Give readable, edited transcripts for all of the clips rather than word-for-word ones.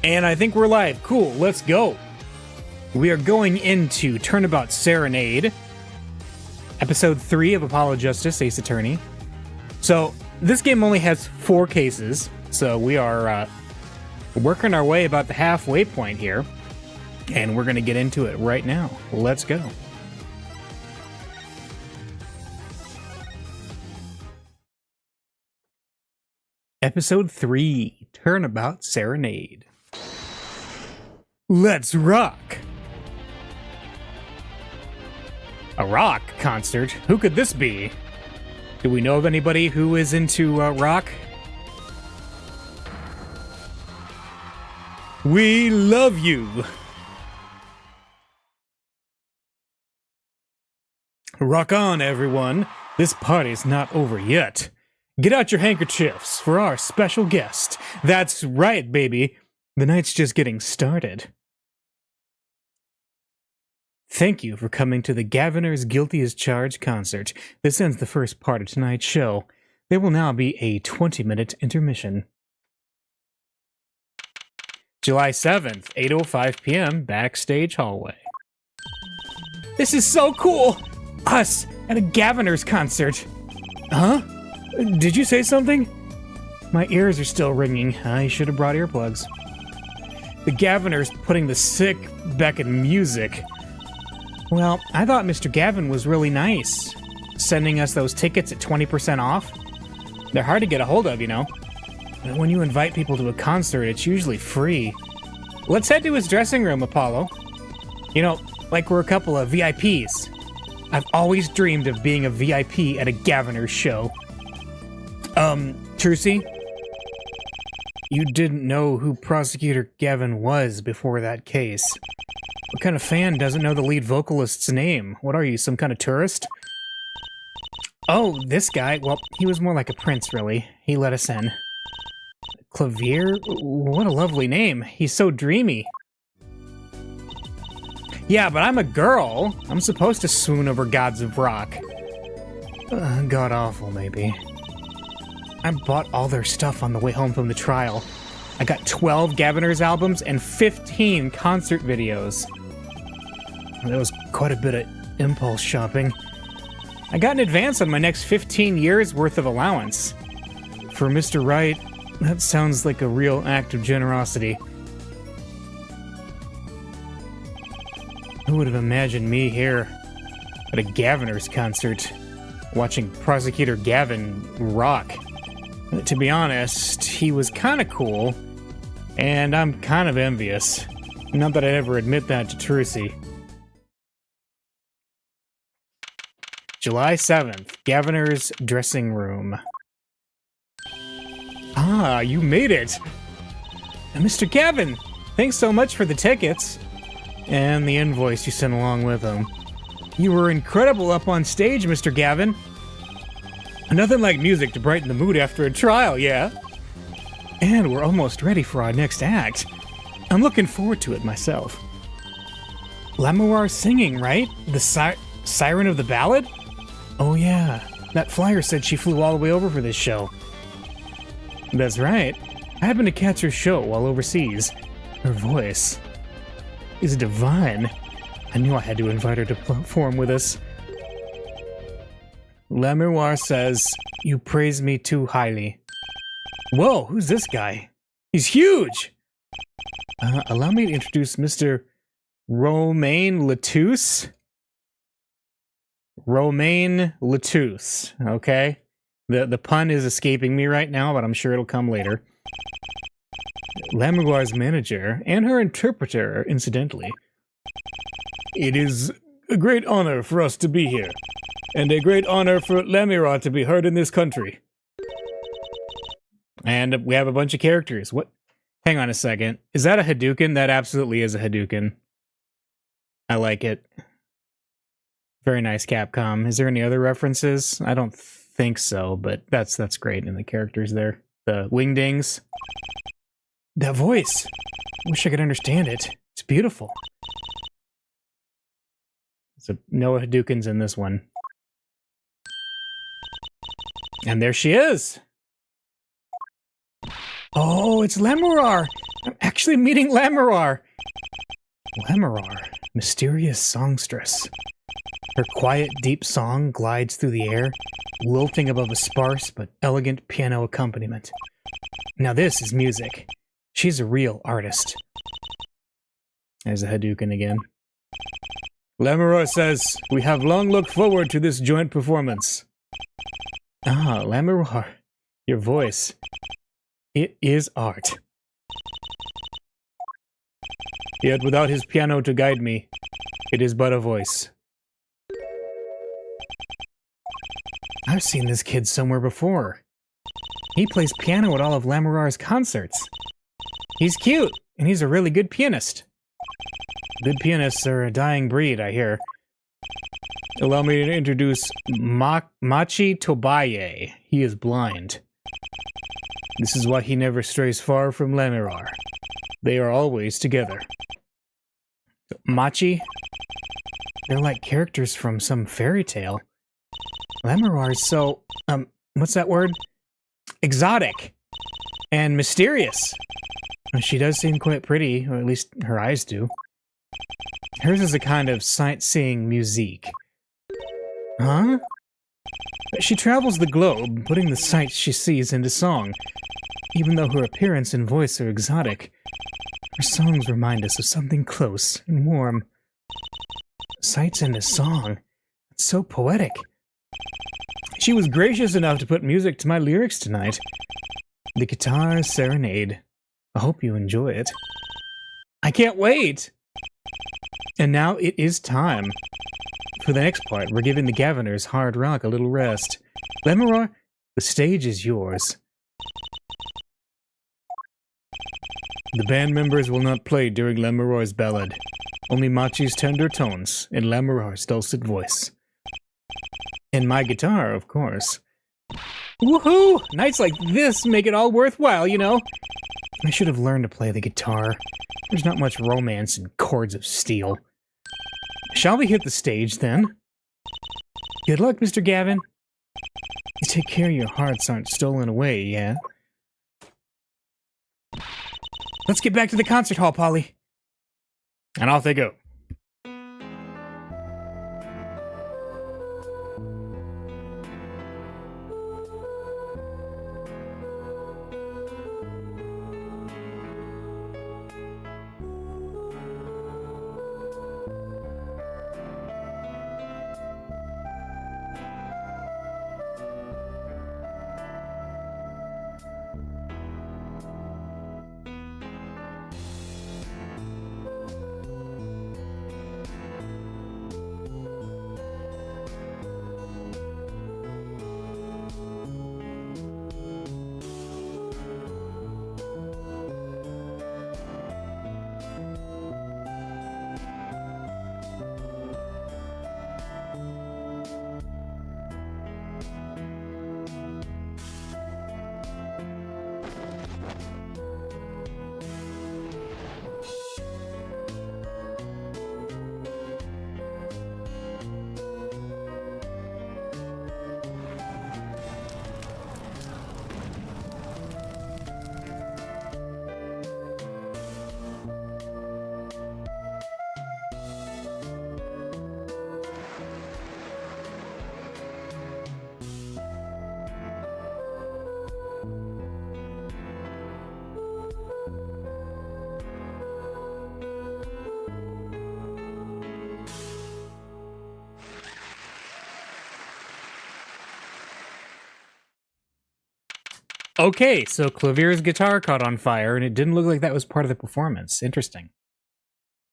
And I think we're live. Cool, let's go. We are going into Turnabout Serenade, Episode 3 of Apollo Justice, Ace Attorney. So, this game only has 4 cases, so we are working our way about the halfway point here. And we're going to get into it right now. Let's go. Episode 3, Turnabout Serenade. Let's rock! A rock concert? Who could this be? Do we know of anybody who is into rock? We love you! Rock on, everyone. This party's not over yet. Get out your handkerchiefs for our special guest. That's right, baby. The night's just getting started. Thank you for coming to the Gaviner's Guilty as Charged concert. This ends the first part of tonight's show. There will now be a 20-minute intermission. July 7th, 8:05 p.m., backstage hallway. This is so cool! Us at a Gaviner's concert. Huh? Did you say something? My ears are still ringing. I should have brought earplugs. The Gaviner's putting the sick Beckett music. Well, I thought Mr. Gavin was really nice, sending us those tickets at 20% off. They're hard to get a hold of, you know. But when you invite people to a concert, it's usually free. Let's head to his dressing room, Apollo. You know, like we're a couple of VIPs. I've always dreamed of being a VIP at a Gaviner's show. Trucy? You didn't know who Prosecutor Gavin was before that case. What kind of fan doesn't know the lead vocalist's name? What are you, some kind of tourist? Oh, this guy? Well, he was more like a prince, really. He let us in. Clavier? What a lovely name. He's so dreamy. Yeah, but I'm a girl. I'm supposed to swoon over gods of rock. God-awful, maybe. I bought all their stuff on the way home from the trial. I got 12 Gaviner's albums and 15 concert videos. That was quite a bit of impulse shopping. I got an advance on my next 15 years worth of allowance. For Mr. Wright, that sounds like a real act of generosity. Who would have imagined me here at a Gaviner's concert, watching Prosecutor Gavin rock? To be honest, he was kind of cool, and I'm kind of envious. Not that I'd ever admit that to Trucy. July 7th, Gaviner's dressing room. Ah, you made it! Mr. Gavin, thanks so much for the tickets. And the invoice you sent along with them. You were incredible up on stage, Mr. Gavin. Nothing like music to brighten the mood after a trial, yeah? And we're almost ready for our next act. I'm looking forward to it myself. Lemuar singing, right? The siren of the ballad? Oh yeah, that flyer said she flew all the way over for this show. That's right. I happened to catch her show while overseas. Her voice is divine. I knew I had to invite her to perform with us. Lemuar says, you praise me too highly. Whoa, who's this guy? He's huge! Allow me to introduce Mr. Romain Lettuce. Romain Lettuce, okay? The pun is escaping me right now, but I'm sure it'll come later. Lemuar's manager, and her interpreter, incidentally. It is a great honor for us to be here, and a great honor for Lemuar to be heard in this country. And we have a bunch of characters. What? Hang on a second. Is that a Hadouken? That absolutely is a Hadouken. I like it. Very nice, Capcom. Is there any other references? I don't think so, but that's great in the characters there. The wingdings. That voice. Wish I could understand it. It's beautiful. So no Hadoukens in this one. And there she is. Oh, it's Lemuar. I'm actually meeting Lamorar! Lamorar, mysterious songstress. Her quiet, deep song glides through the air, lilting above a sparse but elegant piano accompaniment. Now this is music. She's a real artist. There's a Hadouken again. Lamorar says, "We have long looked forward to this joint performance." Ah, Lamorar, your voice. It is art. Yet without his piano to guide me, it is but a voice. I've seen this kid somewhere before. He plays piano at all of Lamorar's concerts. He's cute, and he's a really good pianist. Good pianists are a dying breed, I hear. Allow me to introduce Machi Tobaye. He is blind. This is why he never strays far from Lamorar. They are always together. Machi? They're like characters from some fairy tale. Lamorar is so, what's that word? Exotic. And mysterious. She does seem quite pretty, or at least her eyes do. Hers is a kind of sightseeing musique. Huh? She travels the globe, putting the sights she sees into song. Even though her appearance and voice are exotic, her songs remind us of something close and warm. Sights into song. It's so poetic. She was gracious enough to put music to my lyrics tonight. The Guitar Serenade. I hope you enjoy it. I can't wait! And now it is time. For the next part, we're giving the Gaviners hard rock a little rest. Lamorar, the stage is yours. The band members will not play during Lamorar's ballad. Only Machi's tender tones and Lamorar's dulcet voice. And my guitar, of course. Woohoo! Nights like this make it all worthwhile, you know? I should have learned to play the guitar. There's not much romance in chords of steel. Shall we hit the stage, then? Good luck, Mr. Gavin. You take care your hearts aren't stolen away, yeah? Let's get back to the concert hall, Polly. And off they go. Okay, so Clavir's guitar caught on fire, and it didn't look like that was part of the performance. Interesting.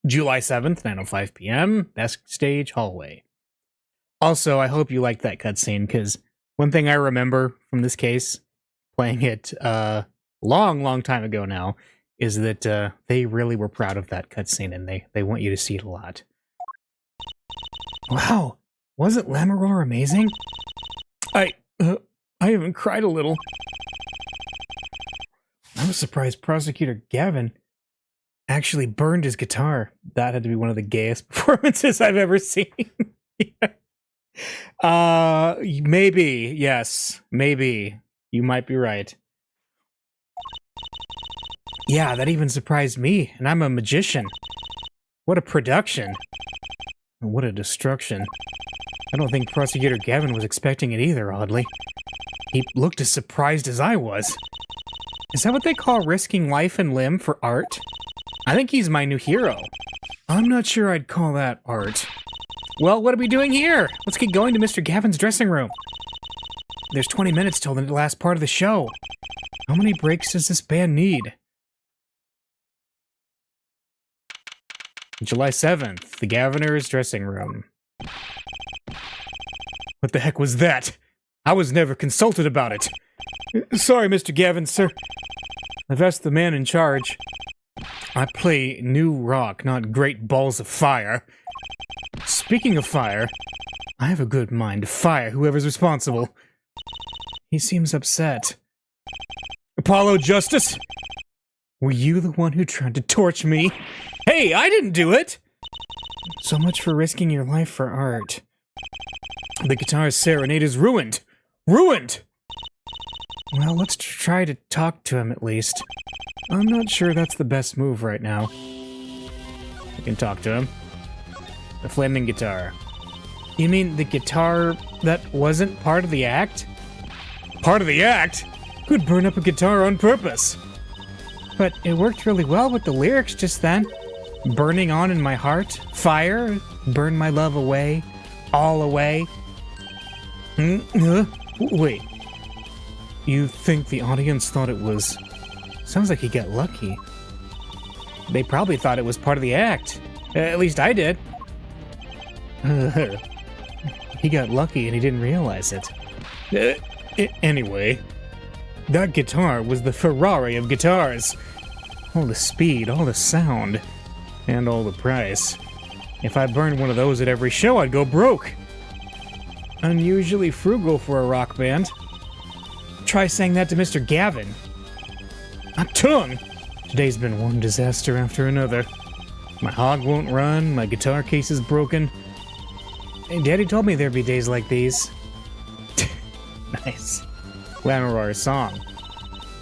July 7th, 9:05 p.m., backstage hallway. Also, I hope you liked that cutscene, because one thing I remember from this case, playing it long time ago now, is that they really were proud of that cutscene, and they want you to see it a lot. Wow, wasn't Lamorar amazing? I even cried a little. I was surprised Prosecutor Gavin actually burned his guitar. That had to be one of the gayest performances I've ever seen. Yeah. Maybe, yes, maybe. You might be right. Yeah, that even surprised me, and I'm a magician. What a production. What a destruction. I don't think Prosecutor Gavin was expecting it either, oddly. He looked as surprised as I was. Is that what they call risking life and limb for art? I think he's my new hero. I'm not sure I'd call that art. Well, what are we doing here? Let's get going to Mr. Gavin's dressing room. There's 20 minutes till the last part of the show. How many breaks does this band need? July 7th, the Gaviner's dressing room. What the heck was that? I was never consulted about it. Sorry, Mr. Gavin, sir. I've asked the man in charge. I play new rock, not great balls of fire. Speaking of fire, I have a good mind to fire whoever's responsible. He seems upset. Apollo Justice? Were you the one who tried to torch me? Hey, I didn't do it! So much for risking your life for art. The guitar's serenade is ruined. Ruined! Well, let's try to talk to him at least. I'm not sure that's the best move right now. I can talk to him. The flaming guitar. You mean the guitar that wasn't part of the act? Part of the act? Who'd burn up a guitar on purpose? But it worked really well with the lyrics just then. Burning on in my heart, fire, burn my love away, all away. Wait. You think the audience thought it was... Sounds like he got lucky. They probably thought it was part of the act. At least I did. He got lucky and he didn't realize it. Anyway, that guitar was the Ferrari of guitars. All the speed, all the sound, and all the price. If I burned one of those at every show, I'd go broke. Unusually frugal for a rock band. Try saying that to Mr. Gavin. A tongue! Today's been one disaster after another. My hog won't run, my guitar case is broken. Daddy told me there'd be days like these. Nice. Lamarar's song.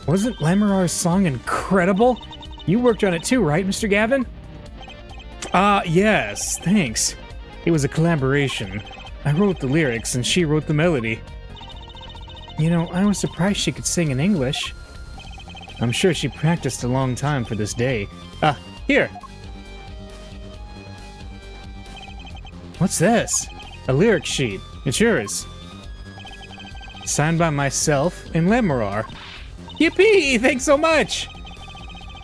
Wasn't Lamarar's song incredible? You worked on it too, right, Mr. Gavin? Yes, thanks. It was a collaboration. I wrote the lyrics and she wrote the melody. You know, I was surprised she could sing in English. I'm sure she practiced a long time for this day. Here. What's this? A lyric sheet. It's yours. Signed by myself and Lamarar. Yippee! Thanks so much!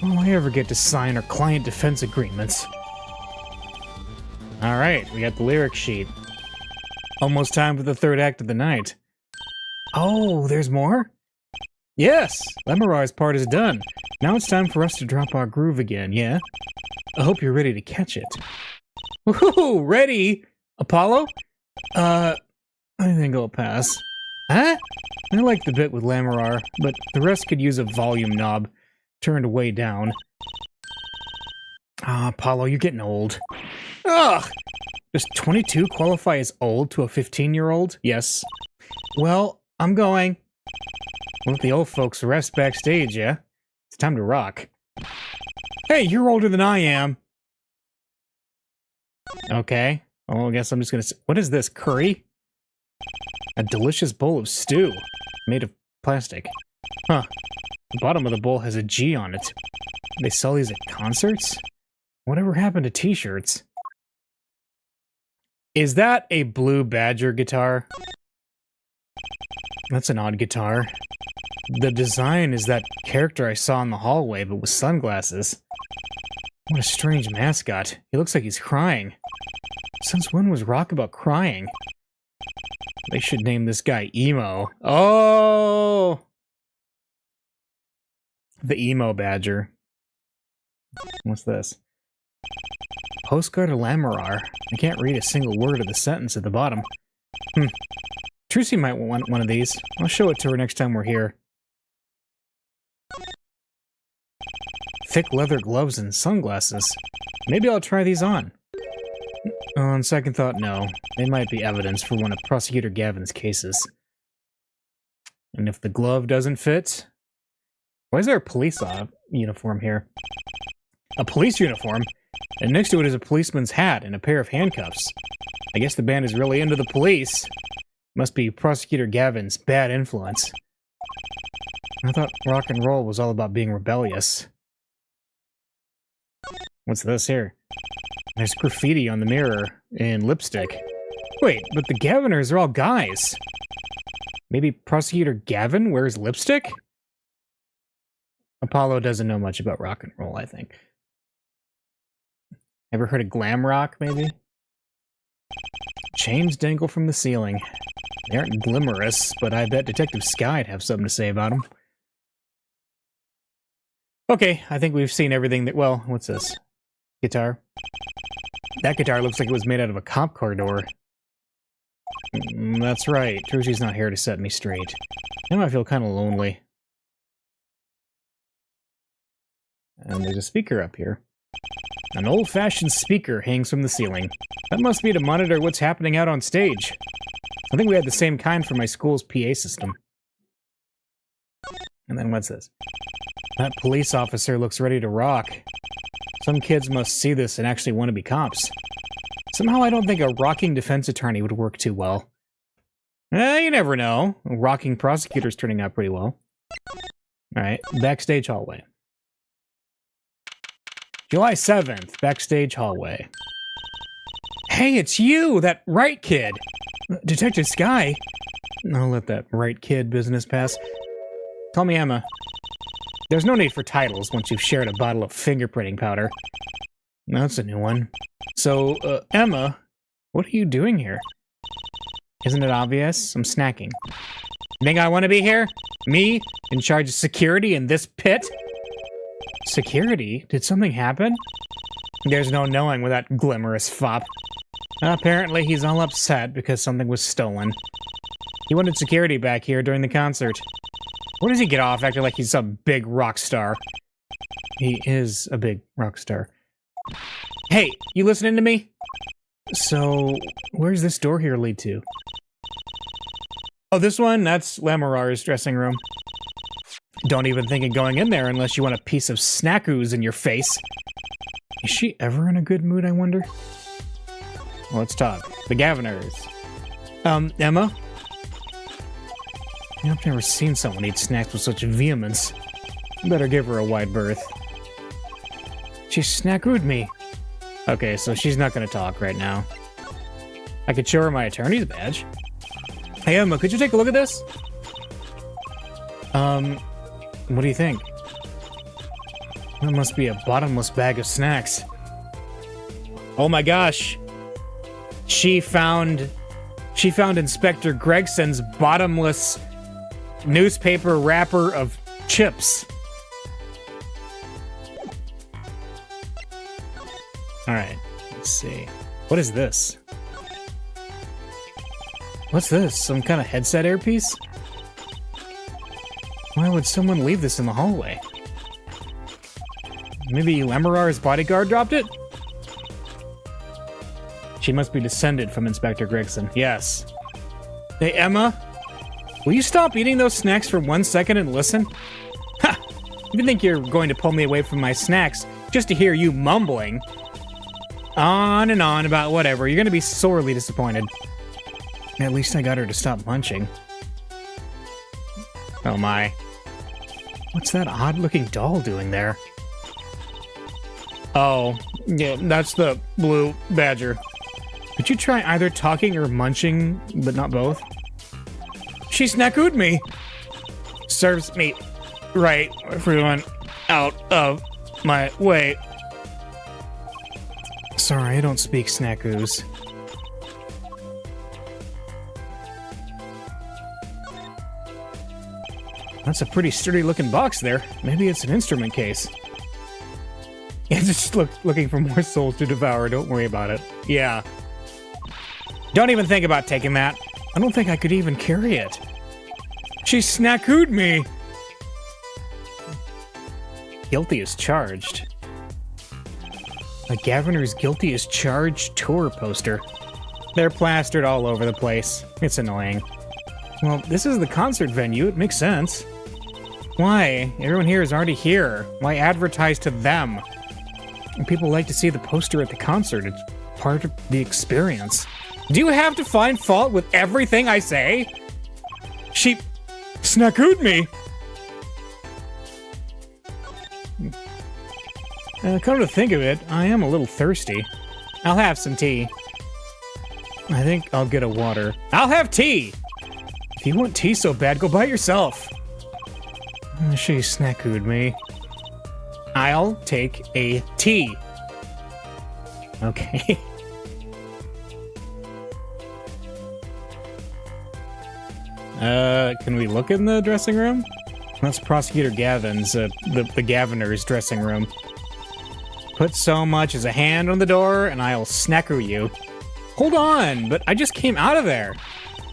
Will I ever get to sign our client defense agreements? Alright, we got the lyric sheet. Almost time for the third act of the night. Oh, there's more? Yes! Lamarar's part is done. Now it's time for us to drop our groove again, yeah? I hope you're ready to catch it. Woohoo! Ready? Apollo? I think I'll pass. Huh? I like the bit with Lamarar, but the rest could use a volume knob turned way down. Apollo, you're getting old. Ugh! Does 22 qualify as old to a 15-year-old? Yes. Well, I'm going. Let the old folks rest backstage, yeah? It's time to rock. Hey, you're older than I am. Okay. Oh, I guess I'm just gonna... What is this, curry? A delicious bowl of stew. Made of plastic. Huh. The bottom of the bowl has a G on it. They sell these at concerts? Whatever happened to t-shirts? Is that a Blue Badger guitar? That's an odd guitar. The design is that character I saw in the hallway, but with sunglasses. What a strange mascot. He looks like he's crying. Since when was rock about crying? They should name this guy Emo. Oh! The Emo Badger. What's this? Postcard to Lamarar. I can't read a single word of the sentence at the bottom. Trucy might want one of these. I'll show it to her next time we're here. Thick leather gloves and sunglasses. Maybe I'll try these on. On second thought, no. They might be evidence for one of Prosecutor Gavin's cases. And if the glove doesn't fit... Why is there a police uniform here. A police uniform? And next to it is a policeman's hat and a pair of handcuffs. I guess the band is really into the police. Must be Prosecutor Gavin's bad influence. I thought rock and roll was all about being rebellious. What's this here? There's graffiti on the mirror and lipstick. Wait, but the Gaviners are all guys. Maybe Prosecutor Gavin wears lipstick? Apollo doesn't know much about rock and roll, I think. Ever heard of glam rock, maybe? Chains dangle from the ceiling. They aren't glimmerous, but I bet Detective Sky'd have something to say about them. Okay, I think we've seen everything that... Well, what's this? Guitar? That guitar looks like it was made out of a cop car door. That's right. Trushi's not here to set me straight. Now I feel kind of lonely. And there's a speaker up here. An old-fashioned speaker hangs from the ceiling. That must be to monitor what's happening out on stage. I think we had the same kind for my school's PA system. And then what's this? That police officer looks ready to rock. Some kids must see this and actually want to be cops. Somehow I don't think a rocking defense attorney would work too well. You never know. A rocking prosecutor's turning out pretty well. Alright, backstage hallway. July 7th, backstage hallway. Hey, it's you! That right kid! Detective Sky? I'll let that right kid business pass. Call me Emma. There's no need for titles once you've shared a bottle of fingerprinting powder. That's a new one. So, Emma, what are you doing here? Isn't it obvious? I'm snacking. Think I want to be here? Me, in charge of security in this pit? Security? Did something happen? There's no knowing with that glimmerous fop. Apparently he's all upset because something was stolen. He wanted security back here during the concert. Where does he get off acting like he's some big rock star? He is a big rock star. Hey, you listening to me? So, where's this door here lead to? Oh, this one? That's Lamorar's dressing room. Don't even think of going in there unless you want a piece of snack ooze in your face. Is she ever in a good mood, I wonder? Well, let's talk. The Gaviners. Emma? I've never seen someone eat snacks with such vehemence. Better give her a wide berth. She snack-ooed me. Okay, so she's not gonna talk right now. I could show her my attorney's badge. Hey, Emma, could you take a look at this? What do you think? That must be a bottomless bag of snacks. Oh my gosh. She found Inspector Gregson's bottomless newspaper wrapper of chips. Alright, let's see. What is this? What's this? Some kind of headset earpiece? Why would someone leave this in the hallway? Maybe Lamorar's bodyguard dropped it? She must be descended from Inspector Gregson. Yes. Hey, Emma? Will you stop eating those snacks for 1 second and listen? Ha! You think you're going to pull me away from my snacks just to hear you mumbling on and on about whatever. You're going to be sorely disappointed. At least I got her to stop munching. Oh my. What's that odd-looking doll doing there? Oh, yeah, that's the blue badger. Could you try either talking or munching, but not both? She snack-ooed me! Serves me right, everyone out of my way. Sorry, I don't speak snack-oos. That's a pretty sturdy-looking box there. Maybe it's an instrument case. Yeah, just looking for more souls to devour. Don't worry about it. Yeah. Don't even think about taking that. I don't think I could even carry it. She snack-ooed me! Guilty as charged. A Gaviner's Guilty as Charged tour poster. They're plastered all over the place. It's annoying. Well, this is the concert venue. It makes sense. Why? Everyone here is already here. Why advertise to them? And people like to see the poster at the concert. It's part of the experience. Do you have to find fault with everything I say? She snackooed me. Come to think of it, I am a little thirsty. I'll have some tea. I think I'll get a water. I'll have tea! If you want tea so bad, go buy it yourself. She snackooed me. I'll take a tea. Okay. Can we look in the dressing room? That's Prosecutor Gavin's, the Gaviner's dressing room. Put so much as a hand on the door, and I'll snackoo you. Hold on, but I just came out of there.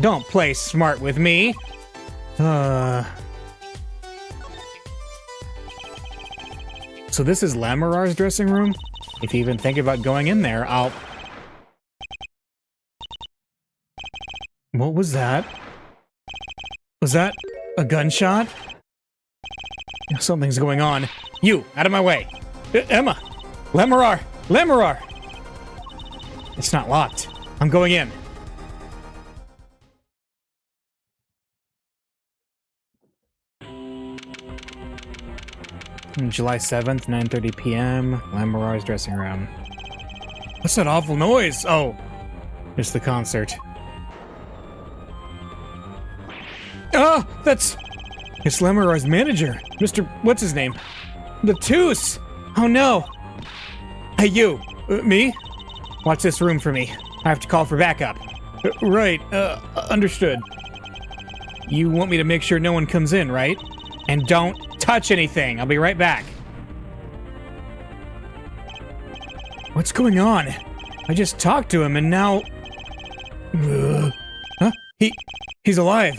Don't play smart with me. So this is Lamarar's dressing room? If you even think about going in there, I'll... What was that? Was that a gunshot? Something's going on. You, out of my way. Emma! Lamarar! Lamarar! It's not locked. I'm going in. July 7th, 9:30 p.m. Lamarar's dressing room. What's that awful noise? Oh, it's the concert. Ah, it's Lamarar's manager, Mr. What's his name? Latouche! Oh no! Hey you, me? Watch this room for me. I have to call for backup. Right, understood. You want me to make sure no one comes in, right? And don't touch anything. I'll be right back. What's going on? I just talked to him and now... Huh? He's alive.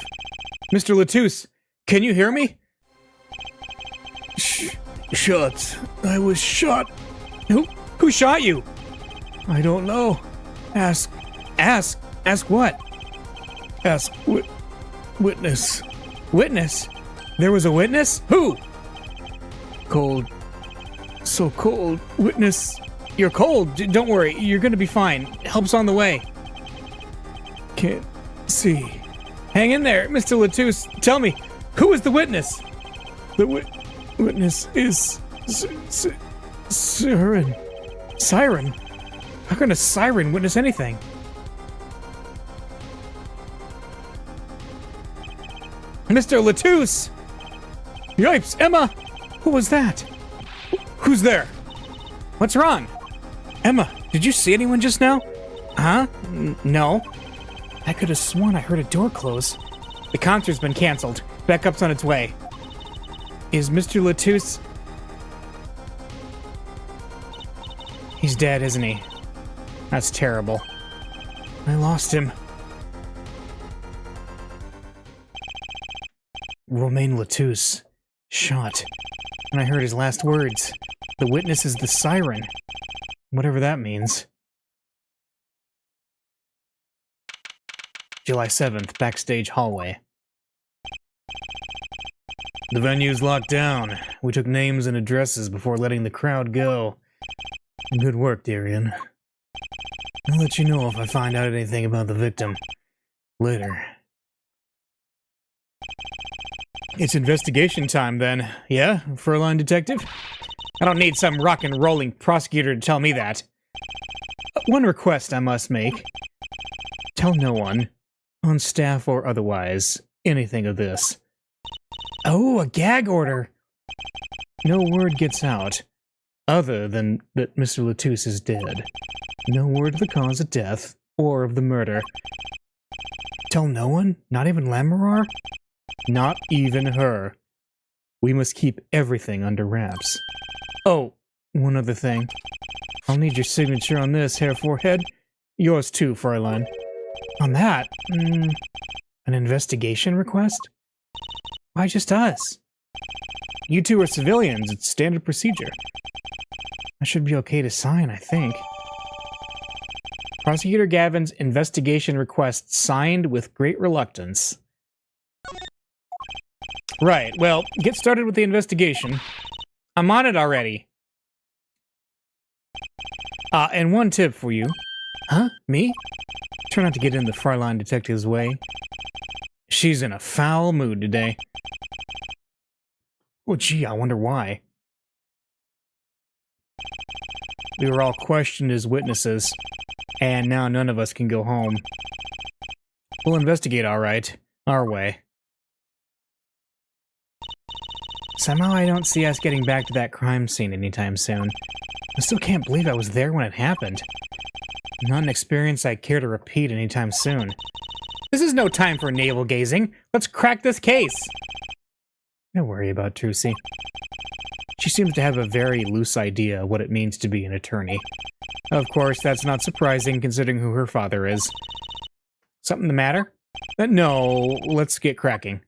Mr. Latouche, can you hear me? Shut. I was shot. Who shot you? I don't know. Ask what? Ask witness. Witness? There was a witness? Who? Cold. So cold. Witness. You're cold. Don't worry. You're gonna be fine. Help's on the way. Can't see. Hang in there, Mr. Latouche. Tell me, who is the witness? The witness is... Siren. Siren? How can a siren witness anything? Mr. Latouche! Yipes, Emma! Who was that? Who's there? What's wrong? Emma, did you see anyone just now? Huh? No. I could have sworn I heard a door close. The concert's been canceled. Backup's on its way. Is Mr. Latouche... He's dead, isn't he? That's terrible. I lost him. Romain Latouche. Shot. And I heard his last words. The witness is the siren. Whatever that means. July 7th, backstage hallway. The venue's locked down. We took names and addresses before letting the crowd go. Good work, Darian. I'll let you know if I find out anything about the victim. Later. It's investigation time, then. Yeah, Fräulein Detective? I don't need some rock and rolling prosecutor to tell me that. One request I must make. Tell no one, on staff or otherwise, anything of this. Oh, a gag order! No word gets out, other than that Mr. Latouche is dead. No word of the cause of death, or of the murder. Tell no one? Not even Lamarar? Not even her. We must keep everything under wraps. Oh, one other thing. I'll need your signature on this, Herr Forehead. Yours too, Fräulein. On that? An investigation request? Why just us? You two are civilians. It's standard procedure. I should be okay to sign, I think. Prosecutor Gavin's investigation request signed with great reluctance. Right, well, get started with the investigation. I'm on it already. And one tip for you. Huh? Me? Try not to get in the Fräulein Detective's way. She's in a foul mood today. Oh, gee, I wonder why. We were all questioned as witnesses, and now none of us can go home. We'll investigate, all right. Our way. Somehow I don't see us getting back to that crime scene anytime soon. I still can't believe I was there when it happened. Not an experience I care to repeat anytime soon. This is no time for navel-gazing. Let's crack this case. Don't worry about Trucy. She seems to have a very loose idea of what it means to be an attorney. Of course, that's not surprising considering who her father is. Something the matter? No, let's get cracking.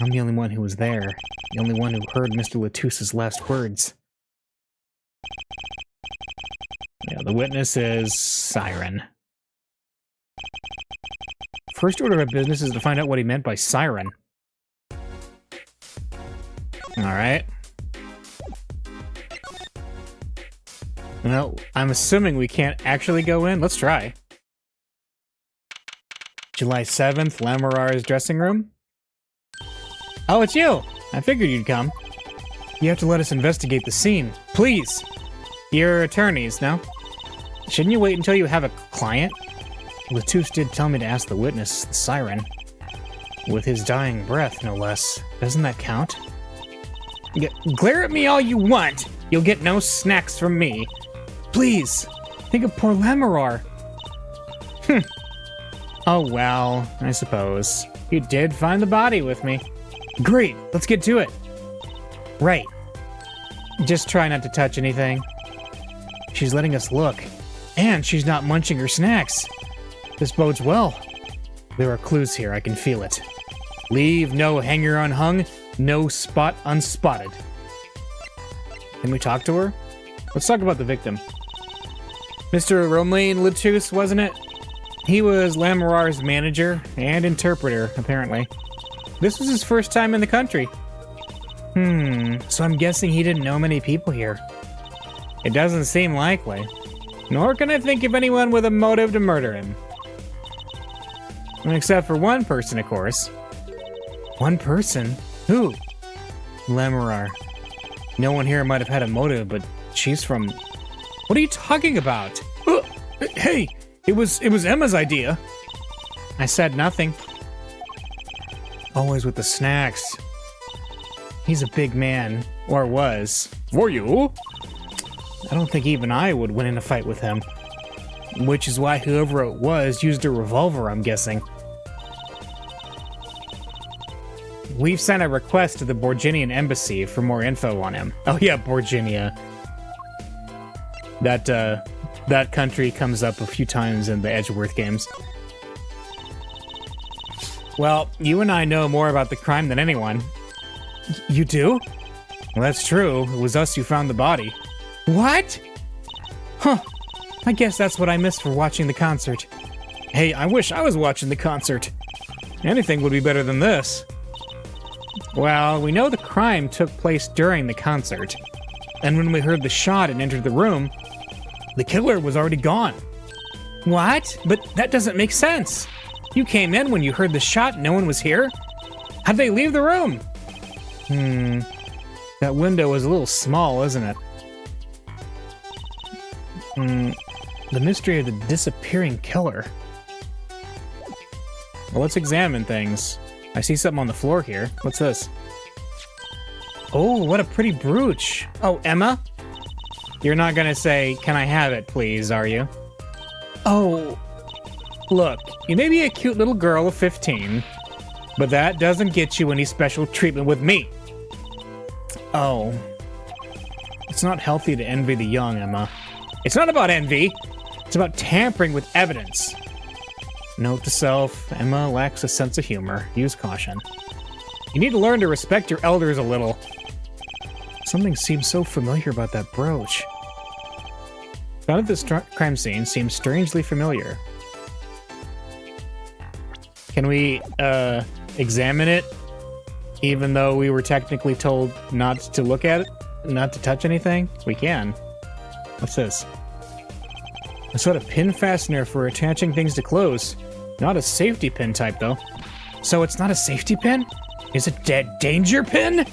I'm the only one who was there. The only one who heard Mr. Latouse's last words. Yeah, the witness is Siren. First order of business is to find out what he meant by siren. Alright. Well, I'm assuming we can't actually go in. Let's try. July 7th, Lamorar's dressing room? Oh, it's you! I figured you'd come. You have to let us investigate the scene. Please! You're attorneys, no? Shouldn't you wait until you have a client? Latouse did tell me to ask the witness, the siren. With his dying breath, no less. Doesn't that count? Glare at me all you want! You'll get no snacks from me. Please! Think of poor Lamorar. Oh well, I suppose. You did find the body with me. Great, let's get to it. Right. Just try not to touch anything. She's letting us look. And she's not munching her snacks. This bodes well. There are clues here, I can feel it. Leave no hanger unhung, no spot unspotted. Can we talk to her? Let's talk about the victim. Mr. Romain Latousse, wasn't it? He was Lamorar's manager and interpreter, apparently. This was his first time in the country. So I'm guessing he didn't know many people here. It doesn't seem likely. Nor can I think of anyone with a motive to murder him. Except for one person, of course. One person? Who? Lamorar. No one here might have had a motive, but she's from... What are you talking about? Hey, it was Emma's idea. I said nothing. Always with the snacks. He's a big man. Or was. Were you? I don't think even I would win in a fight with him. Which is why whoever it was used a revolver, I'm guessing. We've sent a request to the Borginian embassy for more info on him. Oh yeah, Borginia. That country comes up a few times in the Edgeworth games. Well, you and I know more about the crime than anyone. You do? Well, that's true. It was us who found the body. What? Huh. I guess that's what I missed for watching the concert. Hey, I wish I was watching the concert. Anything would be better than this. Well, we know the crime took place during the concert. And when we heard the shot and entered the room, the killer was already gone. What? But that doesn't make sense. You came in when you heard the shot and no one was here? How'd they leave the room? That window was a little small, isn't it? The mystery of the disappearing killer. Well, let's examine things. I see something on the floor here. What's this? Oh, what a pretty brooch. Oh, Emma? You're not gonna say, "Can I have it, please," are you? Oh, look, you may be a cute little girl of 15, but that doesn't get you any special treatment with me. Oh. It's not healthy to envy the young, Emma. It's not about envy. It's about tampering with evidence. Note to self, Emma lacks a sense of humor. Use caution. You need to learn to respect your elders a little. Something seems so familiar about that brooch. Found at this crime scene seems strangely familiar. Can we examine it, even though we were technically told not to look at it, not to touch anything? We can. What's this? A sort of pin fastener for attaching things to clothes. Not a safety pin type, though. So it's not a safety pin? Is it a danger pin?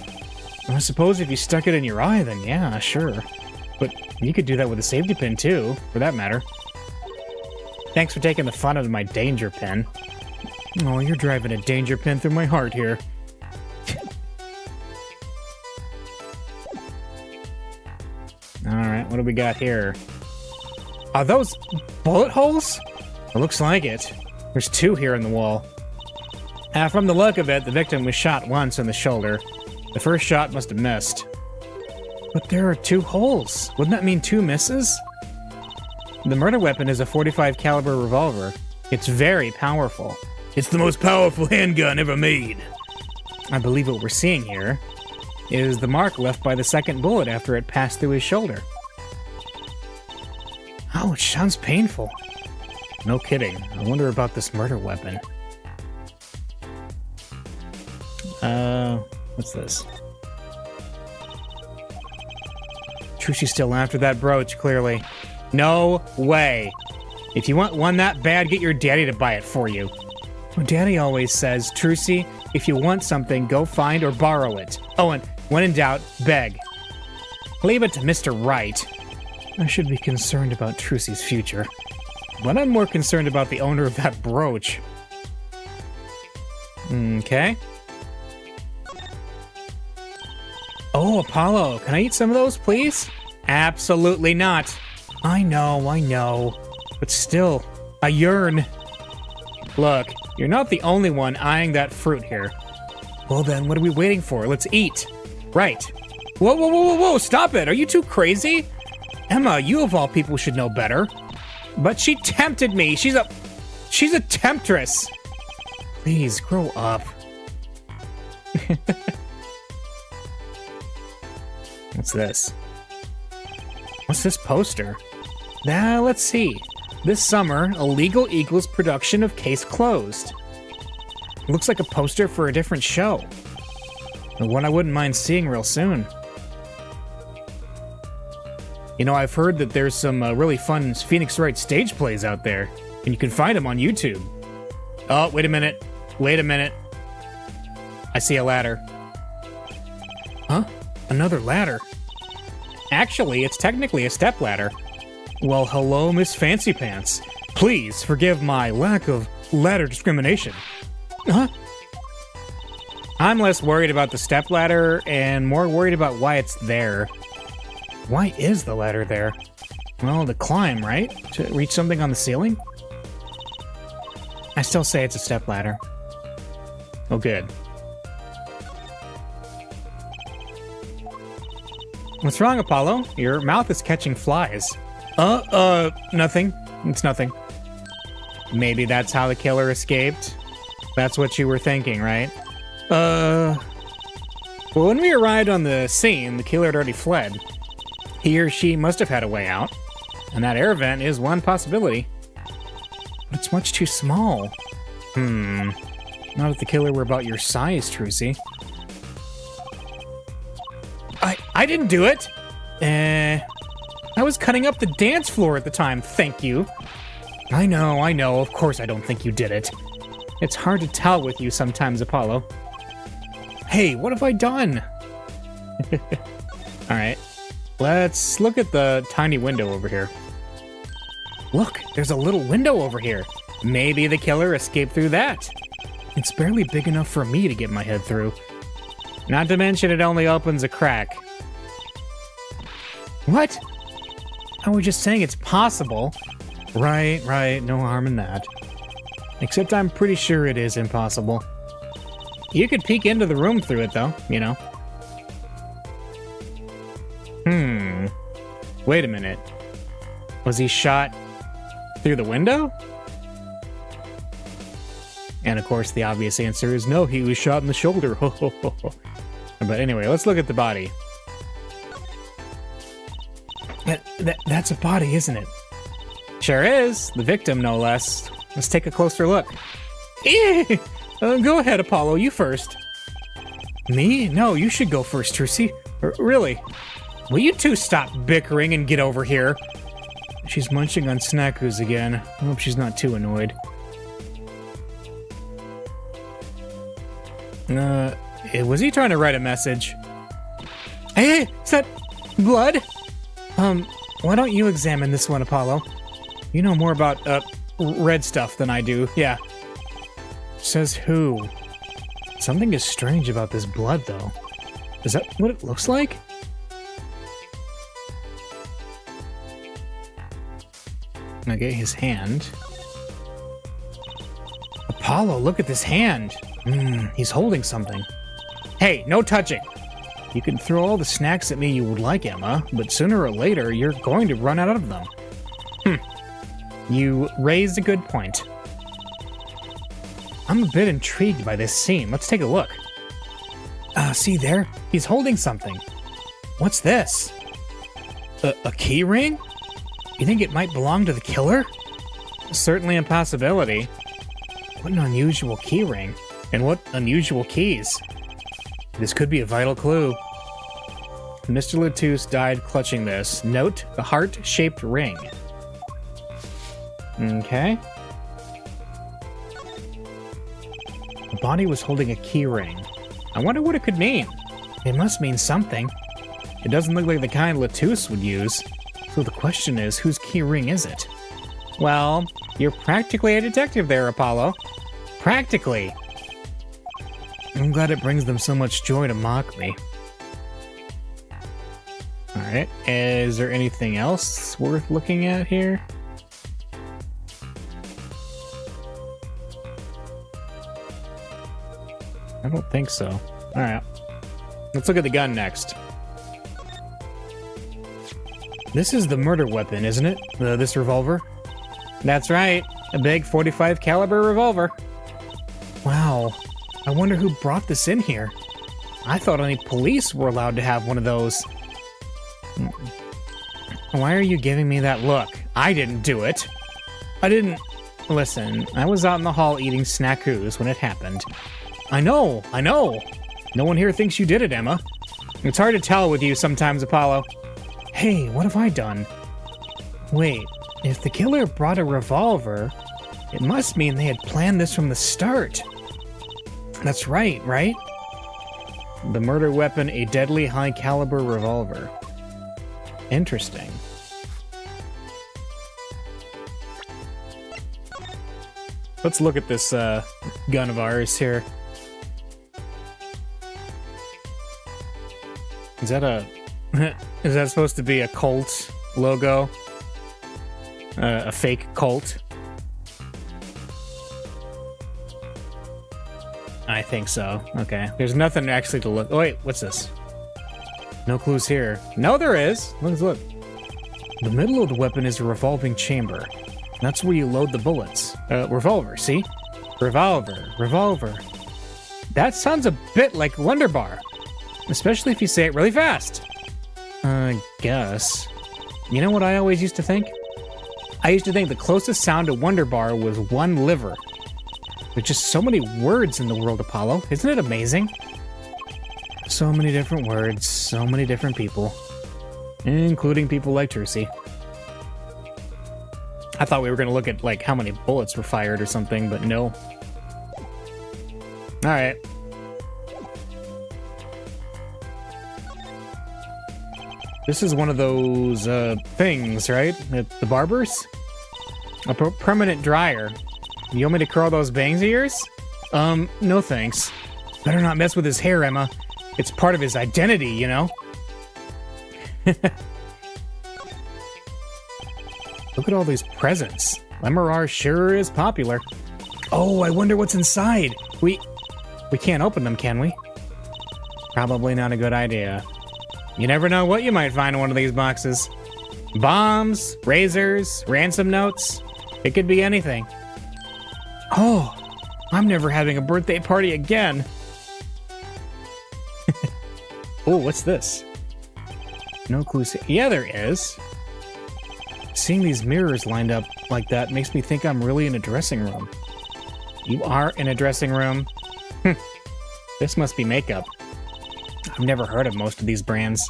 I suppose if you stuck it in your eye, then yeah, sure. But you could do that with a safety pin, too, for that matter. Thanks for taking the fun out of my danger pin. Oh, you're driving a danger pin through my heart here. Alright, what do we got here? Are those bullet holes? It looks like it. There's 2 here in the wall. From the look of it, the victim was shot once in the shoulder. The first shot must have missed. But there are 2 holes. Wouldn't that mean 2 misses? The murder weapon is a .45 caliber revolver. It's very powerful. It's the most powerful handgun ever made. I believe what we're seeing here is the mark left by the second bullet after it passed through his shoulder. Ouch, sounds painful. No kidding. I wonder about this murder weapon. What's this? Trushi's still after that brooch, clearly. No way. If you want one that bad, get your daddy to buy it for you. Well, Daddy always says, Trucy, if you want something, go find or borrow it. Oh, and when in doubt, beg. Leave it to Mr. Right. I should be concerned about Trucy's future. But I'm more concerned about the owner of that brooch. Okay. Oh, Apollo, can I eat some of those, please? Absolutely not. I know. But still, I yearn. Look, you're not the only one eyeing that fruit here. Well then, what are we waiting for? Let's eat. Right. Whoa, stop it! Are you too crazy? Emma, you of all people should know better. But she tempted me. She's a temptress. Please, grow up. What's this? What's this poster? Now, let's see. This summer, Illegal Eagles production of Case Closed. Looks like a poster for a different show. One I wouldn't mind seeing real soon. You know, I've heard that there's some really fun Phoenix Wright stage plays out there, and you can find them on YouTube. Oh, wait a minute. I see a ladder. Huh? Another ladder? Actually, it's technically a step ladder. Well, hello, Miss Fancy Pants. Please forgive my lack of ladder discrimination. Huh? I'm less worried about the step ladder and more worried about why it's there. Why is the ladder there? Well, to climb, right? To reach something on the ceiling? I still say it's a step ladder. Oh, good. What's wrong, Apollo? Your mouth is catching flies. Nothing. It's nothing. Maybe that's how the killer escaped? That's what you were thinking, right? Well, when we arrived on the scene, the killer had already fled. He or she must have had a way out, and that air vent is one possibility. But it's much too small. Not if the killer were about your size, Trucy. I didn't do it! I was cutting up the dance floor at the time, thank you. I know, of course I don't think you did it. It's hard to tell with you sometimes, Apollo. Hey, what have I done? Alright, let's look at the tiny window over here. Look, there's a little window over here. Maybe the killer escaped through that. It's barely big enough for me to get my head through. Not to mention it only opens a crack. What? I was just saying it's possible. Right, no harm in that. Except I'm pretty sure it is impossible. You could peek into the room through it, though, you know. Wait a minute. Was he shot through the window? And of course, the obvious answer is no, he was shot in the shoulder. But anyway, let's look at the body. That's a body, isn't it? Sure is. The victim, no less. Let's take a closer look. Go ahead, Apollo, you first. Me? No, you should go first, Trucy. Really? Will you two stop bickering and get over here? She's munching on Snackoos again. I hope she's not too annoyed. Was he trying to write a message? Hey, is that blood? Why don't you examine this one, Apollo? You know more about, red stuff than I do. Yeah. Says who? Something is strange about this blood, though. Is that what it looks like? Okay, his hand. Apollo, look at this hand. He's holding something. Hey, no touching. You can throw all the snacks at me you would like, Emma, but sooner or later, you're going to run out of them. You raised a good point. I'm a bit intrigued by this scene. Let's take a look. See there? He's holding something. What's this? A key ring? You think it might belong to the killer? Certainly a possibility. What an unusual key ring. And what unusual keys. This could be a vital clue. Mr. Latouche died clutching this. Note, the heart-shaped ring. Okay. The body was holding a key ring. I wonder what it could mean. It must mean something. It doesn't look like the kind Latouche would use. So the question is, whose key ring is it? Well, you're practically a detective there, Apollo. Practically. I'm glad it brings them so much joy to mock me. Alright, is there anything else worth looking at here? I don't think so. Alright. Let's look at the gun next. This is the murder weapon, isn't it? This revolver? That's right. A big .45 caliber revolver. Wow. I wonder who brought this in here. I thought only police were allowed to have one of those. Why are you giving me that look? I didn't do it. I didn't... Listen, I was out in the hall eating Snackoos when it happened. I know. No one here thinks you did it, Emma. It's hard to tell with you sometimes, Apollo. Hey, what have I done? Wait, if the killer brought a revolver, it must mean they had planned this from the start. That's right? The murder weapon, a deadly high-caliber revolver. Interesting. Let's look at this gun of ours here. Is that a... Is that supposed to be a Colt logo? A fake Colt? I think so. Okay. There's nothing actually to look... Oh, wait, what's this? No clues here. No, there is. Let's look. The middle of the weapon is a revolving chamber. That's where you load the bullets. Revolver, see? Revolver. That sounds a bit like Wonder Bar. Especially if you say it really fast. I guess. You know what I always used to think? I used to think the closest sound to Wonder Bar was one liver. There's just so many words in the world, Apollo. Isn't it amazing? So many different words, so many different people. Including people like Trucy. I thought we were going to look at, like, how many bullets were fired or something, but no. Alright. This is one of those, things, right? At the barbers? A permanent dryer. You want me to curl those bangs of yours? No thanks. Better not mess with his hair, Emma. It's part of his identity, you know? Look at all these presents. MRR sure is popular. Oh, I wonder what's inside. We can't open them, can we? Probably not a good idea. You never know what you might find in one of these boxes. Bombs, razors, ransom notes. It could be anything. Oh, I'm never having a birthday party again. Oh, what's this? No clues. Yeah, there is. Seeing these mirrors lined up like that makes me think I'm really in a dressing room. You are in a dressing room? This must be makeup. I've never heard of most of these brands.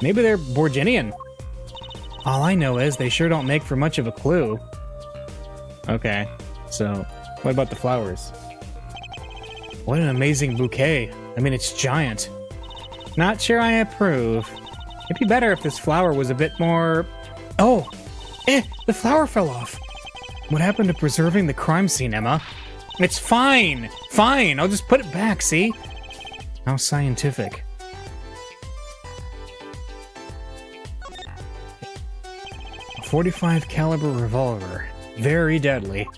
Maybe they're Borginian. All I know is they sure don't make for much of a clue. Okay, so what about the flowers? What an amazing bouquet. I mean, it's giant. Not sure I approve. It'd be better if this flower was a bit more... Oh! The flower fell off. What happened to preserving the crime scene, Emma? It's fine! Fine! I'll just put it back, see? How scientific. A .45 caliber revolver. Very deadly.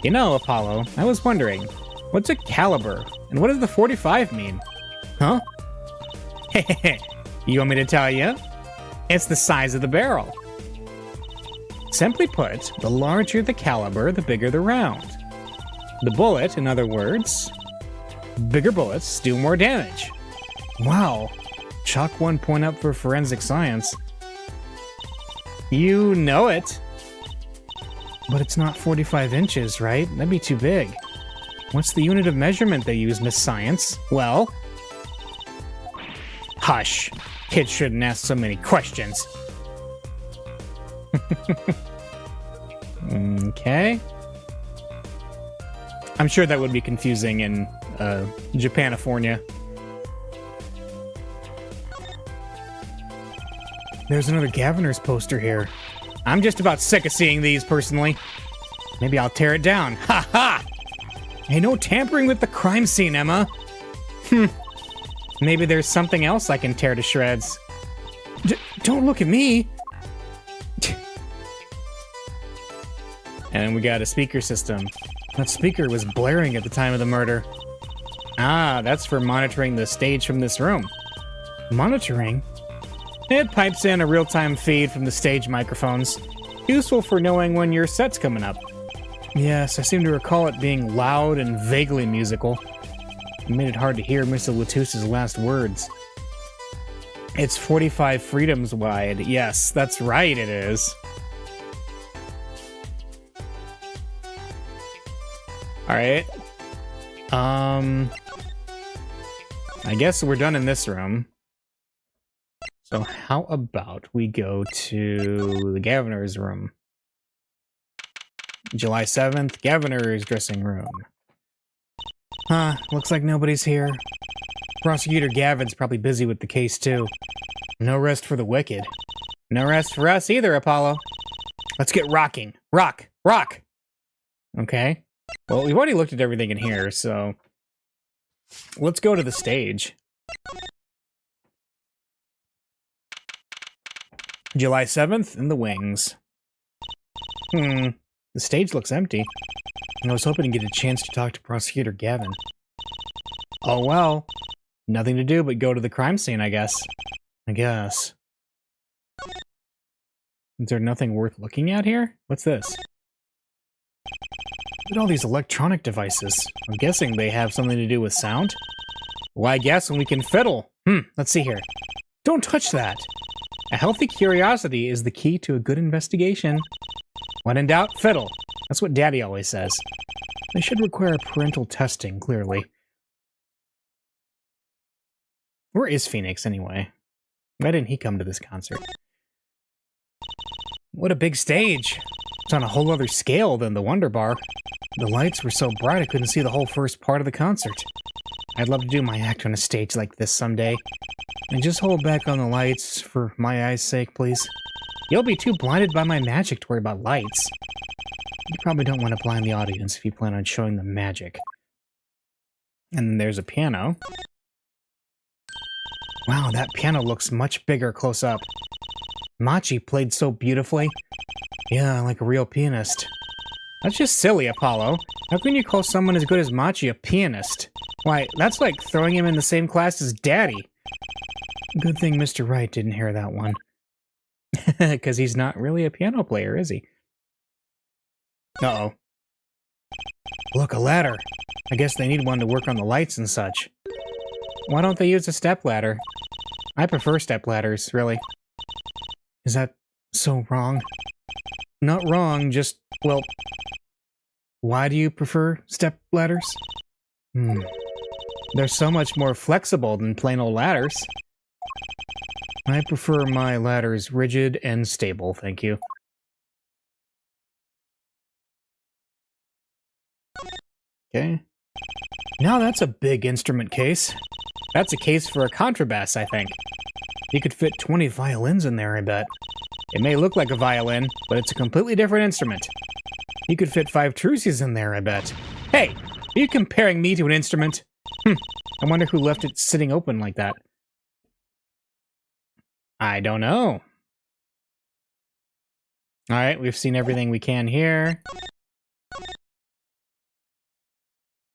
You know, Apollo, I was wondering, what's a caliber? And what does the .45 mean? Huh? You want me to tell you? It's the size of the barrel. Simply put, the larger the caliber, the bigger the round. The bullet, in other words, bigger bullets do more damage. Wow. Chalk 1 point up for forensic science. You know it. But it's not 45 inches, right? That'd be too big. What's the unit of measurement they use, Miss Science? Well... Hush. Kids shouldn't ask so many questions. Okay. I'm sure that would be confusing in Japanifornia. There's another Gaviner's poster here. I'm just about sick of seeing these, personally. Maybe I'll tear it down. Ha ha! Hey, no tampering with the crime scene, Emma. Maybe there's something else I can tear to shreds. Don't look at me! And we got a speaker system. That speaker was blaring at the time of the murder. Ah, that's for monitoring the stage from this room. Monitoring? It pipes in a real-time feed from the stage microphones. Useful for knowing when your set's coming up. Yes, I seem to recall it being loud and vaguely musical. It made it hard to hear Mr. Latus's last words. It's 45 freedoms wide. Yes, that's right, it is. Alright. I guess we're done in this room. So how about we go to the Gaviner's room? July 7th, Gaviner's dressing room. Huh, looks like nobody's here. Prosecutor Gavin's probably busy with the case, too. No rest for the wicked. No rest for us either, Apollo. Let's get rocking. Rock! Rock! Okay. Well, we've already looked at everything in here, so... let's go to the stage. July 7th, in the wings. The stage looks empty. I was hoping to get a chance to talk to Prosecutor Gavin. Oh well. Nothing to do but go to the crime scene, I guess. Is there nothing worth looking at here? What's this? Look at all these electronic devices. I'm guessing they have something to do with sound? Well, I guess we can fiddle. Let's see here. Don't touch that. A healthy curiosity is the key to a good investigation. When in doubt, fiddle. That's what Daddy always says. They should require parental testing, clearly. Where is Phoenix, anyway? Why didn't he come to this concert? What a big stage! It's on a whole other scale than the Wonder Bar. The lights were so bright I couldn't see the whole first part of the concert. I'd love to do my act on a stage like this someday. And just hold back on the lights, for my eyes' sake, please. You'll be too blinded by my magic to worry about lights. You probably don't want to blind the audience if you plan on showing them magic. And there's a piano. Wow, that piano looks much bigger close up. Machi played so beautifully. Yeah, like a real pianist. That's just silly, Apollo. How can you call someone as good as Machi a pianist? Why, that's like throwing him in the same class as Daddy. Good thing Mr. Wright didn't hear that one. Because he's not really a piano player, is he? Uh-oh. Look, a ladder. I guess they need one to work on the lights and such. Why don't they use a stepladder? I prefer stepladders, really. Is that so wrong? Not wrong, just, well, Why do you prefer step ladders? They're so much more flexible than plain old ladders. I prefer my ladders rigid and stable, thank you. Okay. Now that's a big instrument case. That's a case for a contrabass, I think. You could fit 20 violins in there, I bet. It may look like a violin, but it's a completely different instrument. You could fit 5 trusies in there, I bet. Hey, are you comparing me to an instrument? I wonder who left it sitting open like that. I don't know. Alright, we've seen everything we can here.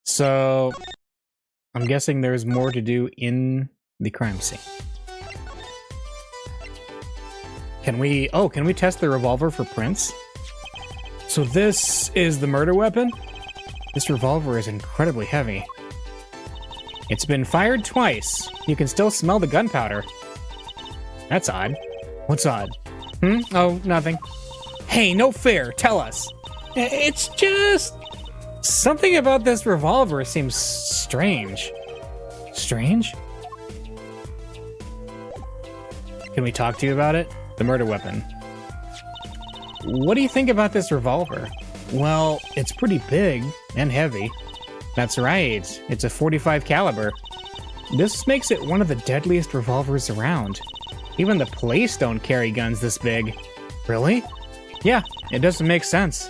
So, I'm guessing there's more to do in the crime scene. Can we test the revolver for prints? So this is the murder weapon? This revolver is incredibly heavy. It's been fired twice. You can still smell the gunpowder. That's odd. What's odd? Oh, nothing. Hey, no fair, tell us. It's just... something about this revolver seems strange. Strange? Can we talk to you about it? The murder weapon. What do you think about this revolver? Well, it's pretty big and heavy. That's right, it's a .45 caliber. This makes it one of the deadliest revolvers around. Even the police don't carry guns this big. Really? Yeah, it doesn't make sense.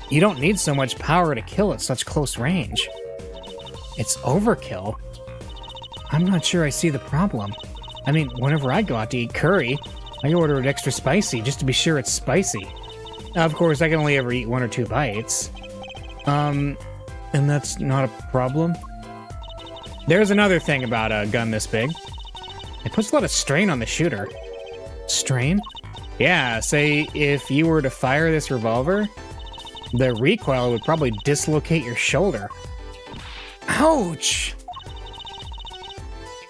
You don't need so much power to kill at such close range. It's overkill. I'm not sure I see the problem. I mean, whenever I go out to eat curry, I order it extra spicy just to be sure it's spicy. Now, of course, I can only ever eat 1 or 2 bites. And that's not a problem? There's another thing about a gun this big. It puts a lot of strain on the shooter. Strain? Yeah, say if you were to fire this revolver, the recoil would probably dislocate your shoulder. Ouch!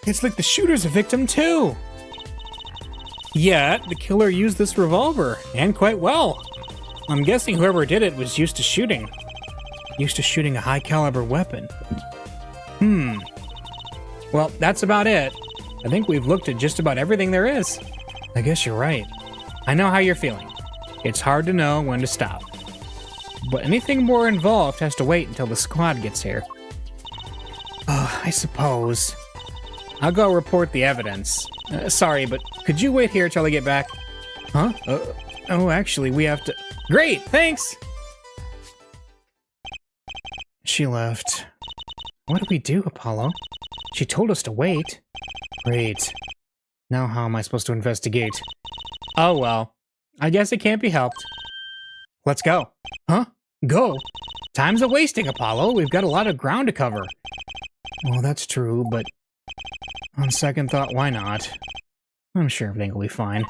It's like the shooter's a victim too! Yet, the killer used this revolver, and quite well. I'm guessing whoever did it was used to shooting. Used to shooting a high-caliber weapon. Well, that's about it. I think we've looked at just about everything there is. I guess you're right. I know how you're feeling. It's hard to know when to stop. But anything more involved has to wait until the squad gets here. I suppose. I'll go report the evidence. Sorry, but could you wait here till I get back? Huh? Oh, actually, we have to... Great, thanks! She left. What do we do, Apollo? She told us to wait. Great. Now how am I supposed to investigate? Oh well. I guess it can't be helped. Let's go. Huh? Go? Time's a-wasting, Apollo. We've got a lot of ground to cover. Well, that's true, but... on second thought, why not? I'm sure everything will be fine.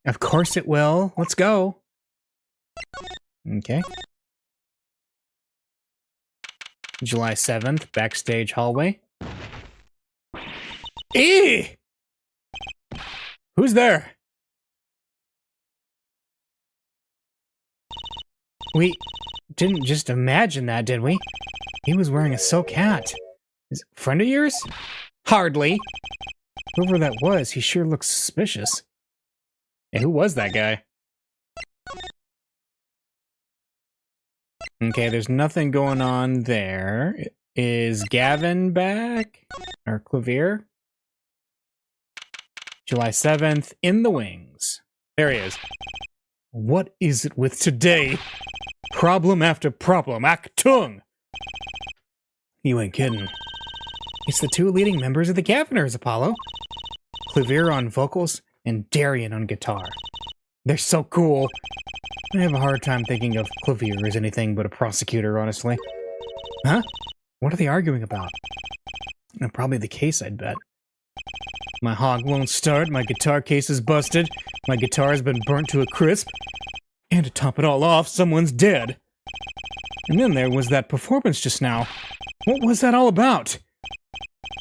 Of course it will. Let's go. Okay. July 7th, backstage hallway. Eee! Who's there? We didn't just imagine that, did we? He was wearing a silk hat. Is it a friend of yours? Hardly. Whoever that was, he sure looks suspicious. Hey, who was that guy? Okay, there's nothing going on there. Is Gavin back? Or Clavier? July 7th, in the wings. There he is. What is it with today? Problem after problem. Achtung! You ain't kidding. It's the 2 leading members of the Gaviners, Apollo. Clavier on vocals and Darian on guitar. They're so cool. I have a hard time thinking of Clavier as anything but a prosecutor, honestly. Huh? What are they arguing about? Probably the case, I'd bet. My hog won't start, my guitar case is busted, my guitar has been burnt to a crisp, and to top it all off, someone's dead. And then there was that performance just now. What was that all about?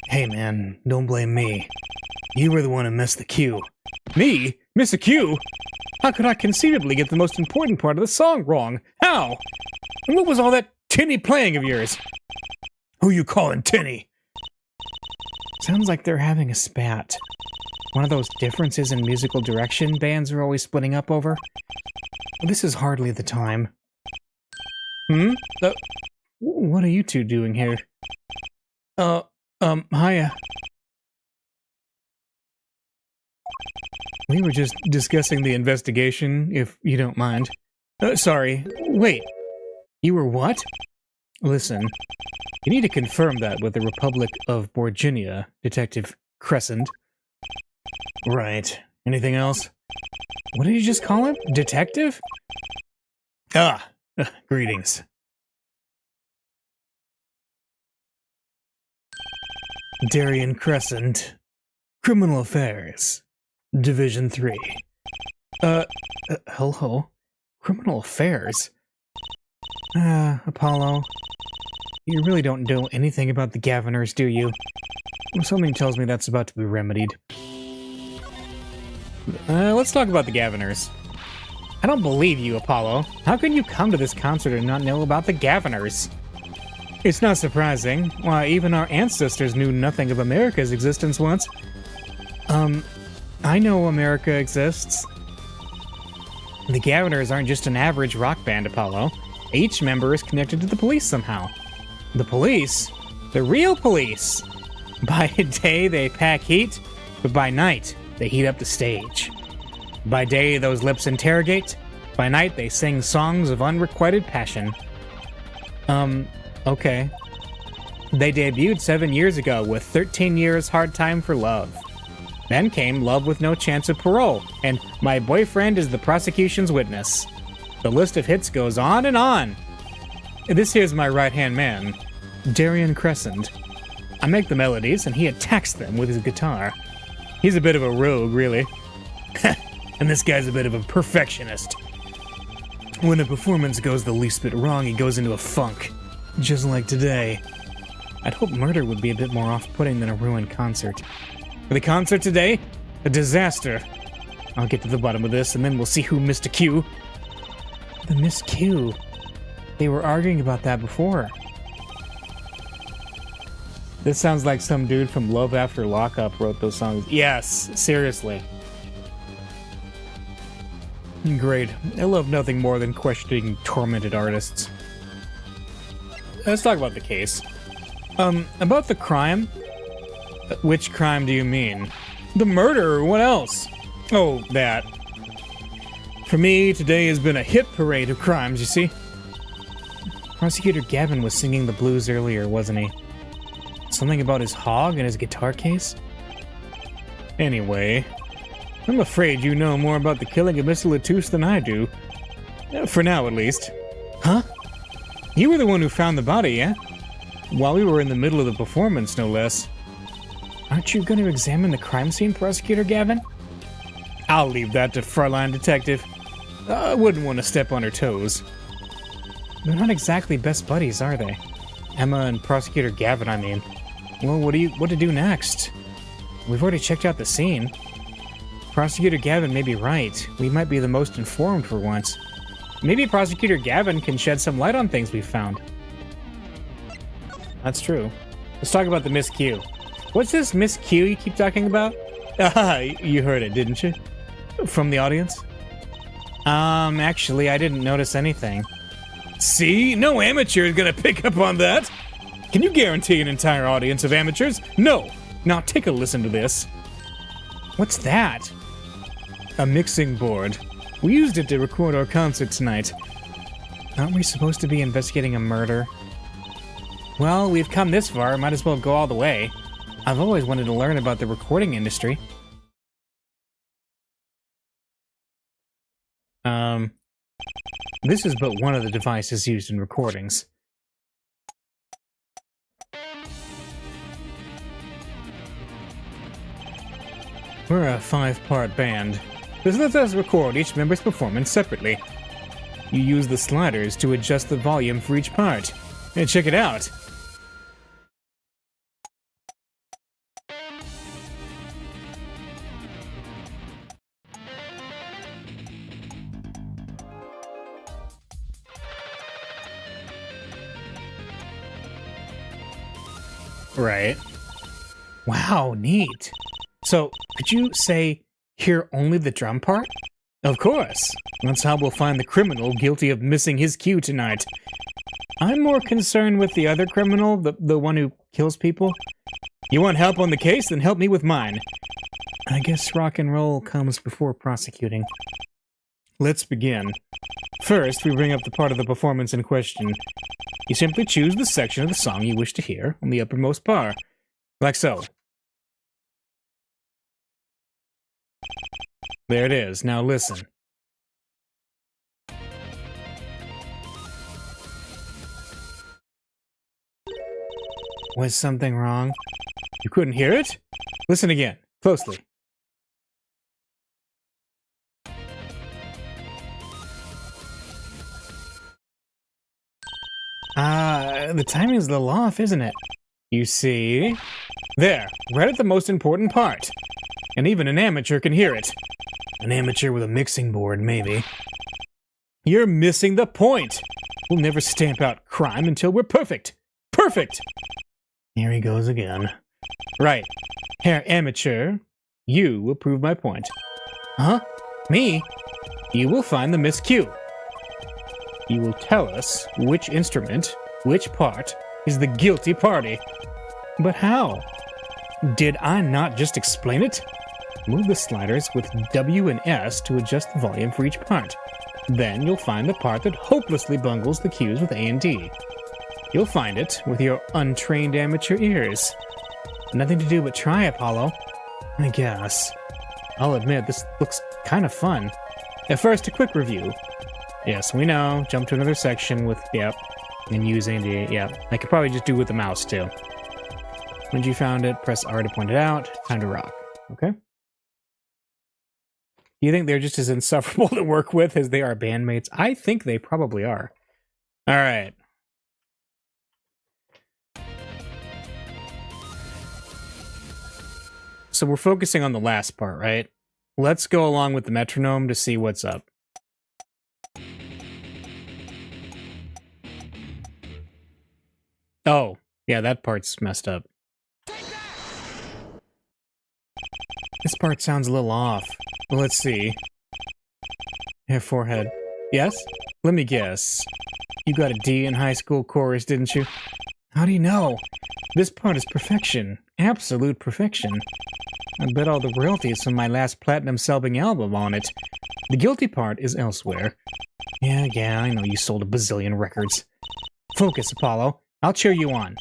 Hey man, don't blame me. You were the one who missed the cue. Me? Miss a cue? How could I conceivably get the most important part of the song wrong? How? And what was all that tinny playing of yours? Who you calling tinny? Sounds like they're having a spat. One of those differences in musical direction bands are always splitting up over. This is hardly the time. What are you two doing here? Hiya. We were just discussing the investigation, if you don't mind. Sorry. Wait. You were what? Listen, you need to confirm that with the Republic of Borginia, Detective Crescent. Right. Anything else? What did you just call him? Detective? Greetings. Darien Crescent. Criminal Affairs. Division 3. Hello? Criminal Affairs? Apollo. You really don't know anything about the Gaviners, do you? Something tells me that's about to be remedied. Let's talk about the Gaviners. I don't believe you, Apollo. How can you come to this concert and not know about the Gaviners? It's not surprising. Why, even our ancestors knew nothing of America's existence once. I know America exists. The Gaviners aren't just an average rock band, Apollo. Each member is connected to the police somehow. The police? The real police! By day, they pack heat, but by night, they heat up the stage. By day, those lips interrogate. By night, they sing songs of unrequited passion. Okay. They debuted 7 years ago with 13 Years Hard Time for Love. Then came Love with No Chance of Parole, and My Boyfriend is the Prosecution's Witness. The list of hits goes on and on. This here's my right-hand man, Darien Crescent. I make the melodies, and he attacks them with his guitar. He's a bit of a rogue, really. And this guy's a bit of a perfectionist. When a performance goes the least bit wrong, he goes into a funk. Just like today. I'd hope murder would be a bit more off-putting than a ruined concert. For the concert today, a disaster. I'll get to the bottom of this, and then we'll see who missed a cue. The Miss Q. They were arguing about that before. This sounds like some dude from Love After Lockup wrote those songs. Yes, seriously. Great. I love nothing more than questioning tormented artists. Let's talk about the case. About the crime? Which crime do you mean? The murder, what else? Oh, that. For me, today has been a hit parade of crimes, you see? Prosecutor Gavin was singing the blues earlier, wasn't he? Something about his hog and his guitar case? Anyway, I'm afraid you know more about the killing of Mr. Latouche than I do. For now, at least. Huh? You were the one who found the body, yeah? While we were in the middle of the performance, no less. Aren't you going to examine the crime scene, Prosecutor Gavin? I'll leave that to Fraulein Detective. I wouldn't want to step on her toes. They're not exactly best buddies, are they? Emma and Prosecutor Gavin, I mean. Well, what to do next? We've already checked out the scene. Prosecutor Gavin may be right. We might be the most informed for once. Maybe Prosecutor Gavin can shed some light on things we've found. That's true. Let's talk about the Miss Q. What's this Miss Q you keep talking about? You heard it, didn't you? From the audience? Actually, I didn't notice anything. See? No amateur is gonna pick up on that! Can you guarantee an entire audience of amateurs? No! Now take a listen to this. What's that? A mixing board. We used it to record our concert tonight. Aren't we supposed to be investigating a murder? Well, we've come this far, might as well go all the way. I've always wanted to learn about the recording industry. This is but one of the devices used in recordings. We're a 5-part band. This lets us record each member's performance separately. You use the sliders to adjust the volume for each part. And check it out! Right. Wow, neat. So, could you say, hear only the drum part? Of course. That's how we'll find the criminal guilty of missing his cue tonight. I'm more concerned with the other criminal, the one who kills people. You want help on the case? Then help me with mine. I guess rock and roll comes before prosecuting. Let's begin. First, we bring up the part of the performance in question. You simply choose the section of the song you wish to hear on the uppermost bar. Like so. There it is. Now listen. Was something wrong? You couldn't hear it? Listen again, closely. The timing is a little off, isn't it? You see? There, right at the most important part. And even an amateur can hear it. An amateur with a mixing board, maybe. You're missing the point! We'll never stamp out crime until we're perfect! Perfect! Here he goes again. Right. Herr Amateur, you will prove my point. Huh? Me? You will find the miscue. You will tell us which instrument, which part, is the guilty party. But how? Did I not just explain it? Move the sliders with W and S to adjust the volume for each part. Then you'll find the part that hopelessly bungles the cues with A and D. You'll find it with your untrained amateur ears. Nothing to do but try, Apollo. I guess. I'll admit, this looks kind of fun. At first, a quick review. Yes, we know. Jump to another section with, yep, and use A&D, yep. I could probably just do it with the mouse, too. Once you found it, press R to point it out. Time to rock. Okay? Do you think they're just as insufferable to work with as they are bandmates? I think they probably are. All right. So we're focusing on the last part, right? Let's go along with the metronome to see what's up. Oh, yeah, that part's messed up. This part sounds a little off. Well, let's see. Hair, forehead. Yes? Let me guess. You got a D in high school chorus, didn't you? How do you know? This part is perfection. Absolute perfection. I bet all the royalties from my last platinum-selling album on it. The guilty part is elsewhere. Yeah, I know you sold a bazillion records. Focus, Apollo. I'll cheer you on.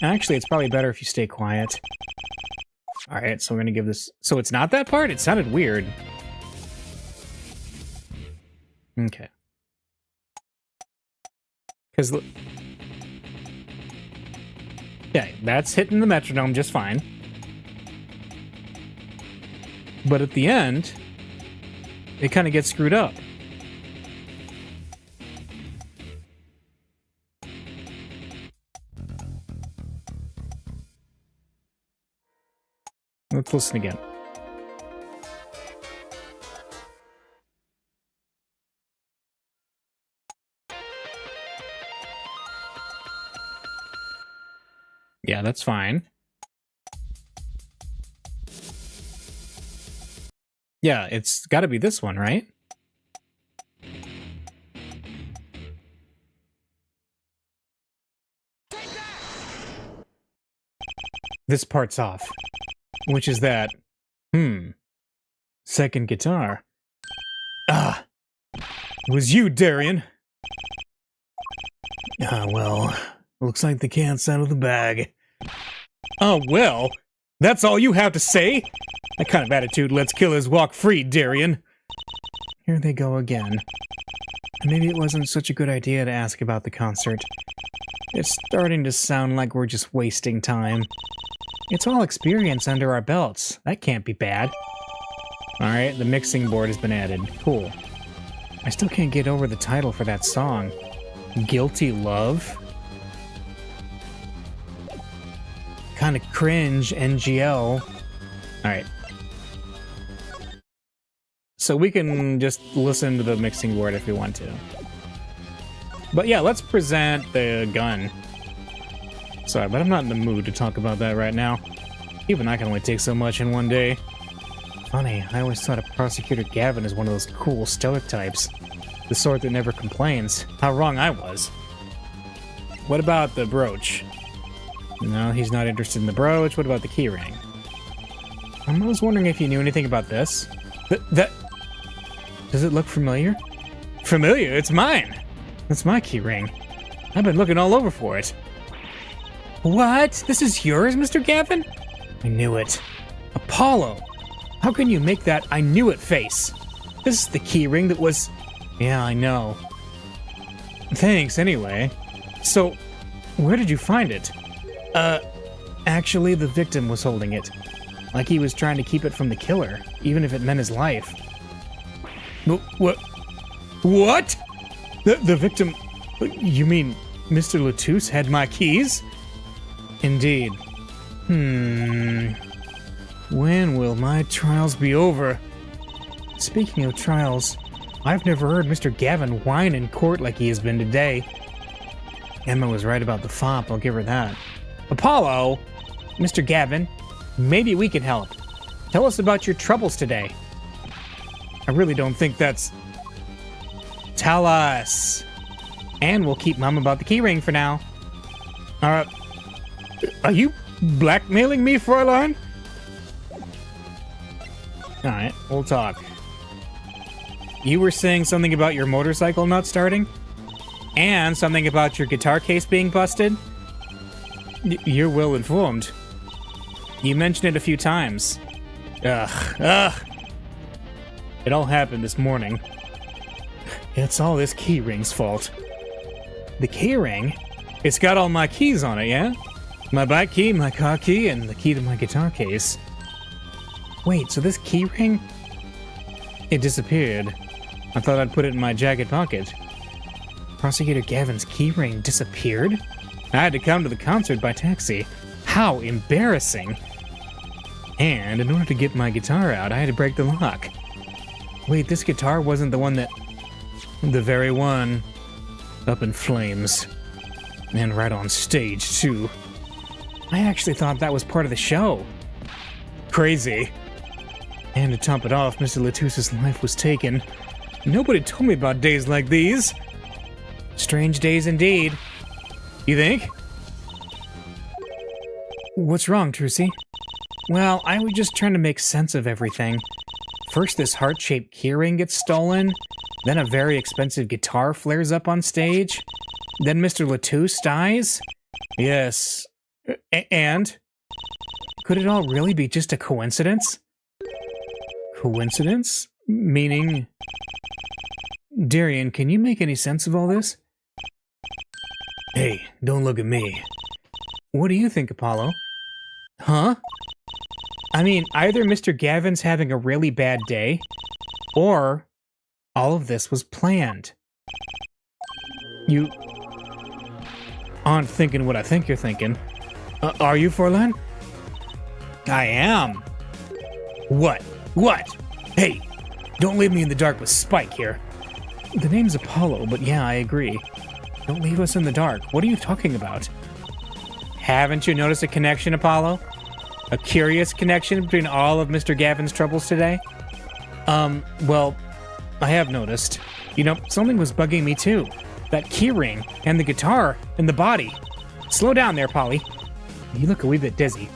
Actually, it's probably better if you stay quiet. Alright, so we're gonna give this... So it's not that part? It sounded weird. Okay. Because... Yeah, that's hitting the metronome just fine. But at the end, it kind of gets screwed up. Let's listen again. Yeah, that's fine. Yeah, it's got to be this one, right? This part's off. Which is that? Second guitar. Ah! It was you, Darian! Ah, well, looks like the cat's out of the bag. Oh, well? That's all you have to say? That kind of attitude lets killers walk free, Darian. Here they go again. Maybe it wasn't such a good idea to ask about the concert. It's starting to sound like we're just wasting time. It's all experience under our belts. That can't be bad. Alright, the mixing board has been added. Cool. I still can't get over the title for that song. Guilty Love? Kinda cringe, NGL. Alright. So we can just listen to the mixing board if we want to. But yeah, let's present the gun. Sorry, but I'm not in the mood to talk about that right now. Even I can only take so much in one day. Funny, I always thought of Prosecutor Gavin as one of those cool, stoic types. The sort that never complains. How wrong I was. What about the brooch? No, he's not interested in the brooch. What about the keyring? I was wondering if you knew anything about this. That... Does it look familiar? Familiar? It's mine! That's my keyring. I've been looking all over for it. What? This is yours, Mr. Gavin? I knew it. Apollo! How can you make that I knew it face? This is the keyring that was... Yeah, I know. Thanks, anyway. So, where did you find it? Actually, the victim was holding it. Like he was trying to keep it from the killer, even if it meant his life. What? What? The victim... You mean Mr. Latouche had my keys? Indeed. When will my trials be over? Speaking of trials, I've never heard Mr. Gavin whine in court like he has been today. Emma was right about the fop, I'll give her that. Apollo! Mr. Gavin, maybe we can help. Tell us about your troubles today. I really don't think that's... Tell us! And we'll keep mum about the keyring for now. Are you blackmailing me, Fräulein? Alright, we'll talk. You were saying something about your motorcycle not starting? And something about your guitar case being busted? You're well informed. You mentioned it a few times. Ugh. It all happened this morning. It's all this keyring's fault. The keyring? It's got all my keys on it, yeah? My bike key, my car key, and the key to my guitar case. Wait, so this keyring? It disappeared. I thought I'd put it in my jacket pocket. Prosecutor Gavin's keyring disappeared? I had to come to the concert by taxi. How embarrassing! And in order to get my guitar out, I had to break the lock. Wait, this guitar wasn't the one that... The very one. Up in flames. And right on stage, too. I actually thought that was part of the show. Crazy. And to top it off, Mr. Latouche's life was taken. Nobody told me about days like these. Strange days indeed. You think? What's wrong, Trucy? Well, I was just trying to make sense of everything. First this heart-shaped keyring gets stolen, then a very expensive guitar flares up on stage, then Mr. Latouche dies? Yes. And? Could it all really be just a coincidence? Coincidence? Meaning... Darian, can you make any sense of all this? Hey, don't look at me. What do you think, Apollo? Huh? I mean, either Mr. Gavin's having a really bad day, or all of this was planned. You aren't thinking what I think you're thinking. Are you, Fräulein? I am. What? What? Hey, don't leave me in the dark with Spike here. The name's Apollo, but yeah, I agree. Don't leave us in the dark. What are you talking about? Haven't you noticed a connection, Apollo? A curious connection between all of Mr. Gavin's troubles today? Well, I have noticed. You know, something was bugging me too. That keyring, and the guitar, and the body. Slow down there, Polly. You look a wee bit dizzy.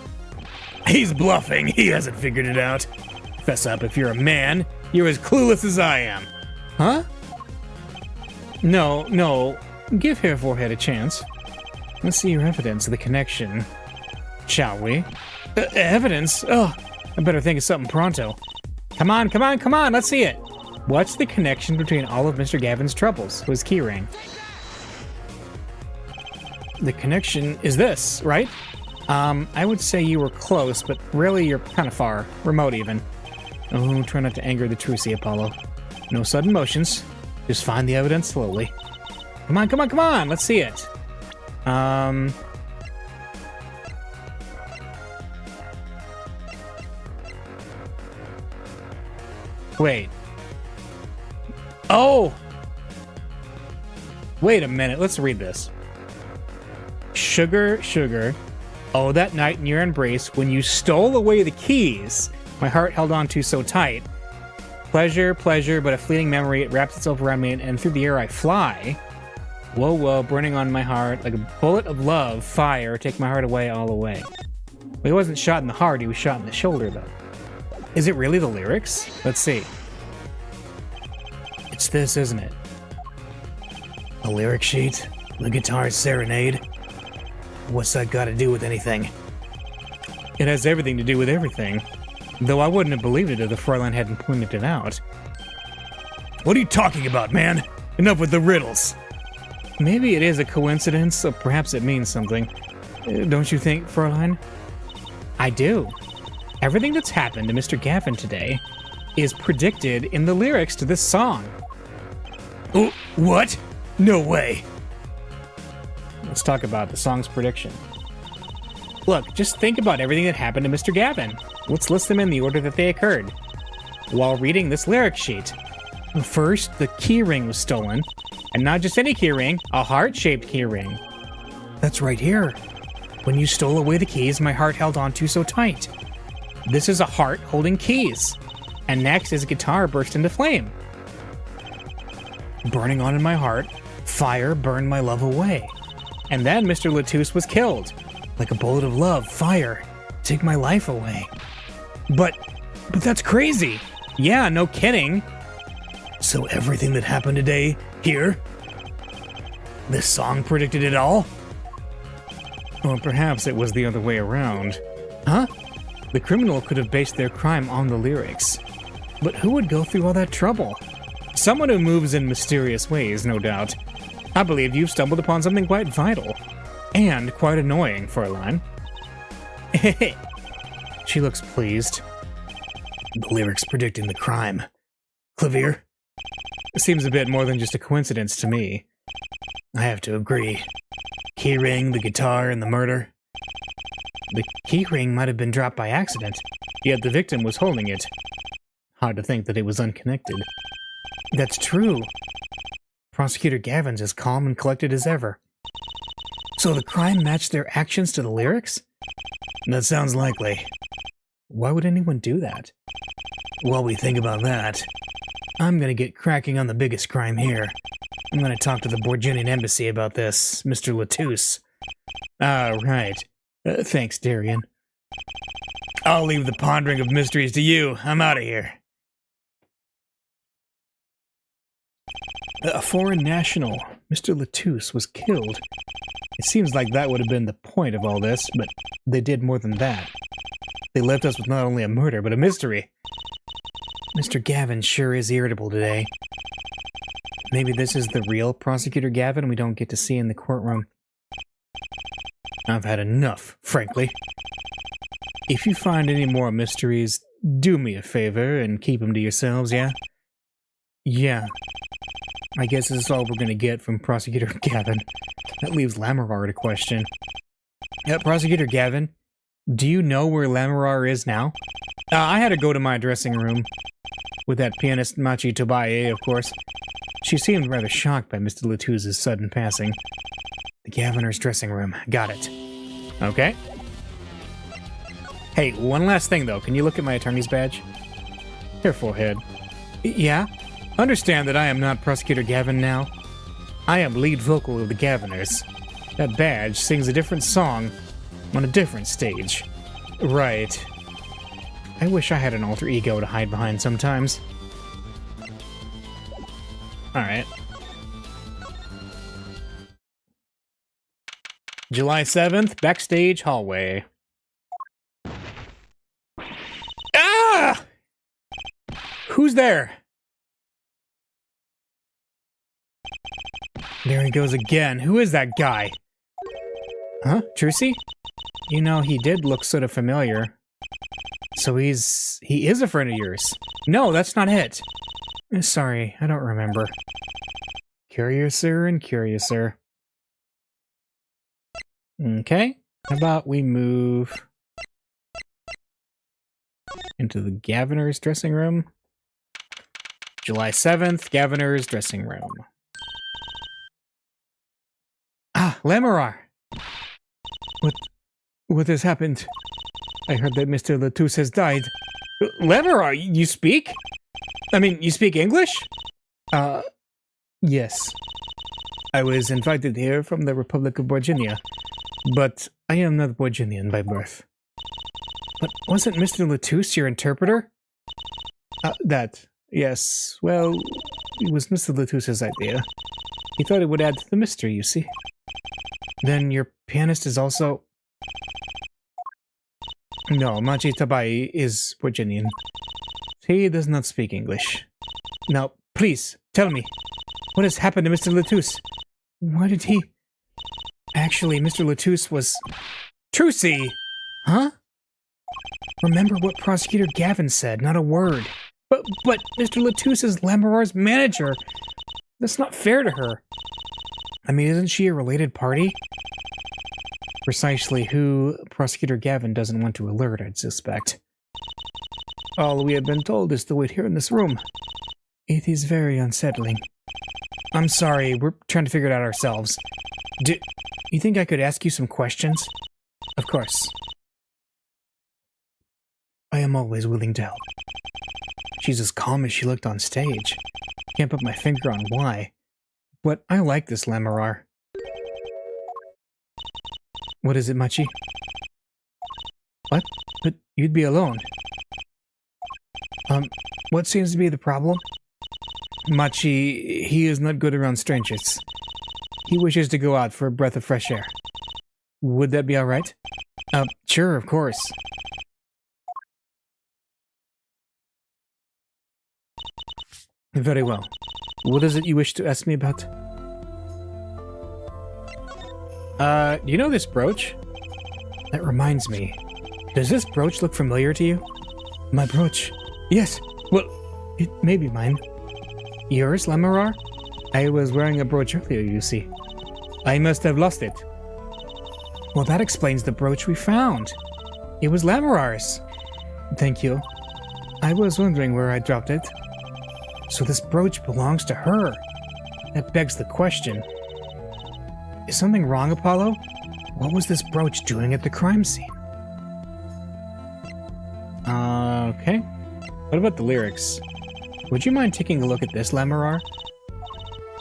He's bluffing. He hasn't figured it out. Fess up, if you're a man, you're as clueless as I am. Huh? No. Give Hair Forehead a chance. Let's see your evidence of the connection. Shall we? Evidence? Oh, I better think of something pronto. Come on, let's see it. What's the connection between all of Mr. Gavin's troubles? Was keyring. The connection is this, right? I would say you were close, but really you're kind of far. Remote, even. Oh, try not to anger the Trucy, Apollo. No sudden motions. Just find the evidence slowly. Come on, let's see it. Wait. Oh! Wait a minute, let's read this. Sugar, sugar. Oh, that night in your embrace, when you stole away the keys, my heart held on to so tight. Pleasure, pleasure, but a fleeting memory, it wraps itself around me, and through the air I fly. Whoa, whoa, burning on my heart, like a bullet of love, fire, take my heart away, all away. Well, he wasn't shot in the heart, he was shot in the shoulder, though. Is it really the lyrics? Let's see. It's this, isn't it? A lyric sheet? The guitar serenade? What's that got to do with anything? It has everything to do with everything. Though I wouldn't have believed it if the Fräulein hadn't pointed it out. What are you talking about, man? Enough with the riddles. Maybe it is a coincidence, or perhaps it means something. Don't you think, Fräulein? I do. Everything that's happened to Mr. Gavin today is predicted in the lyrics to this song. Oh, what? No way. Let's talk about the song's prediction. Look, just think about everything that happened to Mr. Gavin. Let's list them in the order that they occurred. While reading this lyric sheet, first, the keyring was stolen. And not just any keyring, a heart-shaped keyring. That's right here. When you stole away the keys, my heart held on to so tight. This is a heart holding keys. And next is a guitar burst into flame. Burning on in my heart, fire burned my love away. And then Mr. Latouche was killed. Like a bullet of love, fire, take my life away. But that's crazy. Yeah, no kidding. So everything that happened today, here? This song predicted it all? Or perhaps it was the other way around. Huh? The criminal could have based their crime on the lyrics. But who would go through all that trouble? Someone who moves in mysterious ways, no doubt. I believe you've stumbled upon something quite vital. And quite annoying, Fräulein. She looks pleased. The lyrics predicting the crime. Clavier? Seems a bit more than just a coincidence to me. I have to agree. Keyring, the guitar, and the murder. The keyring might have been dropped by accident, yet the victim was holding it. Hard to think that it was unconnected. That's true. Prosecutor Gavin's as calm and collected as ever. So the crime matched their actions to the lyrics? That sounds likely. Why would anyone do that? While we think about that, I'm gonna get cracking on the biggest crime here. I'm gonna talk to the Borginian embassy about this, Mr. Latouche. Ah, right. Thanks, Darian. I'll leave the pondering of mysteries to you. I'm out of here. A foreign national, Mr. Latouche, was killed. It seems like that would have been the point of all this, but they did more than that. They left us with not only a murder, but a mystery. Mr. Gavin sure is irritable today. Maybe this is the real Prosecutor Gavin we don't get to see in the courtroom. I've had enough, frankly. If you find any more mysteries, do me a favor and keep them to yourselves, yeah? Yeah. I guess this is all we're gonna get from Prosecutor Gavin. That leaves Lamorar to question. Prosecutor Gavin, do you know where Lamorar is now? I had to go to my dressing room. With that pianist Machi Tobaye, of course. She seemed rather shocked by Mr. Latouche's sudden passing. The Gaviner's dressing room. Got it. Okay. Hey, one last thing, though. Can you look at my attorney's badge? Here, forehead. Yeah? Understand that I am not Prosecutor Gavin now. I am lead vocal of the Gaviners. That badge sings a different song on a different stage. Right. I wish I had an alter ego to hide behind sometimes. Alright. July 7th, backstage hallway. Ah! Who's there? There he goes again. Who is that guy? Huh? Trucy? You know, he did look sort of familiar. So he is a friend of yours. No, that's not it. Sorry, I don't remember. Curiouser and curiouser. Okay, how about we move into the Gaviner's dressing room? July 7th, Gaviner's dressing room. Ah, Lamorar! What has happened? I heard that Mr. Latouche has died. Lemurr, you speak? I mean, you speak English? Yes. I was invited here from the Republic of Virginia, but I am not Virginian by birth. But wasn't Mr. Latouche your interpreter? Yes. Well, it was Mr. Latouche's idea. He thought it would add to the mystery, you see. Then your pianist is also... No, Machi Tabai is Virginian. He does not speak English. Now, please, tell me, what has happened to Mr. Latouche? Why did he... Actually, Mr. Latouche was... Trucy! Huh? Remember what Prosecutor Gavin said, not a word. But Mr. Latouche is Lemurr's manager. That's not fair to her. I mean, isn't she a related party? Precisely who Prosecutor Gavin doesn't want to alert, I'd suspect. All we have been told is to wait here in this room. It is very unsettling. I'm sorry, we're trying to figure it out ourselves. Do you think I could ask you some questions? Of course. I am always willing to help. She's as calm as she looked on stage. Can't put my finger on why. But I like this Lemurr. What is it, Machi? What? But you'd be alone. What seems to be the problem? Machi, he is not good around strangers. He wishes to go out for a breath of fresh air. Would that be alright? Sure, of course. Very well. What is it you wish to ask me about? Do you know this brooch? That reminds me. Does this brooch look familiar to you? My brooch? Yes. Well, it may be mine. Yours, Lemurr? I was wearing a brooch earlier, you see. I must have lost it. Well, that explains the brooch we found. It was Lemurr's. Thank you. I was wondering where I dropped it. So this brooch belongs to her. That begs the question. Is something wrong, Apollo? What was this brooch doing at the crime scene? Okay. What about the lyrics? Would you mind taking a look at this, Lemurr?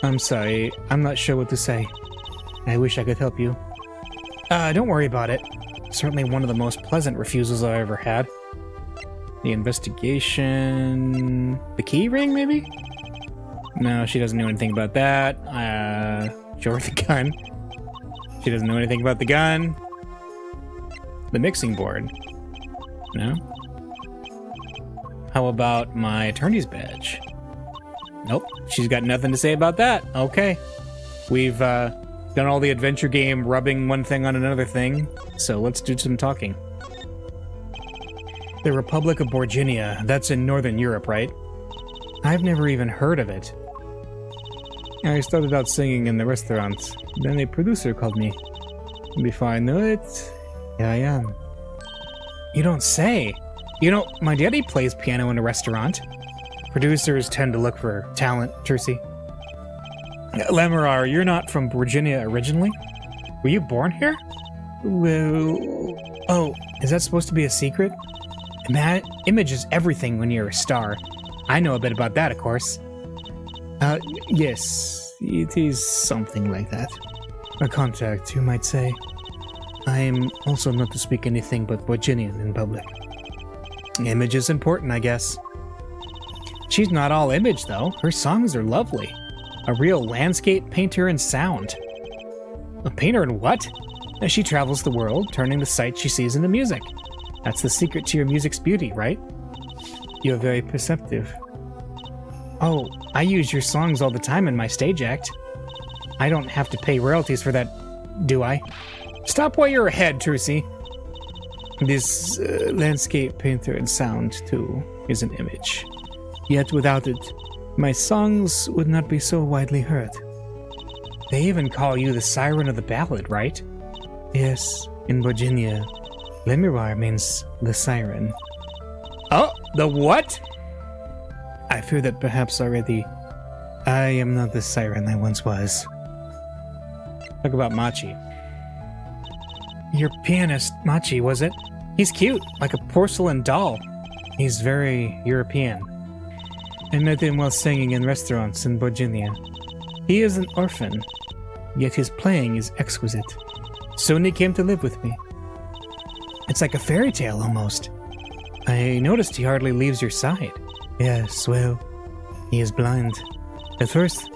I'm sorry, I'm not sure what to say. I wish I could help you. Don't worry about it. Certainly one of the most pleasant refusals I've ever had. The investigation... The key ring, maybe? No, she doesn't know anything about that. Sure, the gun. She doesn't know anything about the gun. The mixing board. No? How about my attorney's badge? Nope, she's got nothing to say about that. Okay. We've done all the adventure game rubbing one thing on another thing, so let's do some talking. The Republic of Virginia, that's in Northern Europe, right? I've never even heard of it. I started out singing in the restaurant. Then a producer called me. Before I knew it, here I am. You don't say. You know, my daddy plays piano in a restaurant. Producers tend to look for talent, Tercy. Lemurr, you're not from Virginia originally? Were you born here? Well... Oh, is that supposed to be a secret? Image is everything when you're a star. I know a bit about that, of course. Yes, it is something like that. A contact, you might say. I am also not to speak anything but Virginian in public. Image is important, I guess. She's not all image, though. Her songs are lovely. A real landscape painter in sound. A painter in what? She travels the world, turning the sights she sees into music. That's the secret to your music's beauty, right? You're very perceptive. Oh, I use your songs all the time in my stage act. I don't have to pay royalties for that, do I? Stop while you're ahead, Trucy. This landscape painter and sound, too, is an image. Yet without it, my songs would not be so widely heard. They even call you the siren of the ballad, right? Yes, in Virginia, Lemurr means the siren. Oh, the what? I fear that perhaps already I am not the siren I once was. Talk about Machi. Your pianist, Machi, was it? He's cute, like a porcelain doll. He's very European. I met him while singing in restaurants in Virginia. He is an orphan, yet his playing is exquisite. Soon he came to live with me. It's like a fairy tale almost. I noticed he hardly leaves your side. Yes, well, he is blind. At first,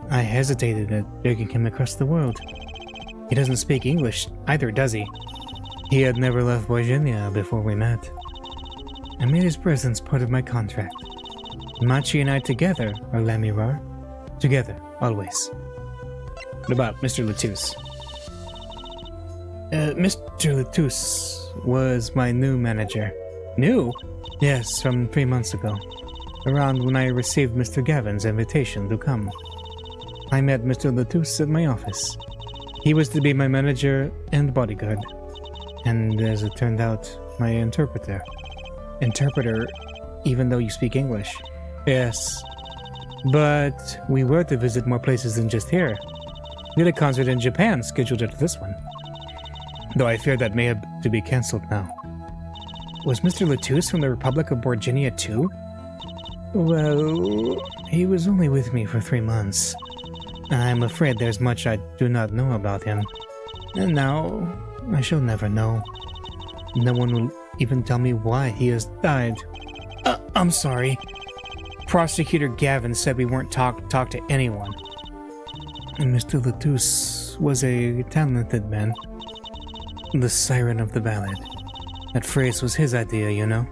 I hesitated at taking him across the world. He doesn't speak English either, does he? He had never left Virginia before we met. I made his presence part of my contract. Machi and I together are Lamirar. Together, always. What about Mr. Latouche? Mr. Latouche was my new manager. New? Yes, from 3 months ago. Around when I received Mr. Gavin's invitation to come. I met Mr. Latouche at my office. He was to be my manager and bodyguard. And as it turned out, my interpreter. Interpreter, even though you speak English? Yes. But we were to visit more places than just here. We had a concert in Japan scheduled after this one. Though I fear that may have to be cancelled now. Was Mr. Latouche from the Republic of Virginia too? Well, he was only with me for 3 months. I'm afraid there's much I do not know about him. And now, I shall never know. No one will even tell me why he has died. I'm sorry. Prosecutor Gavin said we weren't talk to anyone. And Mr. Latouche was a talented man. The siren of the ballad. That phrase was his idea, you know.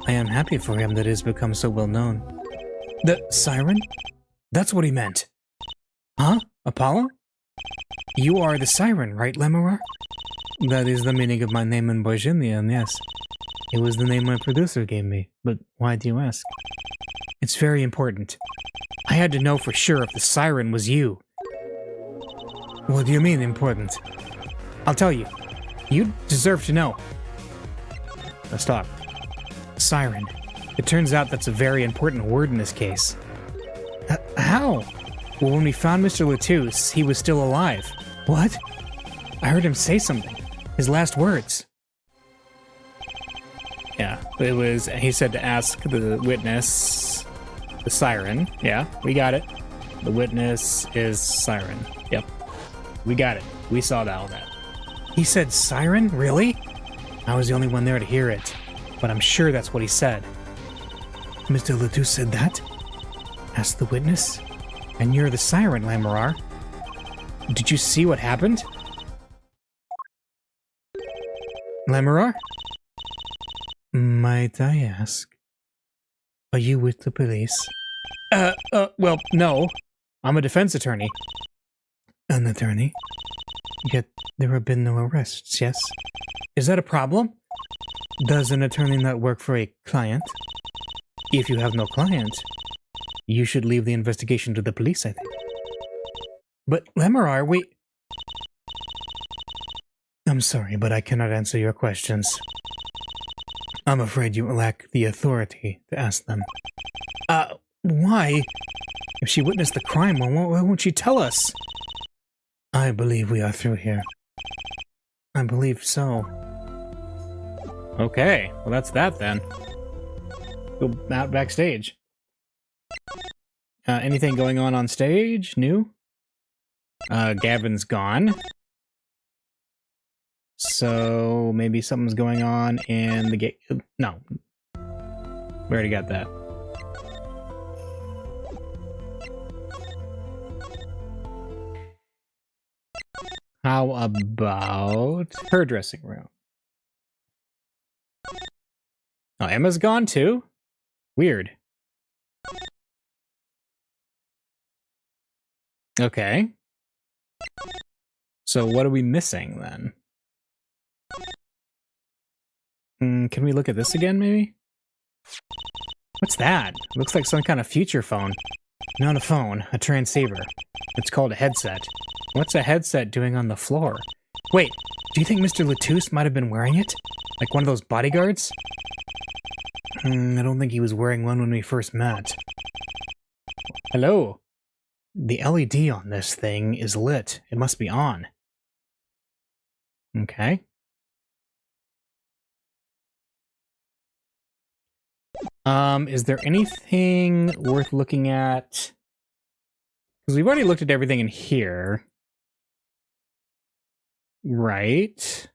I am happy for him that it has become so well known. The siren? That's what he meant. Huh? Apollo? You are the siren, right, Lamirar? That is the meaning of my name in Virginian, yes. It was the name my producer gave me, but why do you ask? It's very important. I had to know for sure if the siren was you. What do you mean, important? I'll tell you. You deserve to know. Let's talk. Siren. It turns out that's a very important word in this case. How? Well, when we found Mr. Latouche, he was still alive. What? I heard him say something. His last words. Yeah, it was, he said to ask the witness, the siren. Yeah, we got it. The witness is siren. Yep. We got it. We saw all that. He said siren? Really? I was the only one there to hear it, but I'm sure that's what he said. Mr. Latouche said that? Asked the witness. And you're the siren, Lamirar. Did you see what happened? Lamirar? Might I ask, are you with the police? Well, no. I'm a defense attorney. An attorney? Yet there have been no arrests, yes? Is that a problem? Does an attorney not work for a client? If you have no client, you should leave the investigation to the police, I think. But Lamirar, I'm sorry, but I cannot answer your questions. I'm afraid you lack the authority to ask them. Why? If she witnessed the crime, why won't she tell us? I believe we are through here. I believe so. Okay, well that's that then. Go out backstage. Anything going on stage? New? Gavin's gone. So maybe something's going on in the gate. No. We already got that. How about her dressing room? Oh, Emma's gone too? Weird. Okay. So what are we missing then? Can we look at this again, maybe? What's that? Looks like some kind of future phone. Not a phone, a transceiver. It's called a headset. What's a headset doing on the floor? Wait, do you think Mr. Latouche might have been wearing it? Like one of those bodyguards? I don't think he was wearing one when we first met. Hello? The LED on this thing is lit. It must be on. Okay. Is there anything worth looking at? Because we've already looked at everything in here. Right?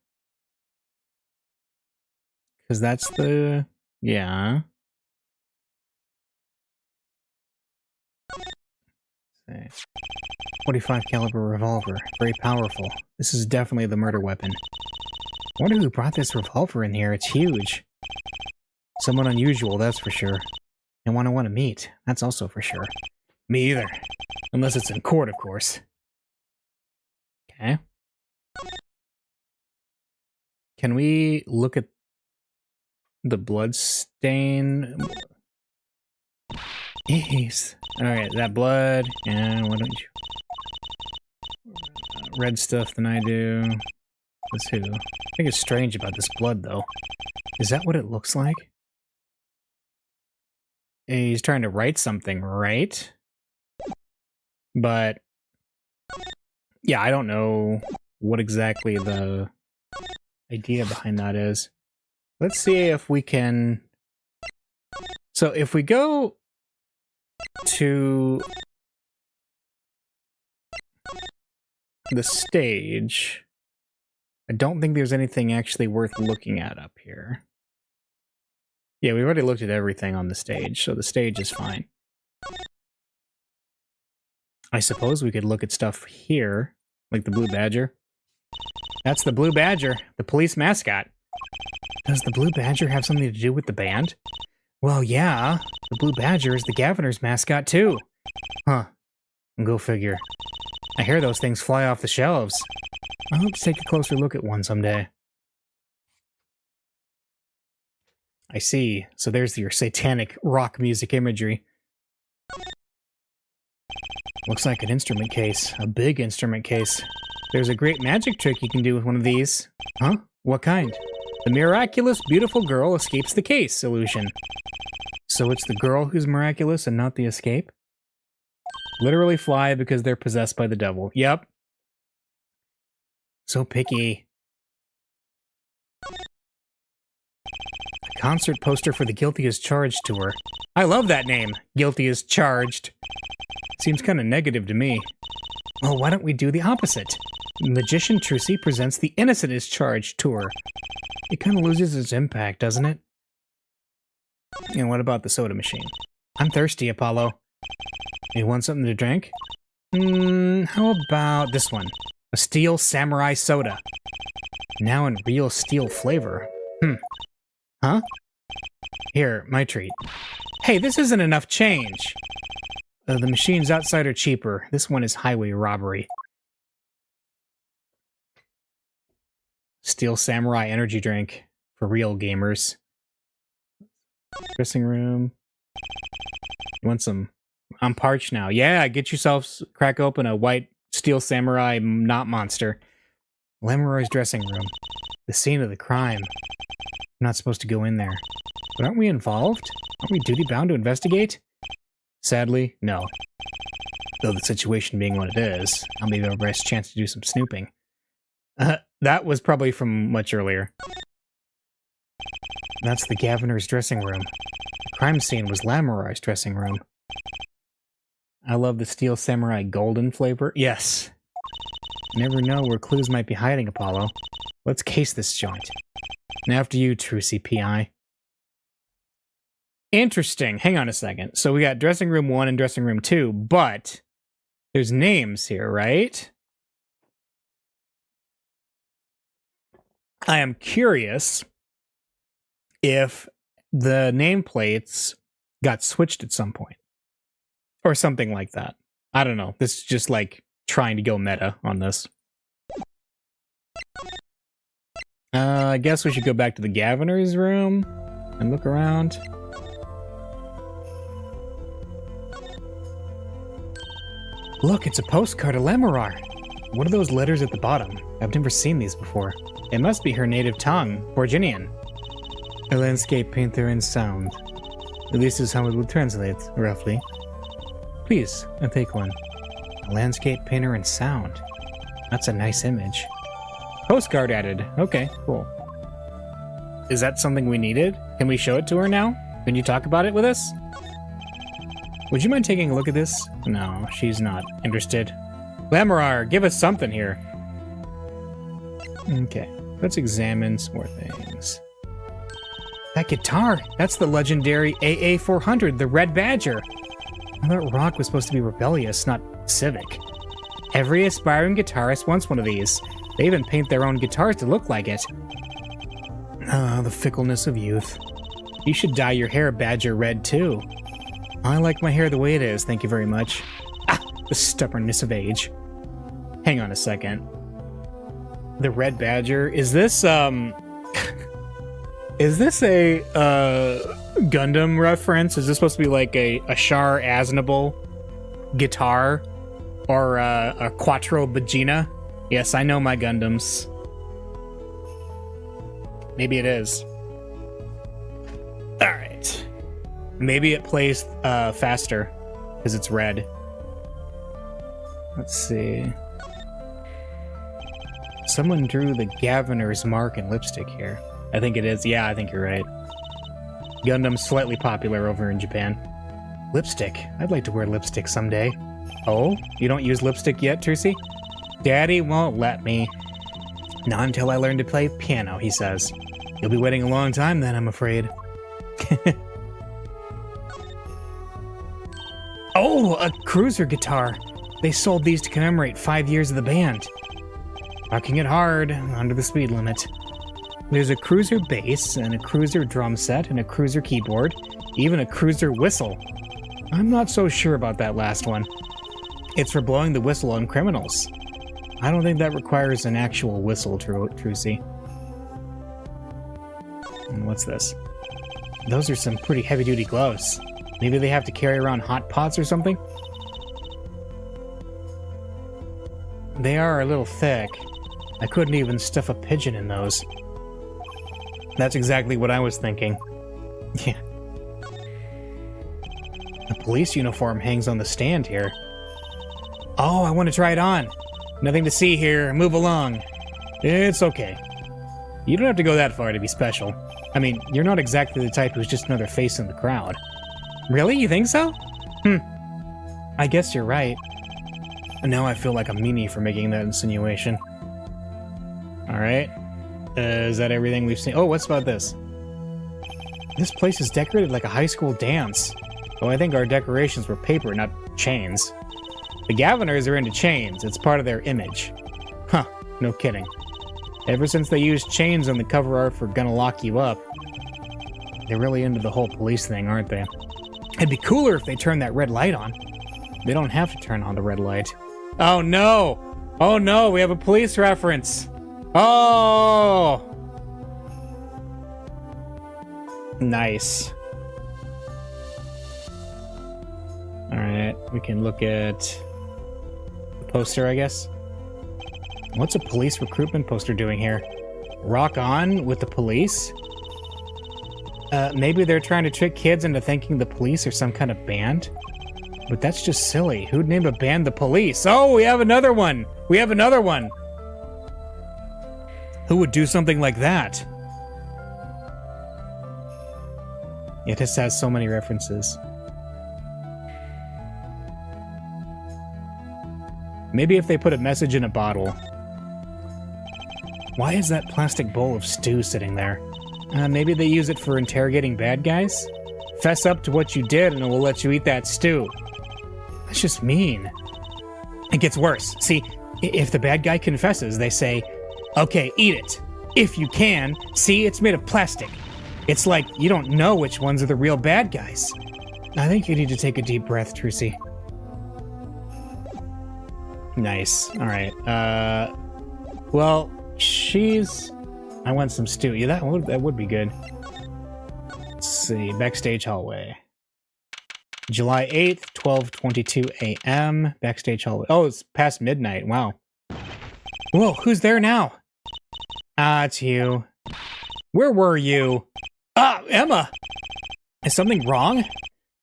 Because that's the... Yeah. 45 caliber revolver. Very powerful. This is definitely the murder weapon. I wonder who brought this revolver in here. It's huge. Someone unusual, that's for sure. And one I want to meet. That's also for sure. Me either. Unless it's in court, of course. Okay. Can we look at the blood stain? Jeez. Alright, that blood. And why don't you... red stuff than I do. This who? I think it's strange about this blood, though. Is that what it looks like? He's trying to write something, right? But... yeah, I don't know what exactly the idea behind that is. Let's see if we can... So if we go to the stage, I don't think there's anything actually worth looking at up here. Yeah, we've already looked at everything on the stage, so the stage is fine. I suppose we could look at stuff here, like the Blue Badger. That's the Blue Badger, the police mascot. Does the Blue Badger have something to do with the band? Well, yeah, the Blue Badger is the Governor's mascot, too. Huh. Go figure. I hear those things fly off the shelves. I hope to take a closer look at one someday. I see. So there's your satanic rock music imagery. Looks like an instrument case. A big instrument case. There's a great magic trick you can do with one of these. Huh? What kind? The miraculous beautiful girl escapes the case illusion. So it's the girl who's miraculous and not the escape? Literally fly because they're possessed by the devil. Yep. So picky. A concert poster for the Guilty as Charged tour. I love that name. Guilty as Charged. Seems kind of negative to me. Well, why don't we do the opposite? Magician Trucy presents the Innocent is Charged tour. It kind of loses its impact, doesn't it? And what about the soda machine? I'm thirsty, Apollo. You want something to drink? How about this one? A Steel Samurai Soda. Now in real steel flavor. Huh? Here, my treat. Hey, this isn't enough change. The machines outside are cheaper. This one is highway robbery. Steel Samurai energy drink for real gamers. Dressing room. You want some? I'm parched now. Yeah, get yourself, crack open a white Steel Samurai knot monster. Lemuroy's dressing room. The scene of the crime. I'm not supposed to go in there. But aren't we involved? Aren't we duty-bound to investigate? Sadly, no. Though the situation being what it is, I'll be our best chance to do some snooping. That was probably from much earlier. That's the Governor's dressing room. The crime scene was Lamoureux's dressing room. I love the Steel Samurai golden flavor. Yes. Never know where clues might be hiding, Apollo. Let's case this joint. And after you, Trucy P.I. Interesting. Hang on a second. So we got dressing room 1 and dressing room 2, but there's names here, right? I am curious if the nameplates got switched at some point. Or something like that. I don't know. This is just like trying to go meta on this. I guess we should go back to the Governor's room and look around. Look, it's a postcard of Lemurrar. What are those letters at the bottom? I've never seen these before. It must be her native tongue, Borginian. A landscape painter in sound. This is how it would translate, roughly. Please, I'll take one. A landscape painter in sound. That's a nice image. Postcard added. Okay, cool. Is that something we needed? Can we show it to her now? Can you talk about it with us? Would you mind taking a look at this? No, she's not interested. Lamorar, give us something here. Okay, let's examine some more things. That guitar, that's the legendary AA400, the Red Badger. I thought rock was supposed to be rebellious, not civic. Every aspiring guitarist wants one of these. They even paint their own guitars to look like it. Ah, the fickleness of youth. You should dye your hair Badger red, too. I like my hair the way it is, thank you very much. Ah, the stubbornness of age. Hang on a second. The Red Badger, is this, is this a, Gundam reference? Is this supposed to be like a Char Aznable guitar? Or a Quattro Bagina? Yes, I know my Gundams. Maybe it is. Alright. Maybe it plays faster, because it's red. Let's see. Someone drew the Gaviner's mark in lipstick here. I think it is. Yeah, I think you're right. Gundam's slightly popular over in Japan. Lipstick. I'd like to wear lipstick someday. Oh? You don't use lipstick yet, Trucy? Daddy won't let me. Not until I learn to play piano, he says. You'll be waiting a long time then, I'm afraid. Oh, a cruiser guitar. They sold these to commemorate 5 years of the band. Rocking it hard, under the speed limit. There's a cruiser bass, and a cruiser drum set, and a cruiser keyboard, even a cruiser whistle. I'm not so sure about that last one. It's for blowing the whistle on criminals. I don't think that requires an actual whistle, Trucy. And what's this? Those are some pretty heavy-duty gloves. Maybe they have to carry around hot pots or something? They are a little thick. I couldn't even stuff a pigeon in those. That's exactly what I was thinking. Yeah. A police uniform hangs on the stand here. Oh, I want to try it on. Nothing to see here. Move along. It's okay. You don't have to go that far to be special. I mean, you're not exactly the type who's just another face in the crowd. Really? You think so? I guess you're right. And now I feel like a meanie for making that insinuation. Alright. Is that everything we've seen? Oh, what's about this? This place is decorated like a high school dance. Oh, I think our decorations were paper, not chains. The Gaviners are into chains. It's part of their image. Huh, no kidding. Ever since they used chains on the cover art for Gonna Lock You Up, they're really into the whole police thing, aren't they? It'd be cooler if they turned that red light on. They don't have to turn on the red light. Oh no! Oh no, we have a police reference! Oh! Nice. Alright, we can look at the poster, I guess. What's a police recruitment poster doing here? Rock on with the police? Maybe they're trying to trick kids into thinking the police are some kind of band? But that's just silly. Who'd name a band the Police? Oh, we have another one! We have another one! Who would do something like that? It just has so many references. Maybe if they put a message in a bottle. Why is that plastic bowl of stew sitting there? Maybe they use it for interrogating bad guys? Fess up to what you did and we'll let you eat that stew. That's just mean. It gets worse. See, if the bad guy confesses, they say, okay, eat it. If you can. See, it's made of plastic. It's like you don't know which ones are the real bad guys. I think you need to take a deep breath, Trucy. Nice. Alright. Well, I want some stew. Yeah, that would be good. Let's see. Backstage hallway. July 8th, 12:22 a.m. Backstage hallway. Oh, it's past midnight. Wow. Whoa, who's there now? Ah, it's you. Where were you? Ah, Emma! Is something wrong?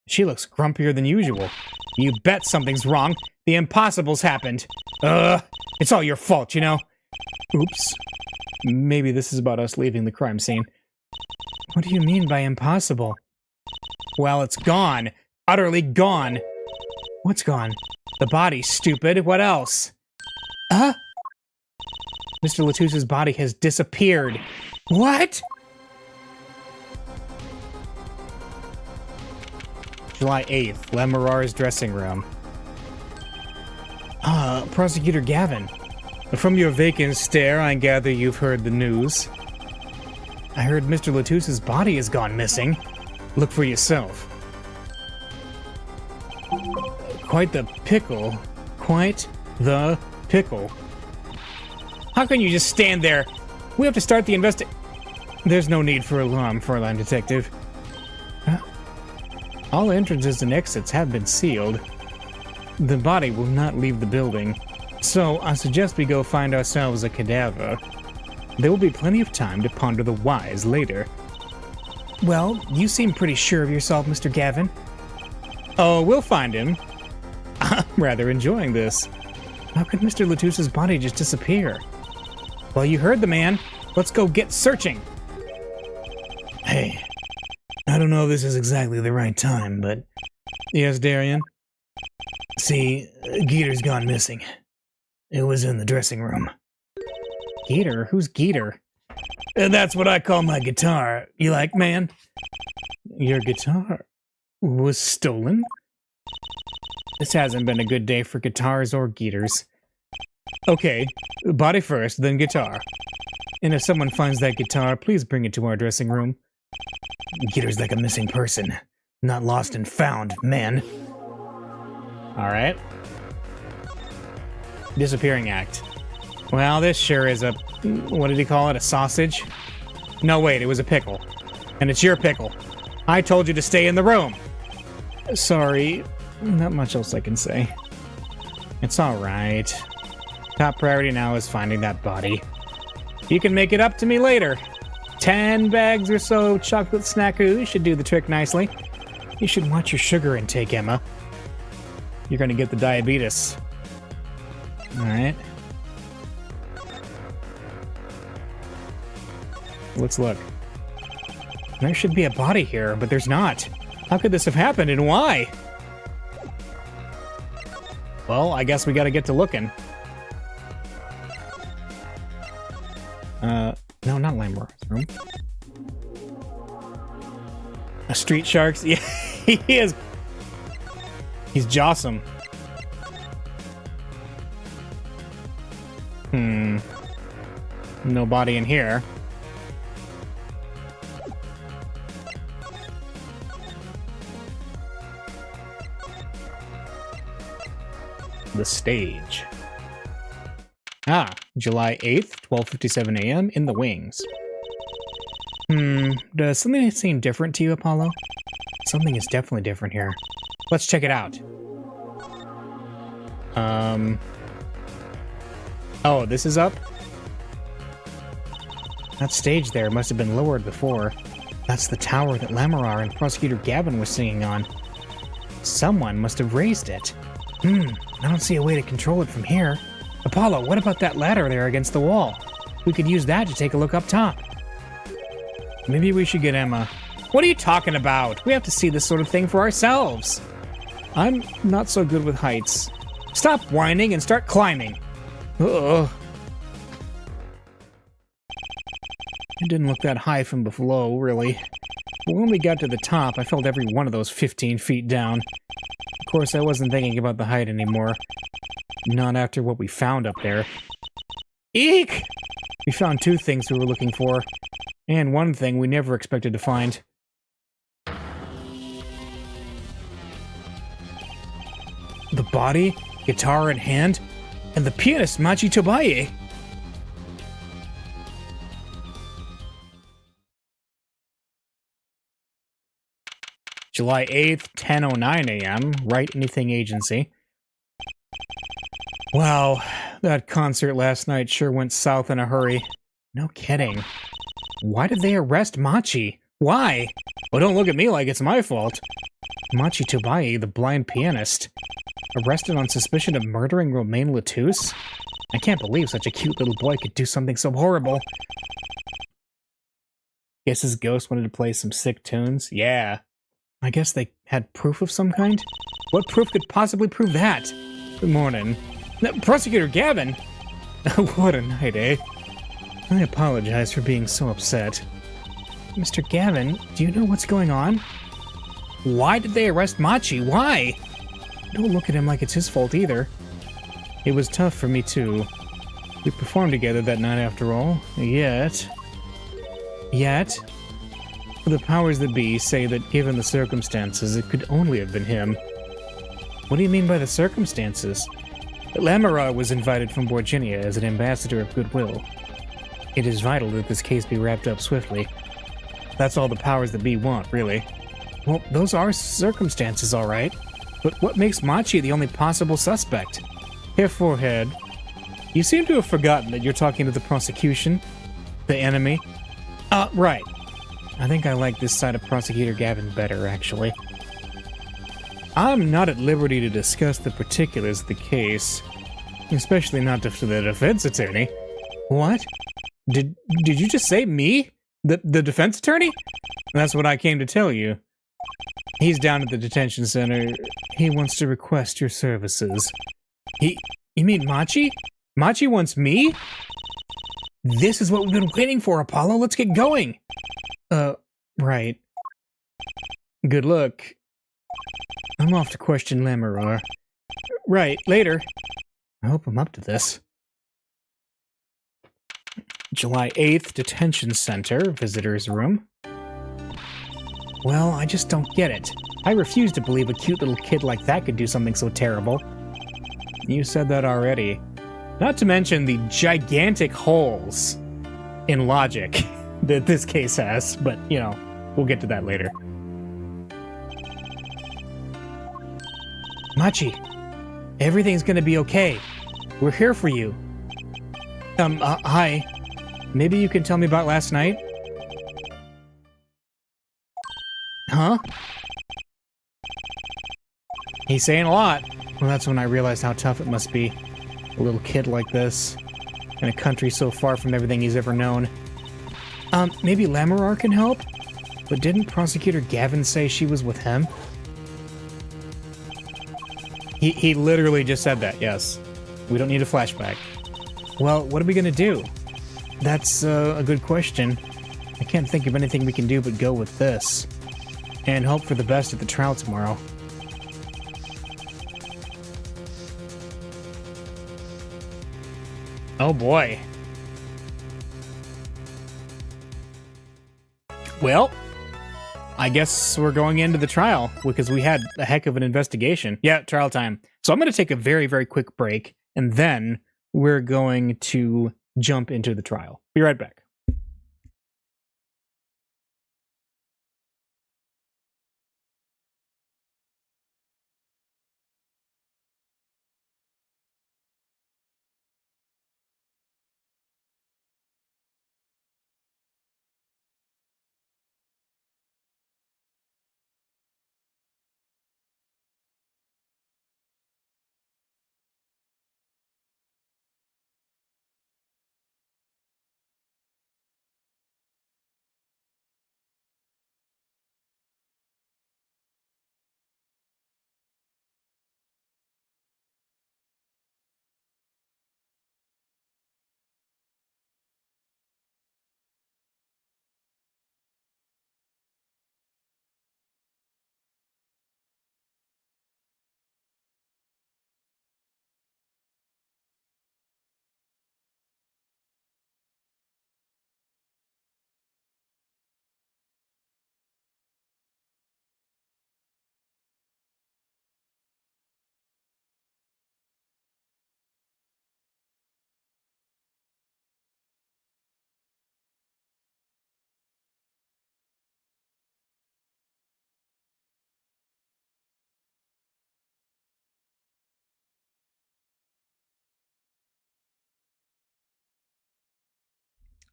She looks grumpier than usual. You bet something's wrong. The impossible's happened. It's all your fault, you know? Oops. Maybe this is about us leaving the crime scene. What do you mean by impossible? Well, it's gone. Utterly gone. What's gone? The body, stupid. What else? Huh? Mr. Latouche's body has disappeared. What? July 8th, Lamoureux's dressing room. Prosecutor Gavin. From your vacant stare, I gather you've heard the news. I heard Mr. Latouche's body has gone missing. Look for yourself. Quite the pickle. Quite the pickle. How can you just stand there? We have to start the There's no need for alarm, Fräulein Detective. All entrances and exits have been sealed. The body will not leave the building, so I suggest we go find ourselves a cadaver. There will be plenty of time to ponder the whys later. Well, you seem pretty sure of yourself, Mr. Gavin. Oh, we'll find him. I'm rather enjoying this. How could Mr. Latouche's body just disappear? Well, you heard the man. Let's go get searching. Hey, I don't know if this is exactly the right time, but... Yes, Darian? See, Geeter's gone missing. It was in the dressing room. Geeter? Who's Geeter? That's what I call my guitar. You like, man? Your guitar was stolen? This hasn't been a good day for guitars or Geeters. Okay, body first, then guitar. And if someone finds that guitar, please bring it to our dressing room. Geeter's like a missing person. Not lost and found, man. Alright. Disappearing act. Well, this sure is a... What did he call it? A sausage? No, wait, it was a pickle. And it's your pickle. I told you to stay in the room. Sorry. Not much else I can say. It's alright. Top priority now is finding that body. You can make it up to me later. 10 bags or so chocolate snackoo should do the trick nicely. You should watch your sugar intake, Emma. You're gonna get the diabetes. Alright. Let's look. There should be a body here, but there's not. How could this have happened, and why? Well, I guess we gotta get to looking. No, not Lamoureux's room. A Street Sharks? Yeah, he is. He's Jossum. No body in here. The stage. July 8th, 12:57 a.m. in the wings. Does something seem different to you, Apollo? Something is definitely different here. Let's check it out. Oh, this is up? That stage there must have been lowered before. That's the tower that Lamoureux and Prosecutor Gavin was singing on. Someone must have raised it. I don't see a way to control it from here. Apollo, what about that ladder there against the wall? We could use that to take a look up top. Maybe we should get Emma. What are you talking about? We have to see this sort of thing for ourselves. I'm not so good with heights. Stop whining and start climbing. Ugh. It didn't look that high from below, really. But when we got to the top, I felt every one of those 15 feet down. Of course, I wasn't thinking about the height anymore. Not after what we found up there. Eek! We found two things we were looking for. And one thing we never expected to find. The body, guitar in hand, and the pianist Machi Tobaye. July 8th, 10:09 a.m. Write Anything Agency. Wow, that concert last night sure went south in a hurry. No kidding. Why did they arrest Machi? Why? Well, don't look at me like it's my fault. Machi Tobaye, the blind pianist, arrested on suspicion of murdering Romain Latouche? I can't believe such a cute little boy could do something so horrible. Guess his ghost wanted to play some sick tunes? Yeah. I guess they had proof of some kind? What proof could possibly prove that? Good morning. Prosecutor Gavin! What a night, eh? I apologize for being so upset. Mr. Gavin, do you know what's going on? Why did they arrest Machi? Why? Don't look at him like it's his fault either. It was tough for me too. We performed together that night after all. Yet, the powers that be say that given the circumstances, it could only have been him. What do you mean by the circumstances? Lamara was invited from Borginia as an ambassador of goodwill. It is vital that this case be wrapped up swiftly. That's all the powers that be want, really. Well, those are circumstances, all right. But what makes Machi the only possible suspect? Here, forehead. You seem to have forgotten that you're talking to the prosecution, the enemy. Right. I think I like this side of Prosecutor Gavin better, actually. I'm not at liberty to discuss the particulars of the case, especially not to the defense attorney. What? Did you just say me? The defense attorney? That's what I came to tell you. He's down at the detention center. He wants to request your services. You mean Machi? Machi wants me? This is what we've been waiting for, Apollo. Let's get going. Right. Good luck. I'm off to question Lamorar. Right, later. I hope I'm up to this. July 8th, Detention Center, Visitor's Room. Well, I just don't get it. I refuse to believe a cute little kid like that could do something so terrible. You said that already. Not to mention the gigantic holes in logic that this case has, but, you know, we'll get to that later. Machi, everything's gonna be okay. We're here for you. Hi. Maybe you can tell me about last night? Huh? He's saying a lot. Well, that's when I realized how tough it must be. A little kid like this, in a country so far from everything he's ever known. Maybe Lamorar can help? But didn't Prosecutor Gavin say she was with him? He literally just said that, yes. We don't need a flashback. Well, what are we gonna do? That's a good question. I can't think of anything we can do but go with this. And hope for the best at the trial tomorrow. Oh boy. Well, I guess we're going into the trial because we had a heck of an investigation. Yeah, trial time. So I'm going to take a very, very quick break and then we're going to jump into the trial. Be right back.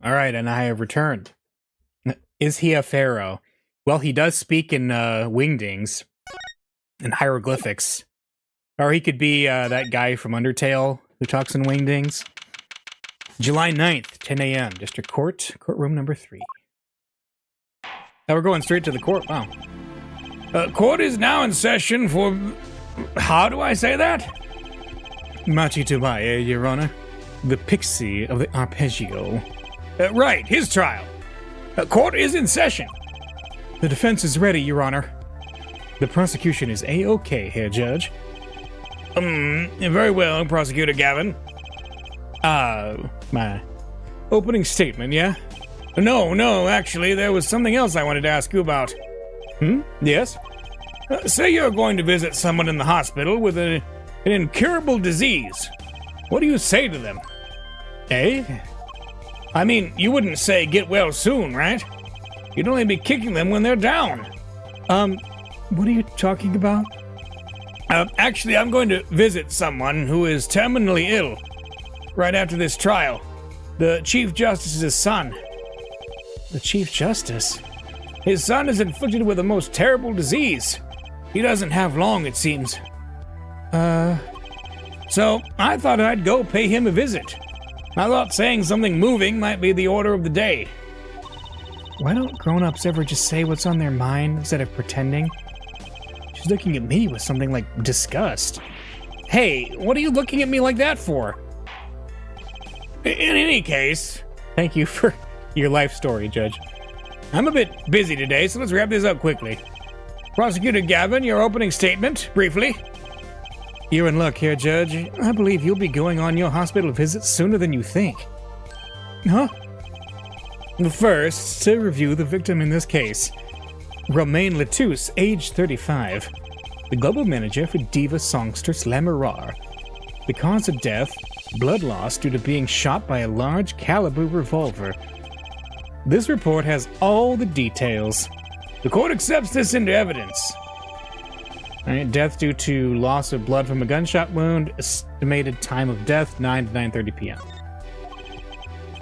All right, and I have returned. Is he a pharaoh? Well, he does speak in wingdings and hieroglyphics. Or he could be that guy from Undertale who talks in wingdings. July 9th, 10 a.m., District Court, courtroom number 3. Now we're going straight to the court. Wow. Court is now in session for... How do I say that? Machi Tobaye, Your Honor. The pixie of the arpeggio. Right, his trial. Court is in session. The defense is ready, Your Honor. The prosecution is A-OK, Herr Judge. Very well, Prosecutor Gavin. My opening statement, yeah? No, actually, there was something else I wanted to ask you about. Yes? Say you're going to visit someone in the hospital with an incurable disease. What do you say to them? Eh? I mean, you wouldn't say get well soon, right? You'd only be kicking them when they're down. What are you talking about? Actually, I'm going to visit someone who is terminally ill right after this trial. The Chief Justice's son. The Chief Justice? His son is inflicted with a most terrible disease. He doesn't have long, it seems. So I thought I'd go pay him a visit. I thought saying something moving might be the order of the day. Why don't grown-ups ever just say what's on their mind instead of pretending? She's looking at me with something like disgust. Hey, what are you looking at me like that for? In any case, thank you for your life story, Judge. I'm a bit busy today, so let's wrap this up quickly. Prosecutor Gavin, your opening statement, briefly. You're in luck here, Judge. I believe you'll be going on your hospital visit sooner than you think. Huh? First, to review the victim in this case. Romain Latouche, age 35. The global manager for diva songster Slamirar. The cause of death, blood loss due to being shot by a large caliber revolver. This report has all the details. The court accepts this into evidence. Alright, death due to loss of blood from a gunshot wound. Estimated time of death, 9 to 9:30 p.m.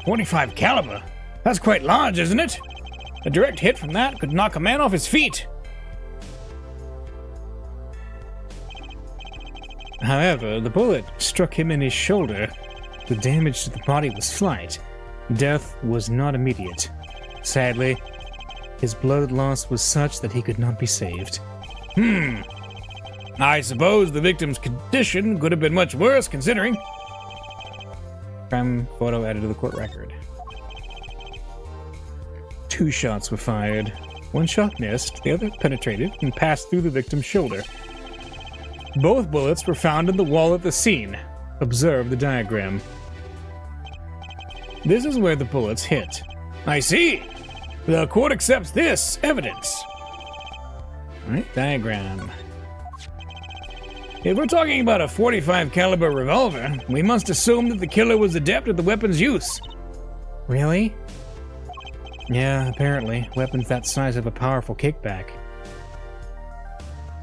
45 caliber? That's quite large, isn't it? A direct hit from that could knock a man off his feet. However, the bullet struck him in his shoulder. The damage to the body was slight. Death was not immediate. Sadly, his blood loss was such that he could not be saved. I suppose the victim's condition could have been much worse, considering. Crime photo added to the court record. 2 shots were fired. One shot missed, the other penetrated and passed through the victim's shoulder. Both bullets were found in the wall at the scene. Observe the diagram. This is where the bullets hit. I see. The court accepts this evidence. Alright, diagram. If we're talking about a 45 caliber revolver, we must assume that the killer was adept at the weapon's use. Really? Yeah, apparently. Weapons that size have a powerful kickback.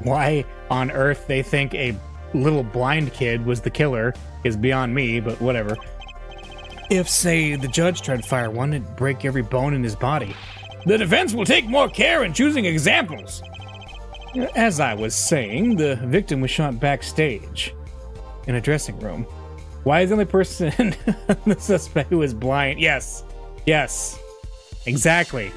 Why on earth they think a little blind kid was the killer is beyond me, but whatever. If, say, the judge tried to fire one, it'd break every bone in his body. The defense will take more care in choosing examples. As I was saying, the victim was shot backstage in a dressing room. Why is the only person the suspect who is blind? Yes. Exactly.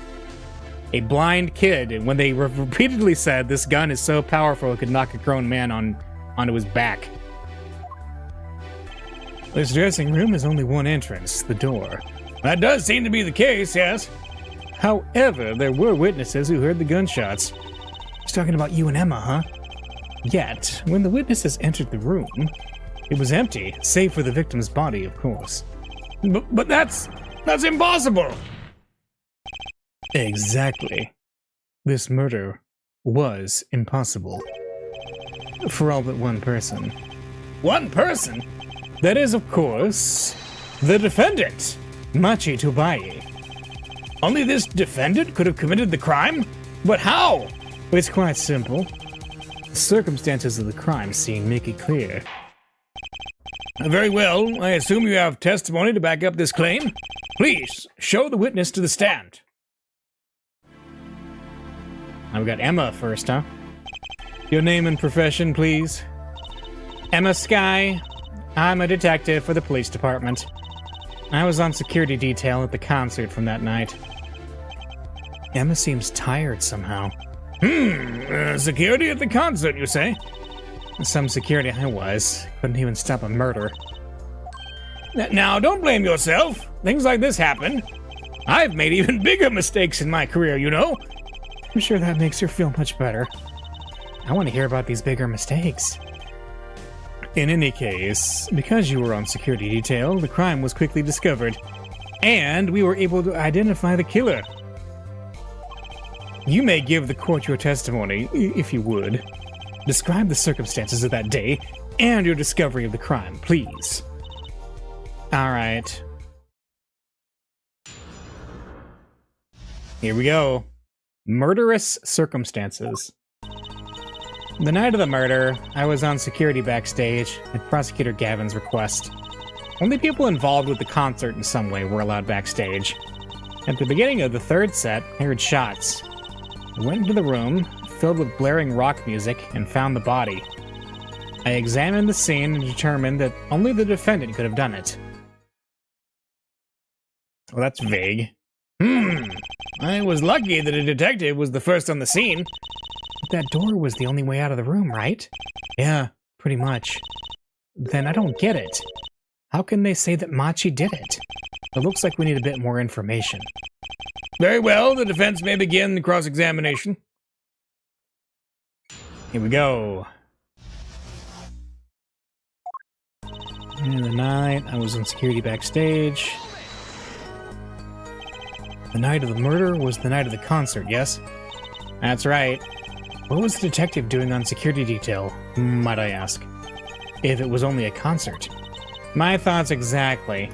A blind kid, and when they repeatedly said this gun is so powerful it could knock a grown man onto his back. This dressing room has only one entrance, the door. That does seem to be the case, yes. However, there were witnesses who heard the gunshots. He's talking about you and Emma, huh? Yet, when the witnesses entered the room, it was empty, save for the victim's body, of course. But that's impossible! Exactly. This murder was impossible. For all but one person. One person? That is, of course, the defendant, Machi Tobaye. Only this defendant could have committed the crime? But how? It's quite simple. The circumstances of the crime scene make it clear. Very well. I assume you have testimony to back up this claim? Please, show the witness to the stand. Now we got Emma first, huh? Your name and profession, please. Emma Sky, I'm a detective for the police department. I was on security detail at the concert from that night. Emma seems tired somehow. Security at the concert, you say? Some security I was. Couldn't even stop a murder. Now, don't blame yourself. Things like this happen. I've made even bigger mistakes in my career, you know? I'm sure that makes her feel much better. I want to hear about these bigger mistakes. In any case, because you were on security detail, the crime was quickly discovered, and we were able to identify the killer. You may give the court your testimony, if you would. Describe the circumstances of that day and your discovery of the crime, please. All right. Here we go. Murderous circumstances. The night of the murder, I was on security backstage at Prosecutor Gavin's request. Only people involved with the concert in some way were allowed backstage. At the beginning of the third set, I heard shots. I went into the room, filled with blaring rock music, and found the body. I examined the scene and determined that only the defendant could have done it. Well, that's vague. I was lucky that a detective was the first on the scene. But that door was the only way out of the room, right? Yeah, pretty much. Then I don't get it. How can they say that Machi did it? It looks like we need a bit more information. Very well, the defense may begin the cross-examination. Here we go. In the night, I was on security backstage. The night of the murder was the night of the concert, yes? That's right. What was the detective doing on security detail, might I ask? If it was only a concert. My thoughts exactly.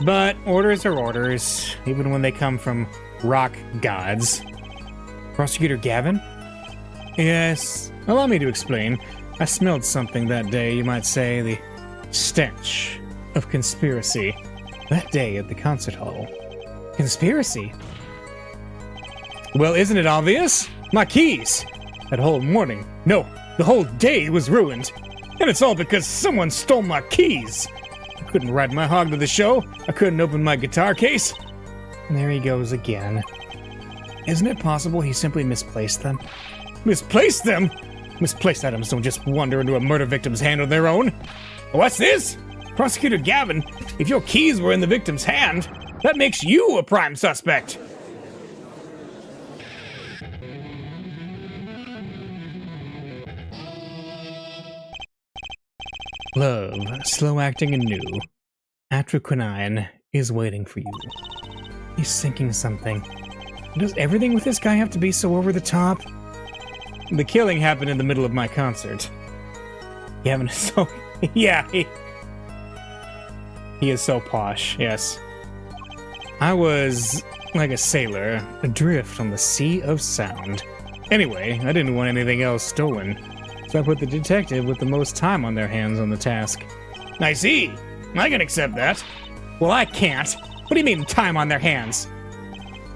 But orders are orders, even when they come from rock gods. Prosecutor Gavin? Yes. Allow me to explain. I smelled something that day, you might say, the stench of conspiracy. That day at the concert hall. Conspiracy? Well, isn't it obvious? My keys! That whole morning, no, the whole day was ruined. And it's all because someone stole my keys. I couldn't ride my hog to the show. I couldn't open my guitar case. And there he goes again. Isn't it possible he simply misplaced them? Misplaced them? Misplaced items don't just wander into a murder victim's hand on their own. What's this? Prosecutor Gavin, if your keys were in the victim's hand, that makes you a prime suspect. Love, slow acting and new. Atroquinine is waiting for you. He's thinking something. Does everything with this guy have to be so over the top? The killing happened in the middle of my concert. Gavin is so... yeah, he is so posh, yes. I was like a sailor, adrift on the sea of sound. Anyway, I didn't want anything else stolen, so I put the detective with the most time on their hands on the task. I see. I can accept that. Well, I can't. What do you mean, time on their hands?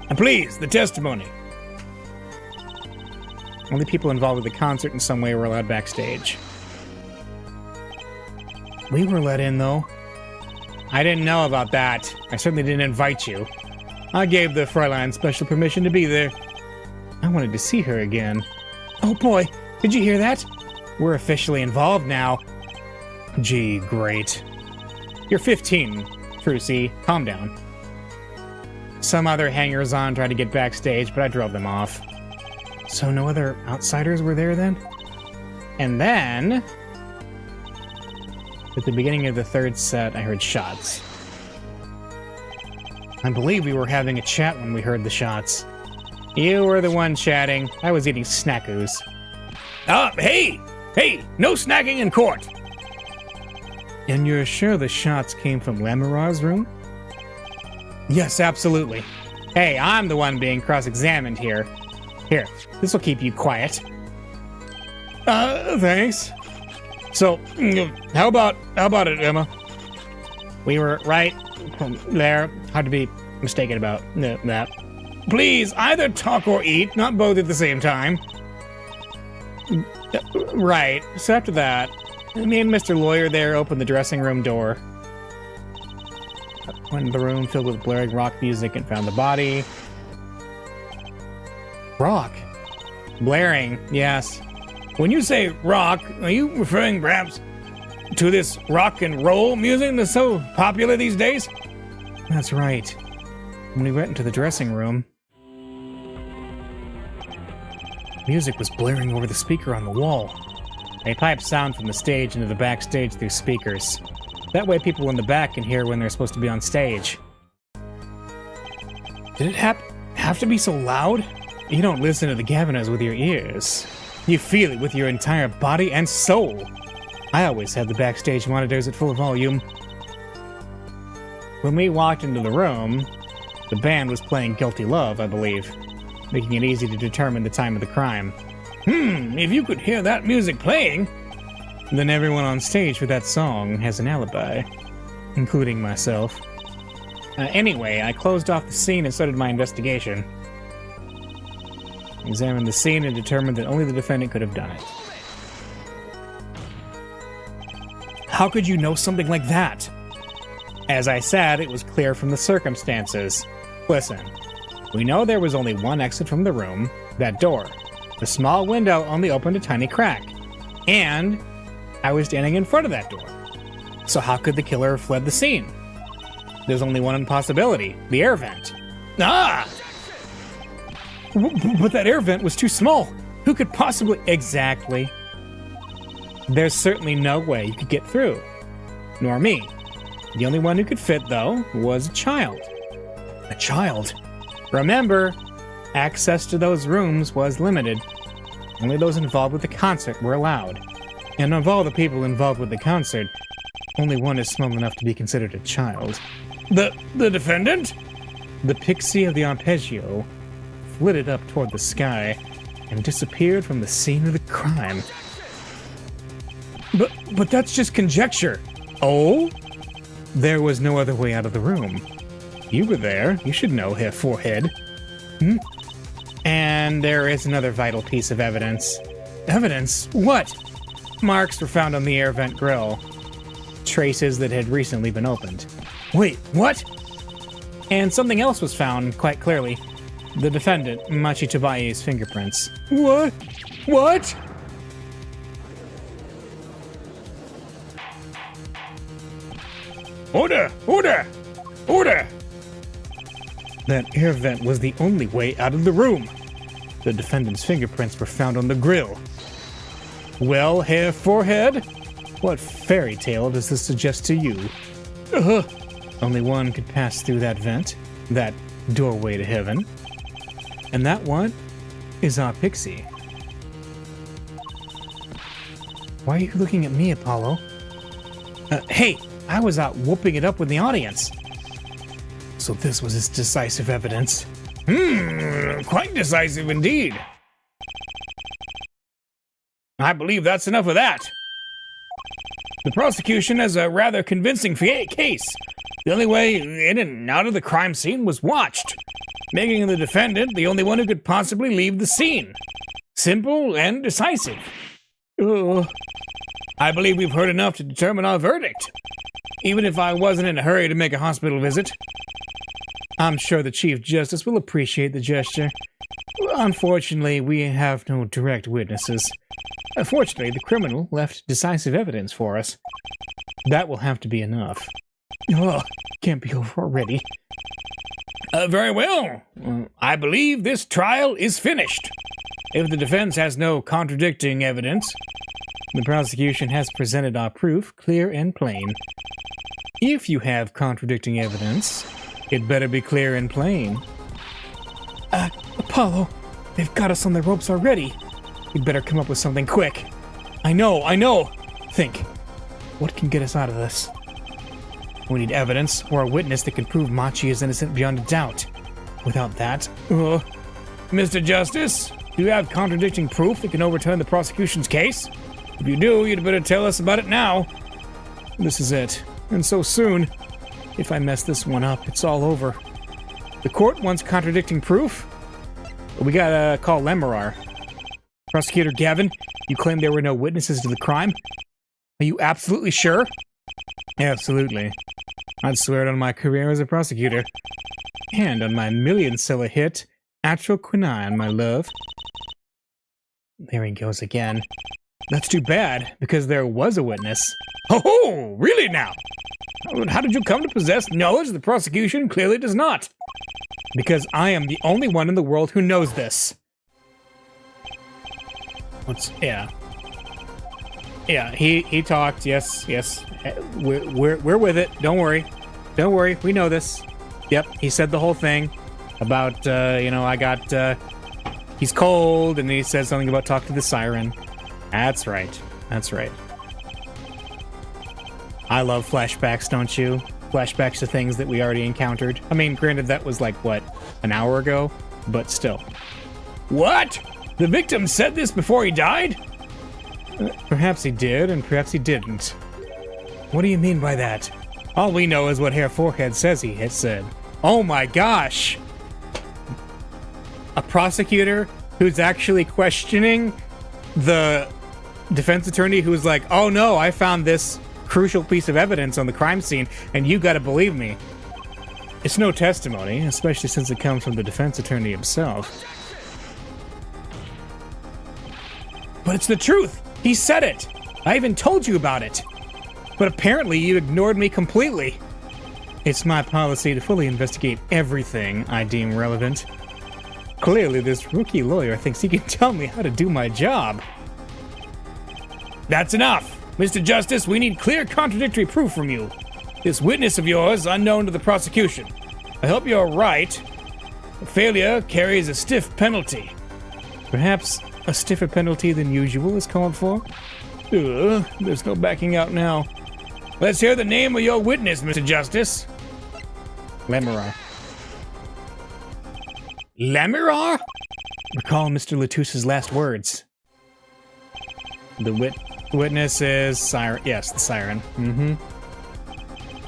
And please, the testimony. Only people involved with the concert in some way were allowed backstage. We were let in, though. I didn't know about that. I certainly didn't invite you. I gave the Fräulein special permission to be there. I wanted to see her again. Oh boy, did you hear that? We're officially involved now. Gee, great. You're 15, Trucy. Calm down. Some other hangers-on tried to get backstage, but I drove them off. So no other outsiders were there then? And then... at the beginning of the third set, I heard shots. I believe we were having a chat when we heard the shots. You were the one chatting. I was eating snackoos. Hey! Hey! No snacking in court! And you're sure the shots came from Lamorar's room? Yes, absolutely. Hey, I'm the one being cross-examined here. Here, this will keep you quiet. Thanks. So, how about it, Emma? We were right there. Hard to be mistaken about that. Please, either talk or eat, not both at the same time. Right. So after that, Me and Mr. Lawyer there opened the dressing room door. Went into the room filled with blaring rock music and found the body. Rock? Blaring, yes. When you say rock, are you referring perhaps to this rock and roll music that's so popular these days? That's right. When we went into the dressing room, music was blaring over the speaker on the wall. They piped sound from the stage into the backstage through speakers. That way people in the back can hear when they're supposed to be on stage. Did it have to be so loud? You don't listen to the Gaviners with your ears. You feel it with your entire body and soul. I always had the backstage monitors at full volume. When we walked into the room, the band was playing Guilty Love, I believe, making it easy to determine the time of the crime. If you could hear that music playing, then everyone on stage with that song has an alibi, including myself. Anyway, I closed off the scene and started my investigation. Examined the scene and determined that only the defendant could have done it. How could you know something like that? As I said, it was clear from the circumstances. Listen, we know there was only one exit from the room, that door. The small window only opened a tiny crack. And I was standing in front of that door. So how could the killer have fled the scene? There's only one possibility, the air vent. Ah! But that air vent was too small. Who could possibly... Exactly. There's certainly no way you could get through. Nor me. The only one who could fit, though, was a child. A child? Remember, access to those rooms was limited. Only those involved with the concert were allowed. And of all the people involved with the concert, only one is small enough to be considered a child. The defendant? The pixie of the arpeggio flitted up toward the sky and disappeared from the scene of the crime. But that's just conjecture. Oh? There was no other way out of the room. You were there. You should know, Herr Forehead. And there is another vital piece of evidence. Evidence? What? Marks were found on the air vent grill. Traces that had recently been opened. Wait, what? And something else was found, quite clearly. The defendant, Machi Tobaye's fingerprints. What? What? Order! Order! Order! That air vent was the only way out of the room. The defendant's fingerprints were found on the grill. Well, Herr Forehead, what fairy tale does this suggest to you? Only one could pass through that vent, that doorway to heaven. And that one is our pixie. Why are you looking at me, Apollo? Hey, I was out whooping it up with the audience. So this was his decisive evidence. Quite decisive indeed. I believe that's enough of that. The prosecution has a rather convincing case. The only way in and out of the crime scene was watched, making the defendant the only one who could possibly leave the scene. Simple and decisive. I believe we've heard enough to determine our verdict, even if I wasn't in a hurry to make a hospital visit. I'm sure the Chief Justice will appreciate the gesture. Unfortunately, we have no direct witnesses. Fortunately, the criminal left decisive evidence for us. That will have to be enough. Can't be over already. Very well. I believe this trial is finished. If the defense has no contradicting evidence, the prosecution has presented our proof clear and plain. If you have contradicting evidence, it better be clear and plain. Apollo, they've got us on the ropes already. You'd better come up with something quick. I know. Think. What can get us out of this? We need evidence or a witness that can prove Machi is innocent beyond a doubt. Without that... Mr. Justice, do you have contradicting proof that can overturn the prosecution's case? If you do, you'd better tell us about it now. This is it. And so soon. If I mess this one up, it's all over. The court wants contradicting proof? We gotta call Lemurar. Prosecutor Gavin, you claim there were no witnesses to the crime? Are you absolutely sure? Absolutely. I'd swear it on my career as a prosecutor. And on my million-seller hit, Atroquinine, my love. There he goes again. That's too bad, because there was a witness. Oh, really now? How did you come to possess knowledge the prosecution clearly does not? Because I am the only one in the world who knows this. Yeah, he talked, yes. We're with it, don't worry. Don't worry, we know this. Yep, he said the whole thing about, he's cold, and he said something about talk to the siren. That's right. I love flashbacks, don't you? Flashbacks to things that we already encountered. I mean, granted, that was like, what, an hour ago? But still. What? The victim said this before he died? Perhaps he did, and perhaps he didn't. What do you mean by that? All we know is what Herr Forehead says he had said. Oh my gosh! A prosecutor who's actually questioning the defense attorney who's like, oh no, I found this crucial piece of evidence on the crime scene, and you gotta believe me. It's no testimony, especially since it comes from the defense attorney himself. But it's the truth! He said it! I even told you about it! But apparently you ignored me completely. It's my policy to fully investigate everything I deem relevant. Clearly, this rookie lawyer thinks he can tell me how to do my job. That's enough! Mr. Justice, we need clear contradictory proof from you. This witness of yours, unknown to the prosecution. I hope you're right. Failure carries a stiff penalty. Perhaps a stiffer penalty than usual is called for? There's no backing out now. Let's hear the name of your witness, Mr. Justice. Lamirar. Lamirar? Recall Mr. Latusse's last words. The witness is Siren. Yes, the Siren.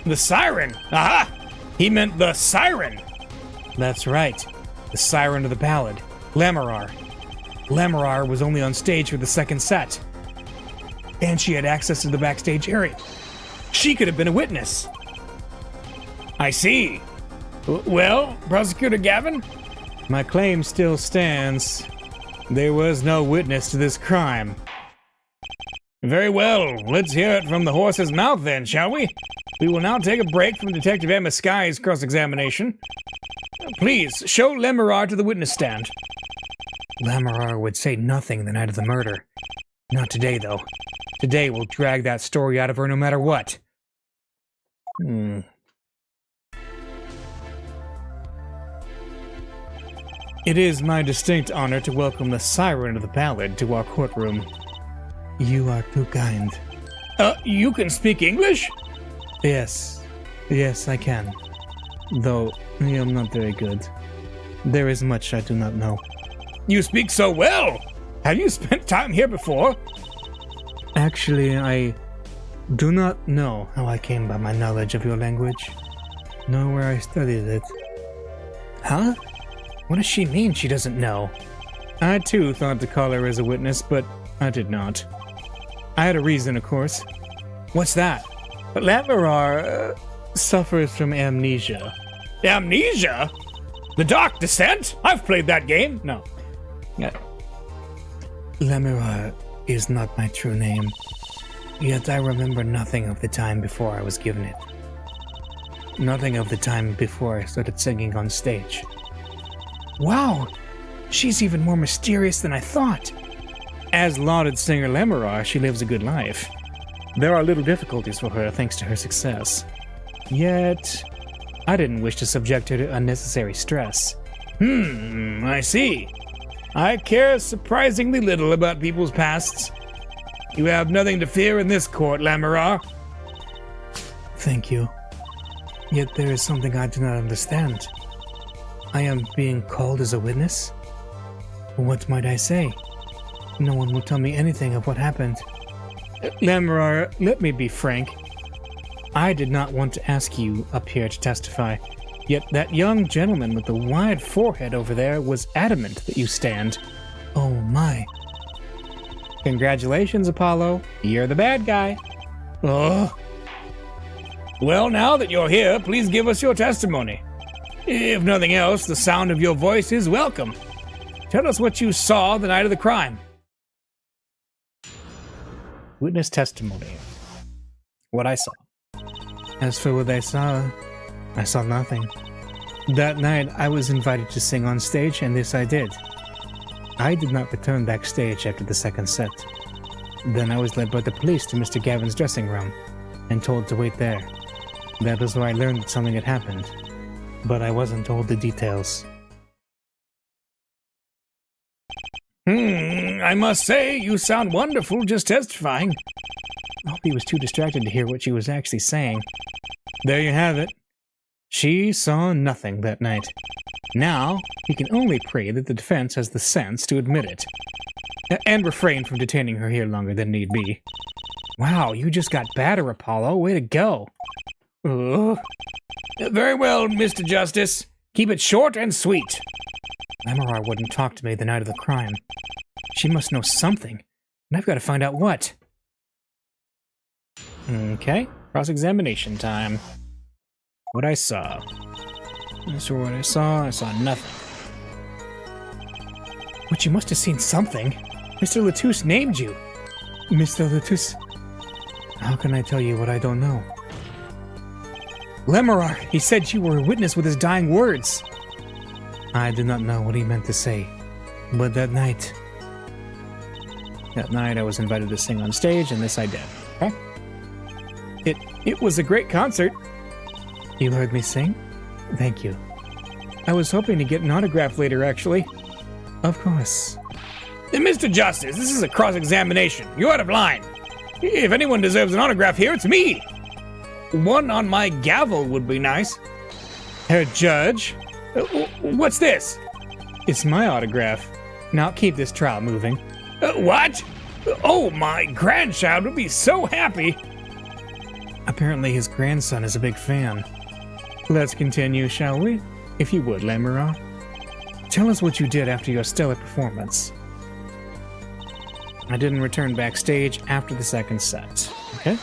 The Siren? Aha! He meant the Siren! That's right. The Siren of the ballad. Lamirar. Lamirar was only on stage for the second set. And she had access to the backstage area. She could have been a witness. I see. Well, Prosecutor Gavin? My claim still stands. There was no witness to this crime. Very well. Let's hear it from the horse's mouth then, shall we? We will now take a break from Detective Emma Sky's cross-examination. Please, show Lamirar to the witness stand. Lamirar would say nothing the night of the murder. Not today, though. Today we'll drag that story out of her no matter what. It is my distinct honor to welcome the Siren of the ballad to our courtroom. You are too kind. You can speak English? Yes, I can. Though, I am not very good. There is much I do not know. You speak so well! Have you spent time here before? Actually, I do not know how I came by my knowledge of your language, nor where I studied it. Huh? What does she mean she doesn't know? I too thought to call her as a witness, but I did not. I had a reason, of course. What's that? Lamirar suffers from amnesia. Amnesia? The Dark Descent? I've played that game. No. Lamirar is not my true name. Yet I remember nothing of the time before I was given it. Nothing of the time before I started singing on stage. Wow! She's even more mysterious than I thought. As lauded singer Lamirar, she lives a good life. There are little difficulties for her thanks to her success. Yet, I didn't wish to subject her to unnecessary stress. I see. I care surprisingly little about people's pasts. You have nothing to fear in this court, Lamirar. Thank you. Yet there is something I do not understand. I am being called as a witness? What might I say? No one will tell me anything of what happened. Lamirar, let me be frank. I did not want to ask you up here to testify, yet that young gentleman with the wide forehead over there was adamant that you stand. Oh my. Congratulations, Apollo. You're the bad guy. Oh. Well, now that you're here, please give us your testimony. If nothing else, the sound of your voice is welcome. Tell us what you saw the night of the crime. Witness testimony. What I saw. As for what I saw nothing. That night, I was invited to sing on stage, and this I did. I did not return backstage after the second set. Then I was led by the police to Mr. Gavin's dressing room, and told to wait there. That was where I learned that something had happened, but I wasn't told the details. I must say, you sound wonderful just testifying. I hope he was too distracted to hear what she was actually saying. There you have it. She saw nothing that night. Now, he can only pray that the defense has the sense to admit it. And refrain from detaining her here longer than need be. Wow, you just got badder, Apollo. Way to go. Ugh. Very well, Mr. Justice. Keep it short and sweet. Lamar wouldn't talk to me the night of the crime. She must know something, and I've got to find out what. Okay, cross-examination time. What I saw. As for what I saw nothing. But you must have seen something. Mr. Latouche named you. Mr. Latouche? How can I tell you what I don't know? Lemurar, he said you were a witness with his dying words. I did not know what he meant to say, but that night I was invited to sing on stage, and this I did. Okay? It was a great concert. You heard me sing? Thank you. I was hoping to get an autograph later, actually. Of course. Mr. Justice, this is a cross-examination. You're out of line. If anyone deserves an autograph here, it's me. One on my gavel would be nice. Herr Judge? What's this? It's my autograph. Now keep this trial moving. What? Oh, my grandchild would be so happy. Apparently his grandson is a big fan. Let's continue, shall we? If you would, Lemurar. Tell us what you did after your stellar performance. I didn't return backstage after the second set. Okay?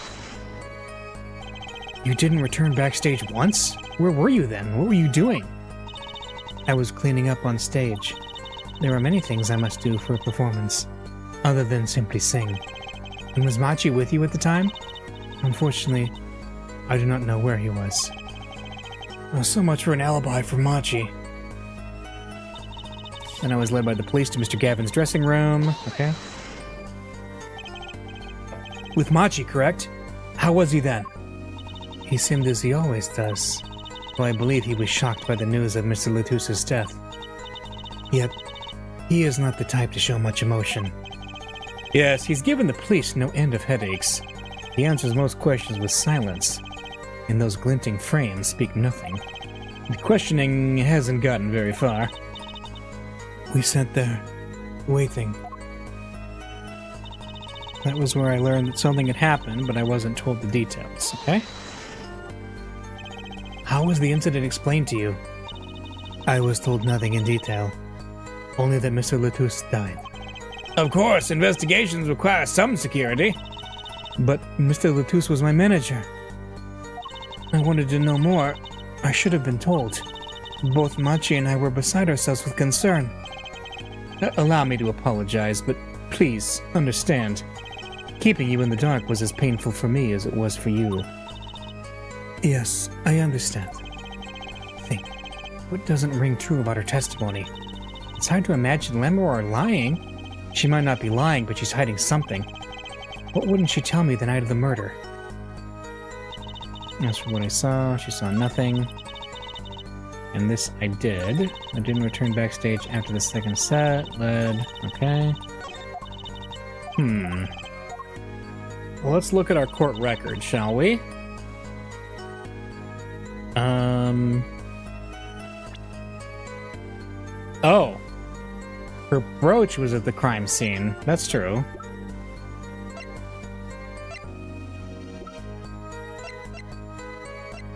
You didn't return backstage once? Where were you then? What were you doing? I was cleaning up on stage. There are many things I must do for a performance, other than simply sing. And was Machi with you at the time? Unfortunately, I do not know where he was. Well, so much for an alibi for Machi. Then I was led by the police to Mr. Gavin's dressing room. Okay. With Machi, correct? How was he then? He seemed as he always does, though I believe he was shocked by the news of Mr. Latouche's death. Yet, he is not the type to show much emotion. Yes, he's given the police no end of headaches. He answers most questions with silence, and those glinting frames speak nothing. The questioning hasn't gotten very far. We sat there, waiting. That was where I learned that something had happened, but I wasn't told the details, okay? How was the incident explained to you? I was told nothing in detail. Only that Mr. Latouche died. Of course, investigations require some security. But Mr. Latouche was my manager. I wanted to know more. I should have been told. Both Machi and I were beside ourselves with concern. Allow me to apologize, but please understand. Keeping you in the dark was as painful for me as it was for you. Yes, I understand. Think. What doesn't ring true about her testimony? It's hard to imagine Lemurar lying. She might not be lying, but she's hiding something. What wouldn't she tell me the night of the murder? As for what I saw, she saw nothing. And this I did. I didn't return backstage after the second set. Led. Okay. Well, let's look at our court record, shall we? Oh. Her brooch was at the crime scene. That's true.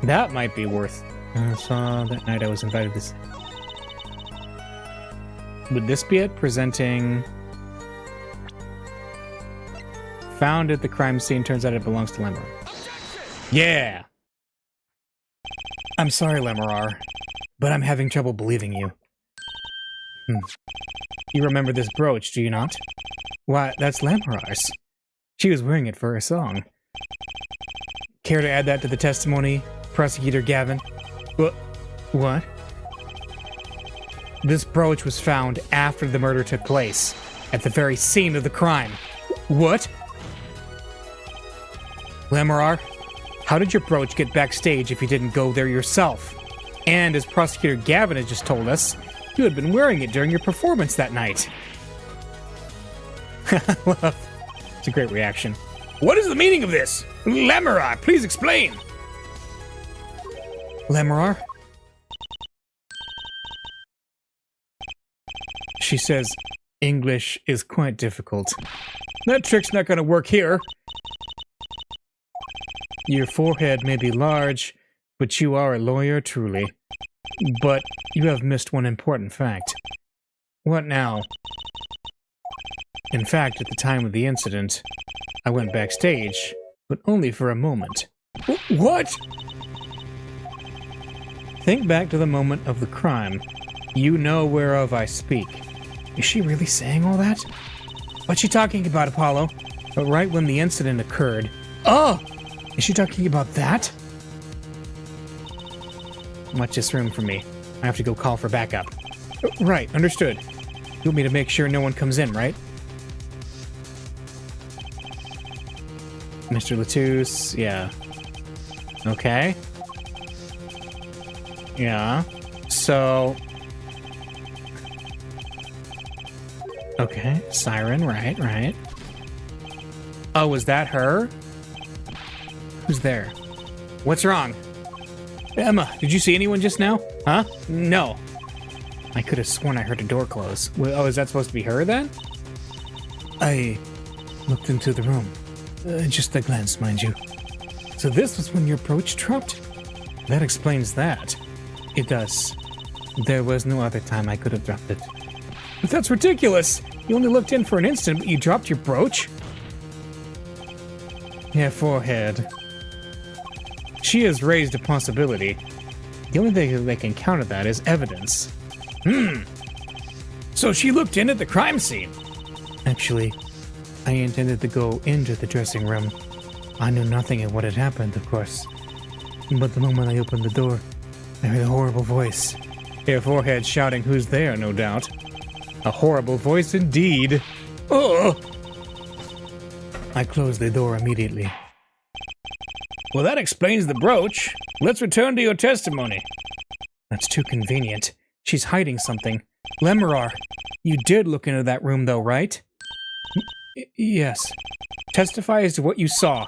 That might be worth. So that night I was invited to. Would this be it? Presenting found at the crime scene. Turns out it belongs to Lemur. Yeah. I'm sorry, Lemurar, but I'm having trouble believing you. You remember this brooch, do you not? Why, that's Lemurar's. She was wearing it for her song. Care to add that to the testimony, Prosecutor Gavin? What? This brooch was found after the murder took place, at the very scene of the crime. What? Lemurar, how did your brooch get backstage if you didn't go there yourself? And as Prosecutor Gavin has just told us, you had been wearing it during your performance that night. It's a great reaction. What is the meaning of this? Lemurar, please explain. Lemurar? She says English is quite difficult. That trick's not gonna work here. Your forehead may be large, but you are a lawyer truly. But you have missed one important fact. What now? In fact, at the time of the incident, I went backstage, but only for a moment. What? Think back to the moment of the crime. You know whereof I speak. Is she really saying all that? What's she talking about, Apollo? But right when the incident occurred. Oh! Is she talking about that? Watch this room for me. I have to go call for backup. Right, understood. You want me to make sure no one comes in, right? Mr. Latouche, yeah. Okay. Yeah. So... Okay, siren, right. Oh, was that her? Who's there? What's wrong? Emma, did you see anyone just now? Huh? No. I could have sworn I heard a door close. Oh, is that supposed to be her then? I looked into the room. Just a glance, mind you. So this was when your brooch dropped? That explains that. It does. There was no other time I could have dropped it. But that's ridiculous! You only looked in for an instant, but you dropped your brooch? Yeah, forehead. She has raised a possibility. The only thing that can counter that is evidence. So she looked in at the crime scene? Actually, I intended to go into the dressing room. I knew nothing of what had happened, of course. But the moment I opened the door, I heard a horrible voice. Your forehead shouting who's there, no doubt. A horrible voice indeed. Oh! I closed the door immediately. Well, that explains the brooch. Let's return to your testimony. That's too convenient. She's hiding something. Lemurar, you did look into that room though, right? Yes. Testify as to what you saw.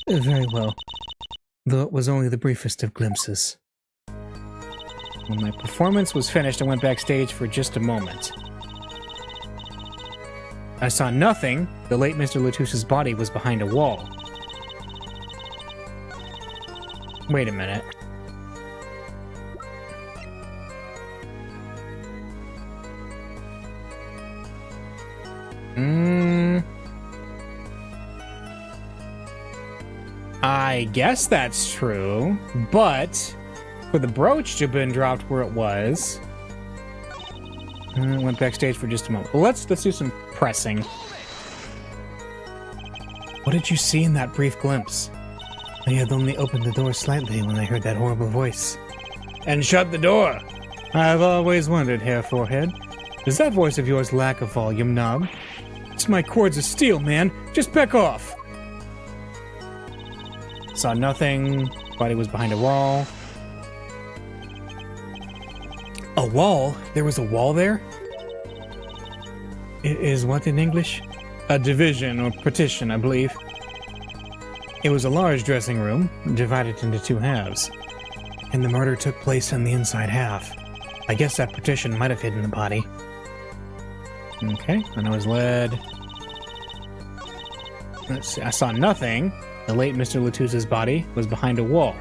Very well. Though it was only the briefest of glimpses. When my performance was finished, I went backstage for just a moment. I saw nothing. The late Mr. Latouche's body was behind a wall. Wait a minute. I guess that's true, but for the brooch to have been dropped where it was, I went backstage for just a moment. Well, let's do some pressing. What did you see in that brief glimpse? I had only opened the door slightly when I heard that horrible voice. And shut the door. I've always wondered, Hair Forehead. Does that voice of yours lack a volume knob? It's my cords of steel, man. Just back off. Saw nothing. Body was behind a wall. A wall? There was a wall there? Is what in English? A division or partition, I believe. It was a large dressing room, divided into two halves. And the murder took place in the inside half. I guess that partition might have hidden the body. Okay, and I was led. Let's see, I saw nothing. The late Mr. Latouche's body was behind a wall.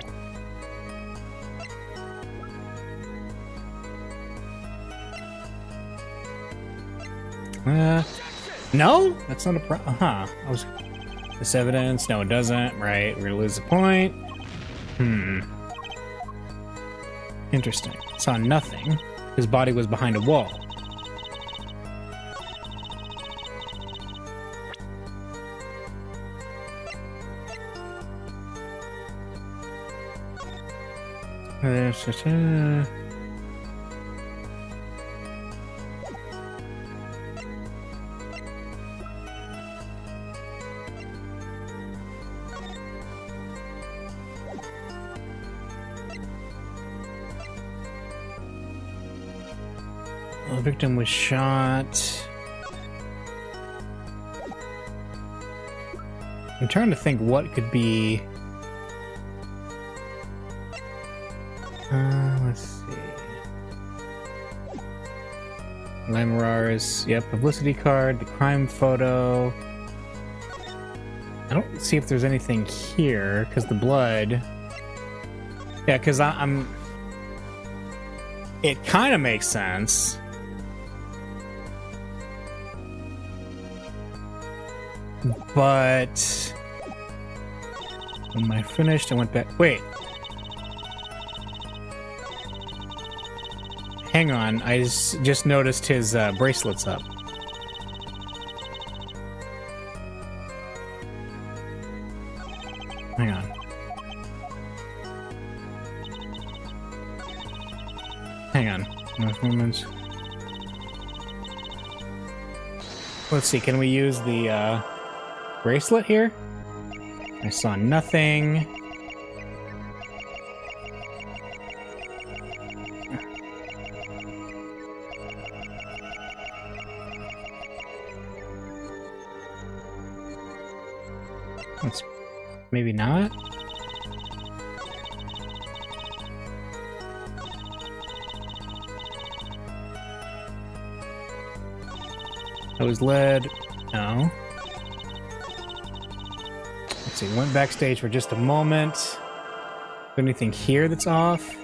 No? That's not a problem. I was This evidence? No, it doesn't. Right, we're gonna lose a point. Interesting. Saw nothing. His body was behind a wall. The victim was shot. I'm trying to think what could be. Let's see. Lamarar's, yep, publicity card, the crime photo. I don't see if there's anything here, because the blood. Yeah, because I'm. It kind of makes sense. But when I finished, I went back. Wait. Hang on, I just noticed his bracelet's up. Hang on. Hang on. Moments. Let's see, can we use the bracelet here? I saw nothing. Let's maybe not. I was led. No. Let's see. Went backstage for just a moment. Is there anything here that's off?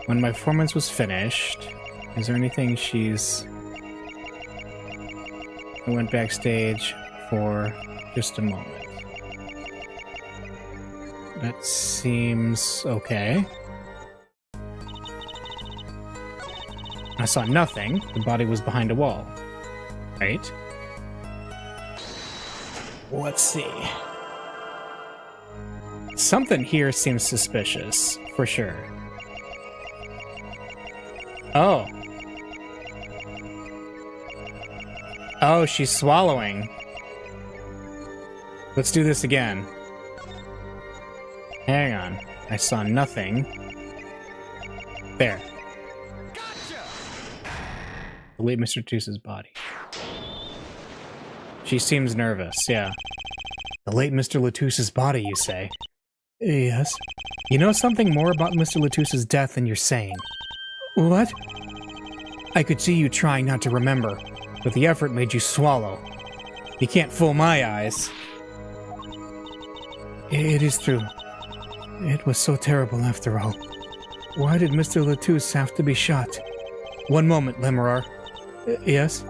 When my performance was finished, is there anything she's... I went backstage for just a moment. That seems okay. I saw nothing. The body was behind a wall. Right? Let's see. Something here seems suspicious, for sure. Oh. Oh, she's swallowing. Let's do this again. Hang on. I saw nothing. There. Gotcha! The late Mr. Toose's body. She seems nervous, yeah. The late Mr. Latouche's body, you say? Yes. You know something more about Mr. Latouche's death than you're saying. What? I could see you trying not to remember, but the effort made you swallow. You can't fool my eyes. It is true. It was so terrible after all. Why did Mr. Latouche have to be shot? One moment, Lemarar. Yes?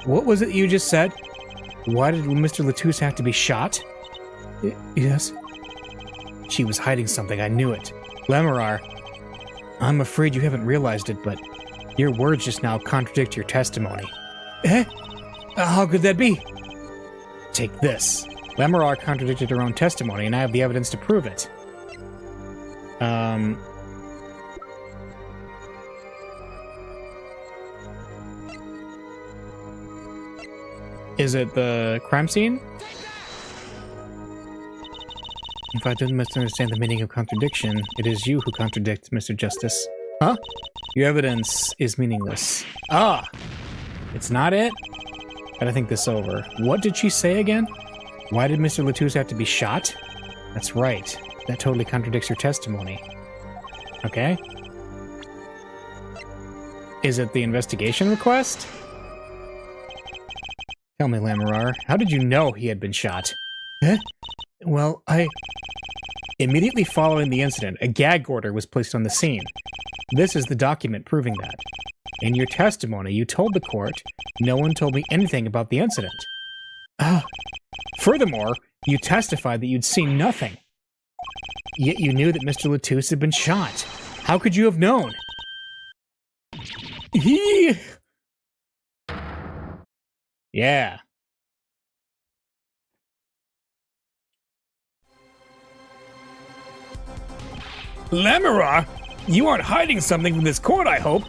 What was it you just said? Why did Mr. Latouche have to be shot? Yes? She was hiding something, I knew it. Lemarar, I'm afraid you haven't realized it, but your words just now contradict your testimony. Eh? How could that be? Take this. Lemarar contradicted her own testimony, and I have the evidence to prove it. Is it the crime scene? If I didn't misunderstand the meaning of contradiction, it is you who contradict, Mr. Justice. Huh? Your evidence is meaningless. Ah! It's not it? Gotta think this over. What did she say again? Why did Mr. Latouche have to be shot? That's right. That totally contradicts your testimony. Okay. Is it the investigation request? Tell me, Lamarar, how did you know he had been shot? Eh? Well, Immediately following the incident, a gag order was placed on the scene. This is the document proving that. In your testimony, you told the court, no one told me anything about the incident. Ah, Furthermore, you testified that you'd seen nothing. Yet you knew that Mr. Latouche had been shot. How could you have known? Yeah. Lemurah, you aren't hiding something from this court, I hope.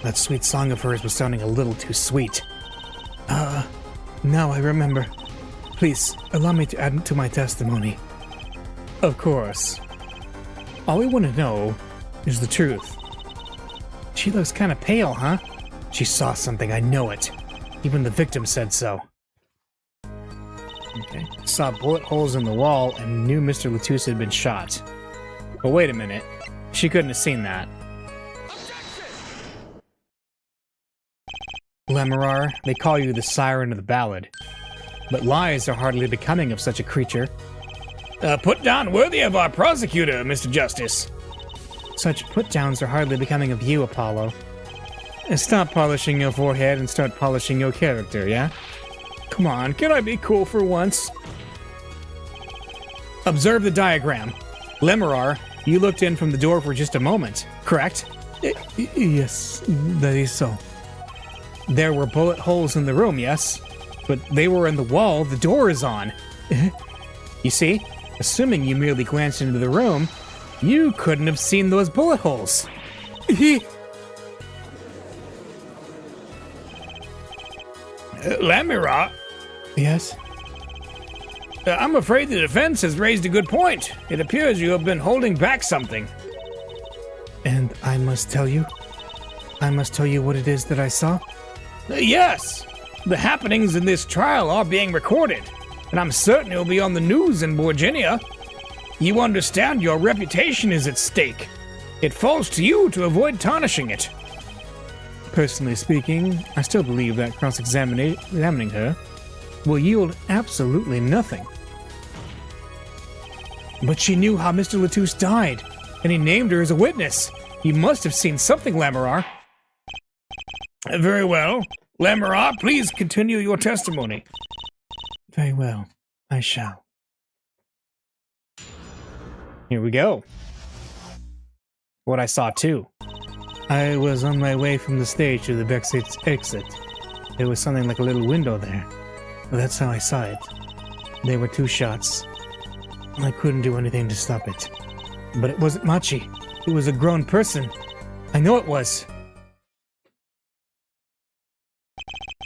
That sweet song of hers was sounding a little too sweet. Now I remember. Please, allow me to add to my testimony. Of course. All we want to know is the truth. She looks kind of pale, huh? She saw something, I know it. Even the victim said so. Okay. Saw bullet holes in the wall and knew Mr. Latouche had been shot. But wait a minute. She couldn't have seen that. Lemurah, they call you the siren of the ballad. But lies are hardly becoming of such a creature. Put down worthy of our prosecutor, Mr. Justice. Such put-downs are hardly becoming of you, Apollo. Stop polishing your forehead and start polishing your character, yeah? Come on, can I be cool for once? Observe the diagram. Lemurah, you looked in from the door for just a moment, correct? Yes, that is so. There were bullet holes in the room, yes? But they were in the wall, the door is on. You see, assuming you merely glanced into the room, you couldn't have seen those bullet holes. Lemurah? Yes? I'm afraid the defense has raised a good point. It appears you have been holding back something. And I must tell you? I must tell you what it is that I saw? Yes! The happenings in this trial are being recorded, and I'm certain it will be on the news in Virginia. You understand your reputation is at stake. It falls to you to avoid tarnishing it. Personally speaking, I still believe that cross-examining her will yield absolutely nothing. But she knew how Mr. Latouche died, and he named her as a witness. You must have seen something, Lemurah. Very well. Lemurah, please continue your testimony. Very well. I shall. Here we go. What I saw too. I was on my way from the stage to the backstage exit. There was something like a little window there. That's how I saw it. There were two shots. I couldn't do anything to stop it. But it wasn't Machi. It was a grown person. I know it was.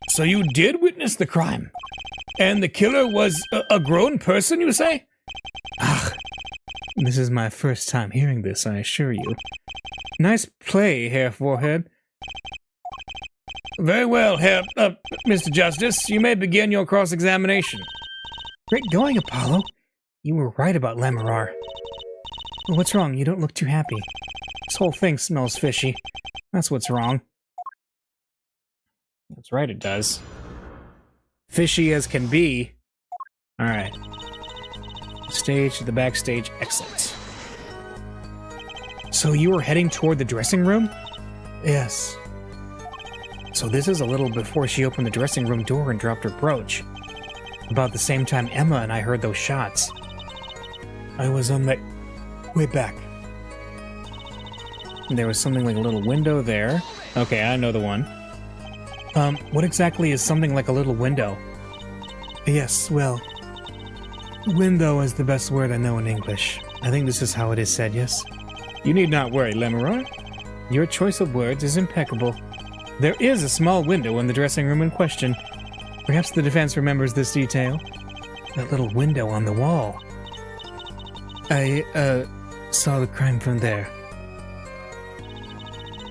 So you did witness the crime? And the killer was a grown person, you say? This is my first time hearing this, I assure you. Nice play, Herr Forehead. Very well, Mr. Justice. You may begin your cross-examination. Great going, Apollo. You were right about Lemurah. What's wrong? You don't look too happy. This whole thing smells fishy. That's what's wrong. That's right, it does. Fishy as can be. Alright. Stage to the backstage exit. So you were heading toward the dressing room? Yes. So this is a little before she opened the dressing room door and dropped her brooch. About the same time Emma and I heard those shots. I was on my way back. There was something like a little window there. Okay, I know the one. What exactly is something like a little window? Yes, well, window is the best word I know in English. I think this is how it is said, yes? You need not worry, Lemurah. Your choice of words is impeccable. There is a small window in the dressing room in question. Perhaps the defense remembers this detail. That little window on the wall. I, saw the crime from there.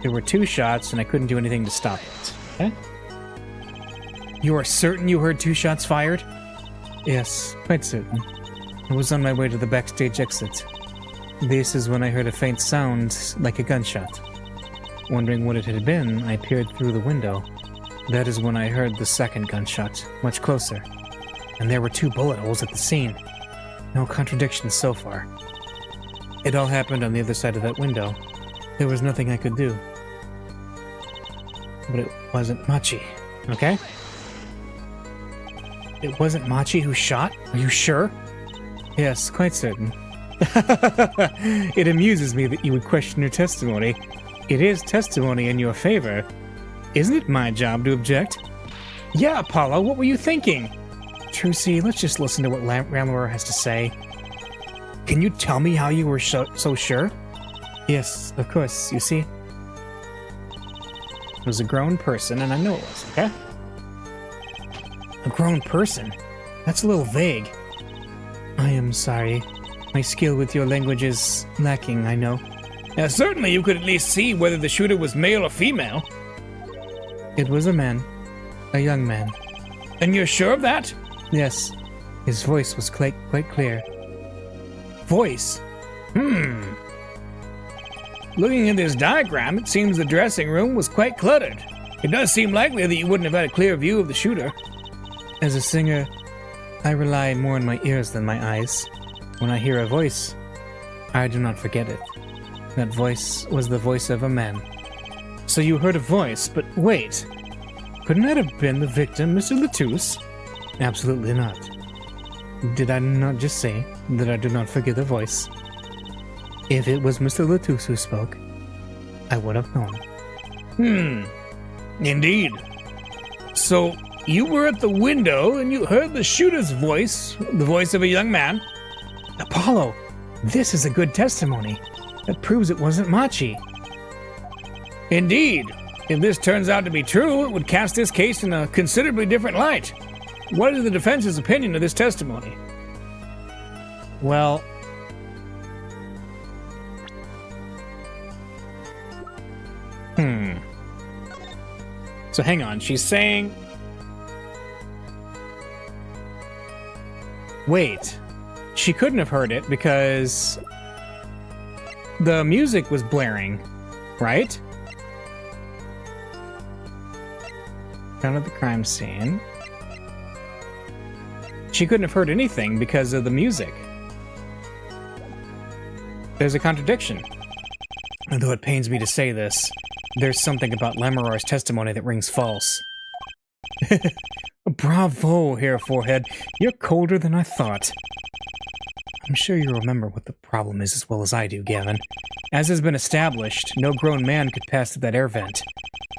There were two shots, and I couldn't do anything to stop it. Okay? You are certain you heard two shots fired? Yes, quite certain. I was on my way to the backstage exit. This is when I heard a faint sound, like a gunshot. Wondering what it had been, I peered through the window. That is when I heard the second gunshot, much closer. And there were two bullet holes at the scene. No contradictions so far. It all happened on the other side of that window. There was nothing I could do. But it wasn't Machi, okay? it wasn't Machi who shot? Are you sure? Yes, quite certain. It amuses me that you would question her testimony. It is testimony in your favor. Isn't it my job to object? Yeah, Apollo, what were you thinking? Trucy, let's just listen to what Ramler has to say. Can you tell me how you were so sure? Yes, of course, you see. It was a grown person, and I know it was, okay? A grown person? That's a little vague. I am sorry. My skill with your language is lacking, I know. Now, certainly you could at least see whether the shooter was male or female. It was a man. A young man. And you're sure of that? Yes. His voice was quite clear. Voice? Looking at this diagram, it seems the dressing room was quite cluttered. It does seem likely that you wouldn't have had a clear view of the shooter. As a singer, I rely more on my ears than my eyes. When I hear a voice, I do not forget it. That voice was the voice of a man. So you heard a voice, but wait. Couldn't that have been the victim, Mr. Latouche? Absolutely not. Did I not just say that I do not forget the voice? If it was Mr. Latouche who spoke, I would have known. Indeed. So, you were at the window and you heard the shooter's voice, the voice of a young man. Apollo, this is a good testimony. That proves it wasn't Machi. Indeed. If this turns out to be true, it would cast this case in a considerably different light. What is the defense's opinion of this testimony? Well, so hang on, she's saying... Wait, she couldn't have heard it because the music was blaring, right? Down at the crime scene. She couldn't have heard anything because of the music. There's a contradiction. Although it pains me to say this, there's something about Lammerar's testimony that rings false. Bravo, Hair Forehead. You're colder than I thought. I'm sure you remember what the problem is as well as I do, Gavin. As has been established, no grown man could pass through that air vent.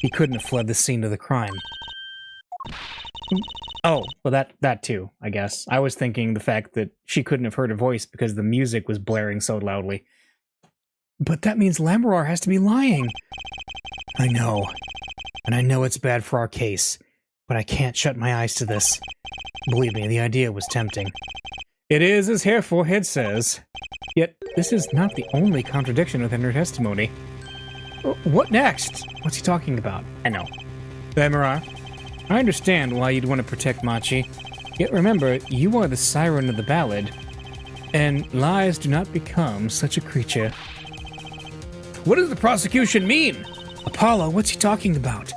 He couldn't have fled the scene of the crime. Oh, well that too, I guess. I was thinking the fact that she couldn't have heard her voice because the music was blaring so loudly. But that means Lammerar has to be lying. I know. And I know it's bad for our case. But I can't shut my eyes to this. Believe me, the idea was tempting. It is, as Hair Forehead says. Yet, this is not the only contradiction within her testimony. What next? What's he talking about? I know. Lammerar, I understand why you'd want to protect Machi. Yet remember, you are the siren of the ballad. And lies do not become such a creature. What does the prosecution mean? Apollo, what's he talking about?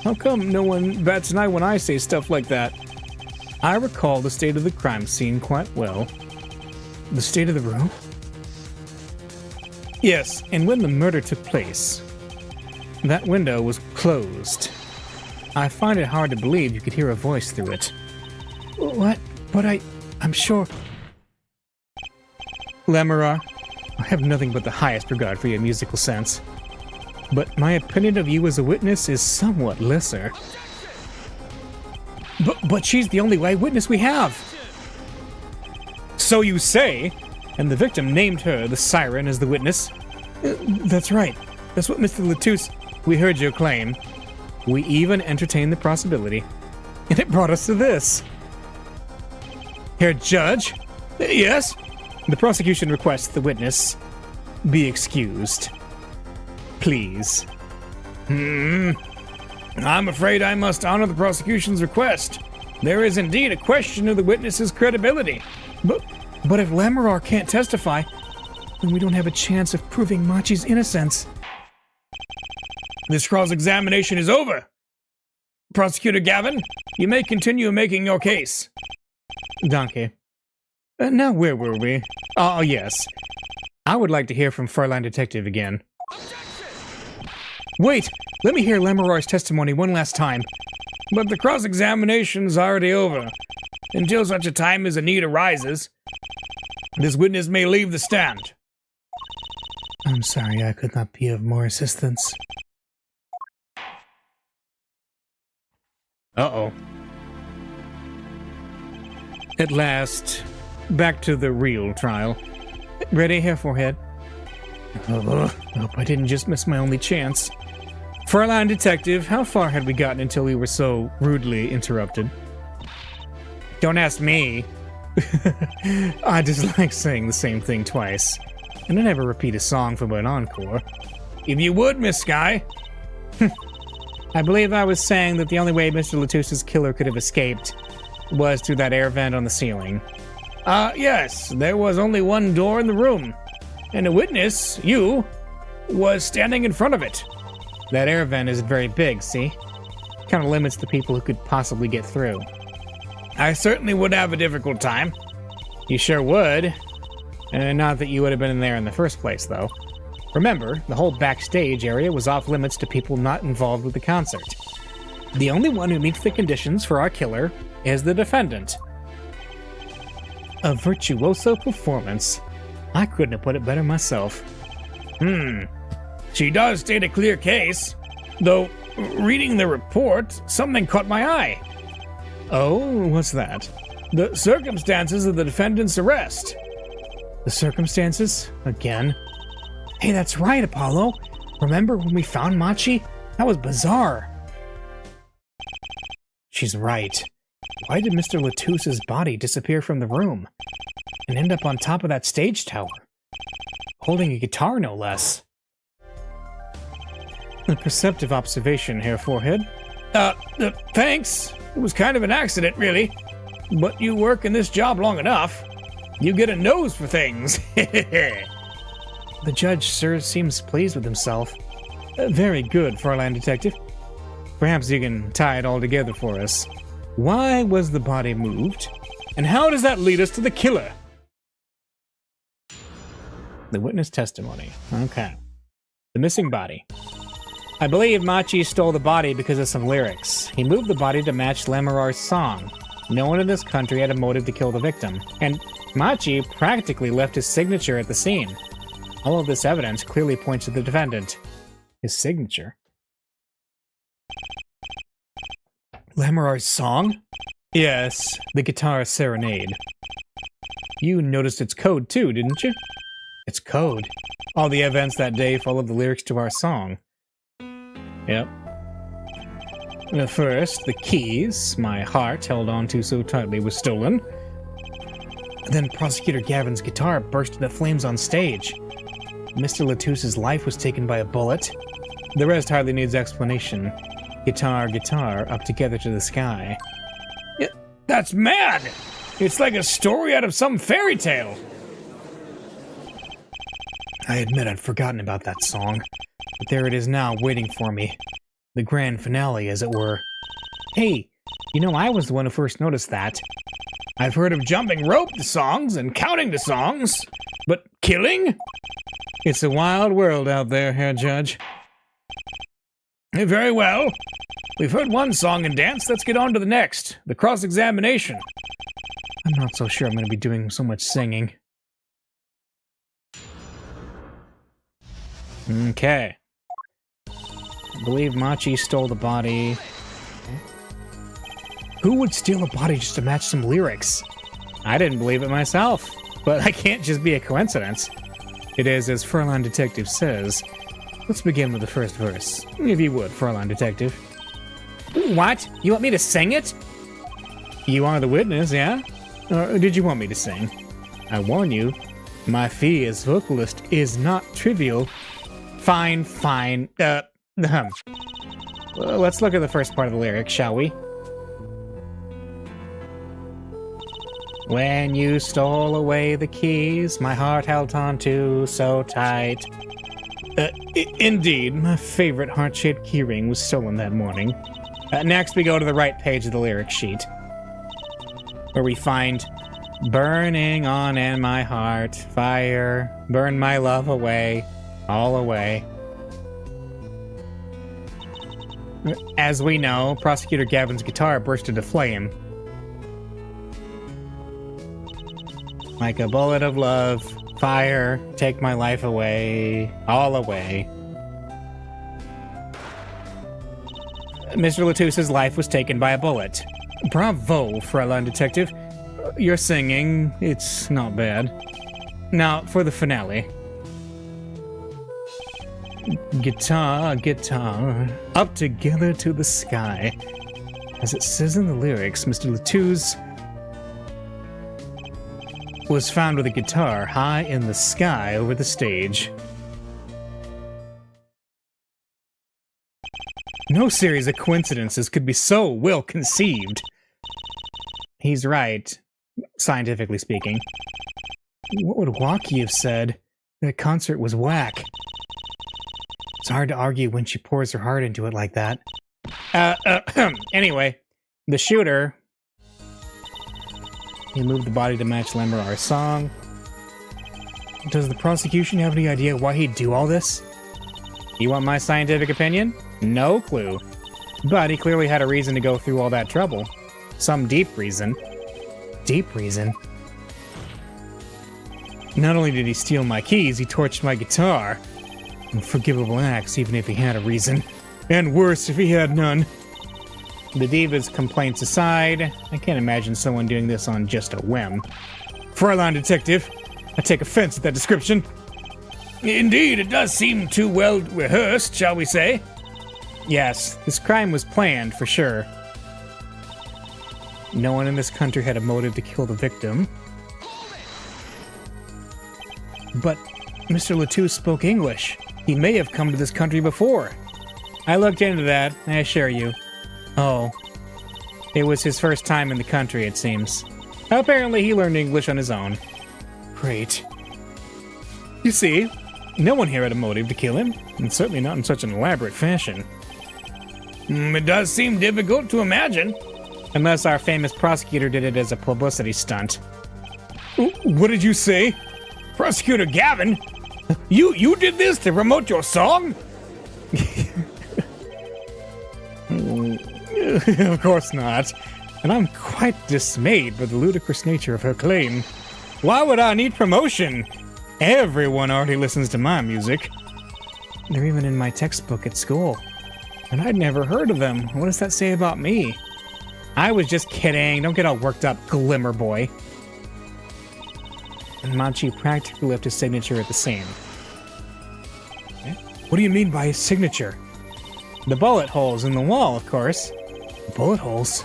How come no one bats an eye when I say stuff like that? I recall the state of the crime scene quite well. The state of the room? Yes, and when the murder took place, that window was closed. I find it hard to believe you could hear a voice through it. What? But I'm sure... Lammerar, I have nothing but the highest regard for your musical sense. But my opinion of you as a witness is somewhat lesser. But she's the only eyewitness we have! So you say, and the victim named her, the siren, as the witness? That's right. That's what Mr. Latouche... We heard your claim. We even entertained the possibility. And it brought us to this. Herr Judge? Yes? The prosecution requests the witness be excused. Please. I'm afraid I must honor the prosecution's request. There is indeed a question of the witness's credibility. But if Lammerar can't testify, then we don't have a chance of proving Machi's innocence. This cross-examination is over. Prosecutor Gavin, you may continue making your case. Donkey. Now where were we? Oh, yes. I would like to hear from Fräulein Detective again. Wait! Let me hear Lammerar's testimony one last time. But the cross-examination's already over. Until such a time as a need arises, this witness may leave the stand. I'm sorry I could not be of more assistance. Uh-oh. At last, back to the real trial. Ready, Hair Forehead? Oh, I hope I didn't just miss my only chance. Fräulein Detective, how far had we gotten until we were so rudely interrupted? Don't ask me. I just like saying the same thing twice. And I never repeat a song from an encore. If you would, Miss Sky. I believe I was saying that the only way Mr. Latusse's killer could have escaped was through that air vent on the ceiling. Yes, there was only one door in the room. And a witness, you, was standing in front of it. That air vent isn't very big, see? Kind of limits the people who could possibly get through. I certainly would have a difficult time. You sure would. Not that you would have been in there in the first place, though. Remember, the whole backstage area was off limits to people not involved with the concert. The only one who meets the conditions for our killer is the defendant. A virtuoso performance. I couldn't have put it better myself. She does state a clear case. Though, reading the report, something caught my eye. Oh, what's that? The circumstances of the defendant's arrest. The circumstances? Again? Hey, that's right, Apollo. Remember when we found Machi? That was bizarre. She's right. Why did Mr. Latusse's body disappear from the room? And end up on top of that stage tower? Holding a guitar, no less. A perceptive observation, Hair Forehead. Thanks. It was kind of an accident, really. But you work in this job long enough. You get a nose for things. The judge, sir, seems pleased with himself. Very good, Fräulein Detective. Perhaps you can tie it all together for us. Why was the body moved? And how does that lead us to the killer? The witness testimony. Okay. The missing body. I believe Machi stole the body because of some lyrics. He moved the body to match Lemurar's song. No one in this country had a motive to kill the victim, and Machi practically left his signature at the scene. All of this evidence clearly points to the defendant. His signature. Lemurar's song? Yes, the guitar serenade. You noticed its code too, didn't you? Its code? All the events that day followed the lyrics to our song. Yep. First, the keys my heart held onto so tightly was stolen. Then Prosecutor Gavin's guitar burst into flames on stage. Mr. Latusse's life was taken by a bullet. The rest hardly needs explanation. Guitar, guitar, up together to the sky. Yeah, that's mad! It's like a story out of some fairy tale. I admit I'd forgotten about that song, but there it is now, waiting for me. The grand finale, as it were. Hey, you know, I was the one who first noticed that. I've heard of jumping rope to songs and counting to songs, but killing? It's a wild world out there, Herr Judge. Very well. We've heard one song and dance, let's get on to the next, the cross-examination. I'm not so sure I'm going to be doing so much singing. Okay. I believe Machi stole the body. Who would steal a body just to match some lyrics? I didn't believe it myself, but that can't just be a coincidence. It is, as Fräulein Detective says. Let's begin with the first verse, if you would, Fräulein Detective. What? You want me to sing it? You are the witness, yeah? Or did you want me to sing? I warn you, my fee as vocalist is not trivial. Fine, fine. Let's look at the first part of the lyric, shall we? When you stole away the keys, my heart held on to so tight. Indeed, my favorite heart-shaped keyring was stolen that morning. Next, we go to the right page of the lyric sheet, where we find burning on in my heart, fire, burn my love away, all away. As we know, Prosecutor Gavin's guitar burst into flame. Like a bullet of love, fire, take my life away, all away. Mr. Latusse's life was taken by a bullet. Bravo, Fräulein Detective. Your singing, it's not bad. Now, for the finale. Guitar, guitar, up together to the sky. As it says in the lyrics, Mr. Latouche was found with a guitar high in the sky over the stage. No series of coincidences could be so well conceived. He's right, scientifically speaking. What would Waki have said? That concert was whack. It's hard to argue when she pours her heart into it like that. Anyway, the shooter... He moved the body to match Lamberar's song. Does the prosecution have any idea why he'd do all this? You want my scientific opinion? No clue. But he clearly had a reason to go through all that trouble. Some deep reason. Deep reason? Not only did he steal my keys, he torched my guitar. Unforgivable acts, even if he had a reason. And worse if he had none. The diva's complaints aside, I can't imagine someone doing this on just a whim. Fräulein Detective, I take offense at that description. Indeed, it does seem too well rehearsed, shall we say? Yes, this crime was planned, for sure. No one in this country had a motive to kill the victim. But Mr. Latouche spoke English. He may have come to this country before. I looked into that, I assure you. Oh. It was his first time in the country, it seems. Apparently he learned English on his own. Great. You see, no one here had a motive to kill him, and certainly not in such an elaborate fashion. It does seem difficult to imagine. Unless our famous prosecutor did it as a publicity stunt. What did you say? Prosecutor Gavin? You did this to promote your song? Of course not. And I'm quite dismayed by the ludicrous nature of her claim. Why would I need promotion? Everyone already listens to my music. They're even in my textbook at school. And I'd never heard of them. What does that say about me? I was just kidding. Don't get all worked up, Glimmer Boy. And Machi practically left his signature at the scene. What do you mean by his signature? The bullet holes in the wall, of course. Bullet holes?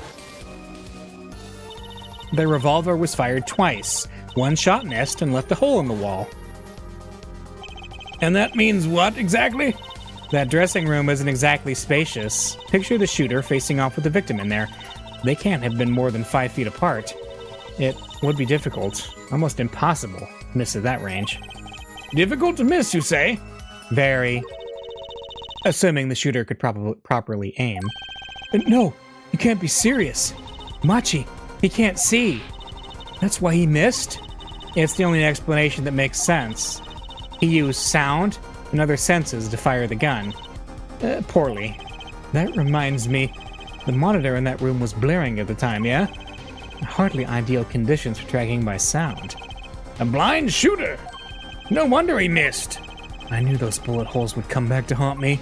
The revolver was fired twice. One shot missed and left a hole in the wall. And that means what exactly? That dressing room isn't exactly spacious. Picture the shooter facing off with the victim in there. They can't have been more than 5 feet apart. It would be difficult, almost impossible, to miss at that range. Difficult to miss, you say? Very. Assuming the shooter could properly aim. No, you can't be serious. Machi, he can't see. That's why he missed? It's the only explanation that makes sense. He used sound and other senses to fire the gun. Poorly. That reminds me, the monitor in that room was blaring at the time, yeah? Hardly ideal conditions for tracking by sound. A blind shooter! No wonder he missed. I knew those bullet holes would come back to haunt me.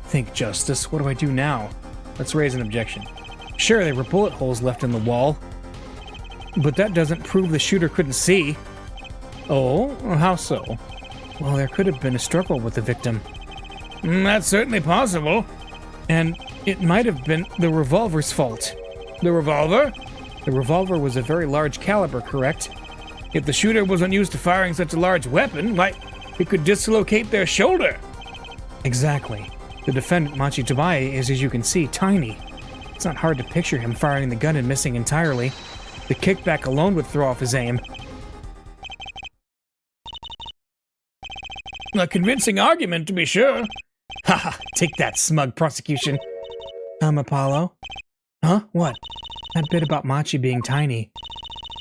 Think, Justice, what do I do now? Let's raise an objection. Sure, there were bullet holes left in the wall, but that doesn't prove the shooter couldn't see. Oh, how so? Well, there could have been a struggle with the victim. That's certainly possible. And it might have been the revolver's fault. The revolver? The revolver was a very large caliber, correct? If the shooter wasn't used to firing such a large weapon, why, it could dislocate their shoulder. Exactly. The defendant, Machi Tabai, is, as you can see, tiny. It's not hard to picture him firing the gun and missing entirely. The kickback alone would throw off his aim. A convincing argument, to be sure. Haha, take that, smug prosecution. Apollo? Huh? What? That bit about Machi being tiny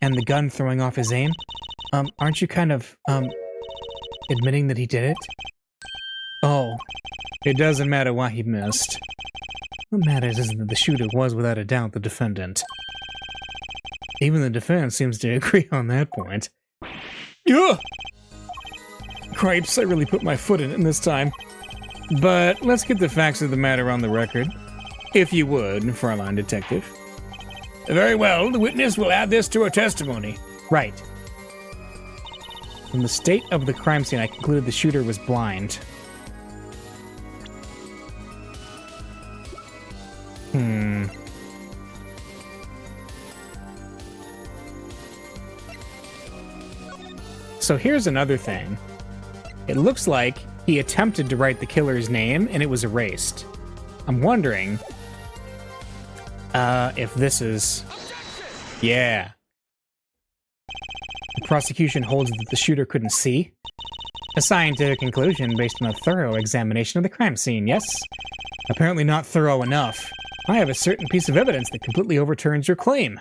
and the gun throwing off his aim? Aren't you kind of, admitting that he did it? Oh, it doesn't matter why he missed. What matters is that the shooter was without a doubt the defendant. Even the defense seems to agree on that point. Ugh! Cripes, I really put my foot in it this time. But let's get the facts of the matter on the record. If you would, Fräulein Detective. Very well, the witness will add this to her testimony. Right. From the state of the crime scene, I concluded the shooter was blind. So here's another thing. It looks like he attempted to write the killer's name and it was erased. I'm wondering if this is... Yeah. The prosecution holds that the shooter couldn't see. A scientific conclusion based on a thorough examination of the crime scene, yes? Apparently not thorough enough. I have a certain piece of evidence that completely overturns your claim.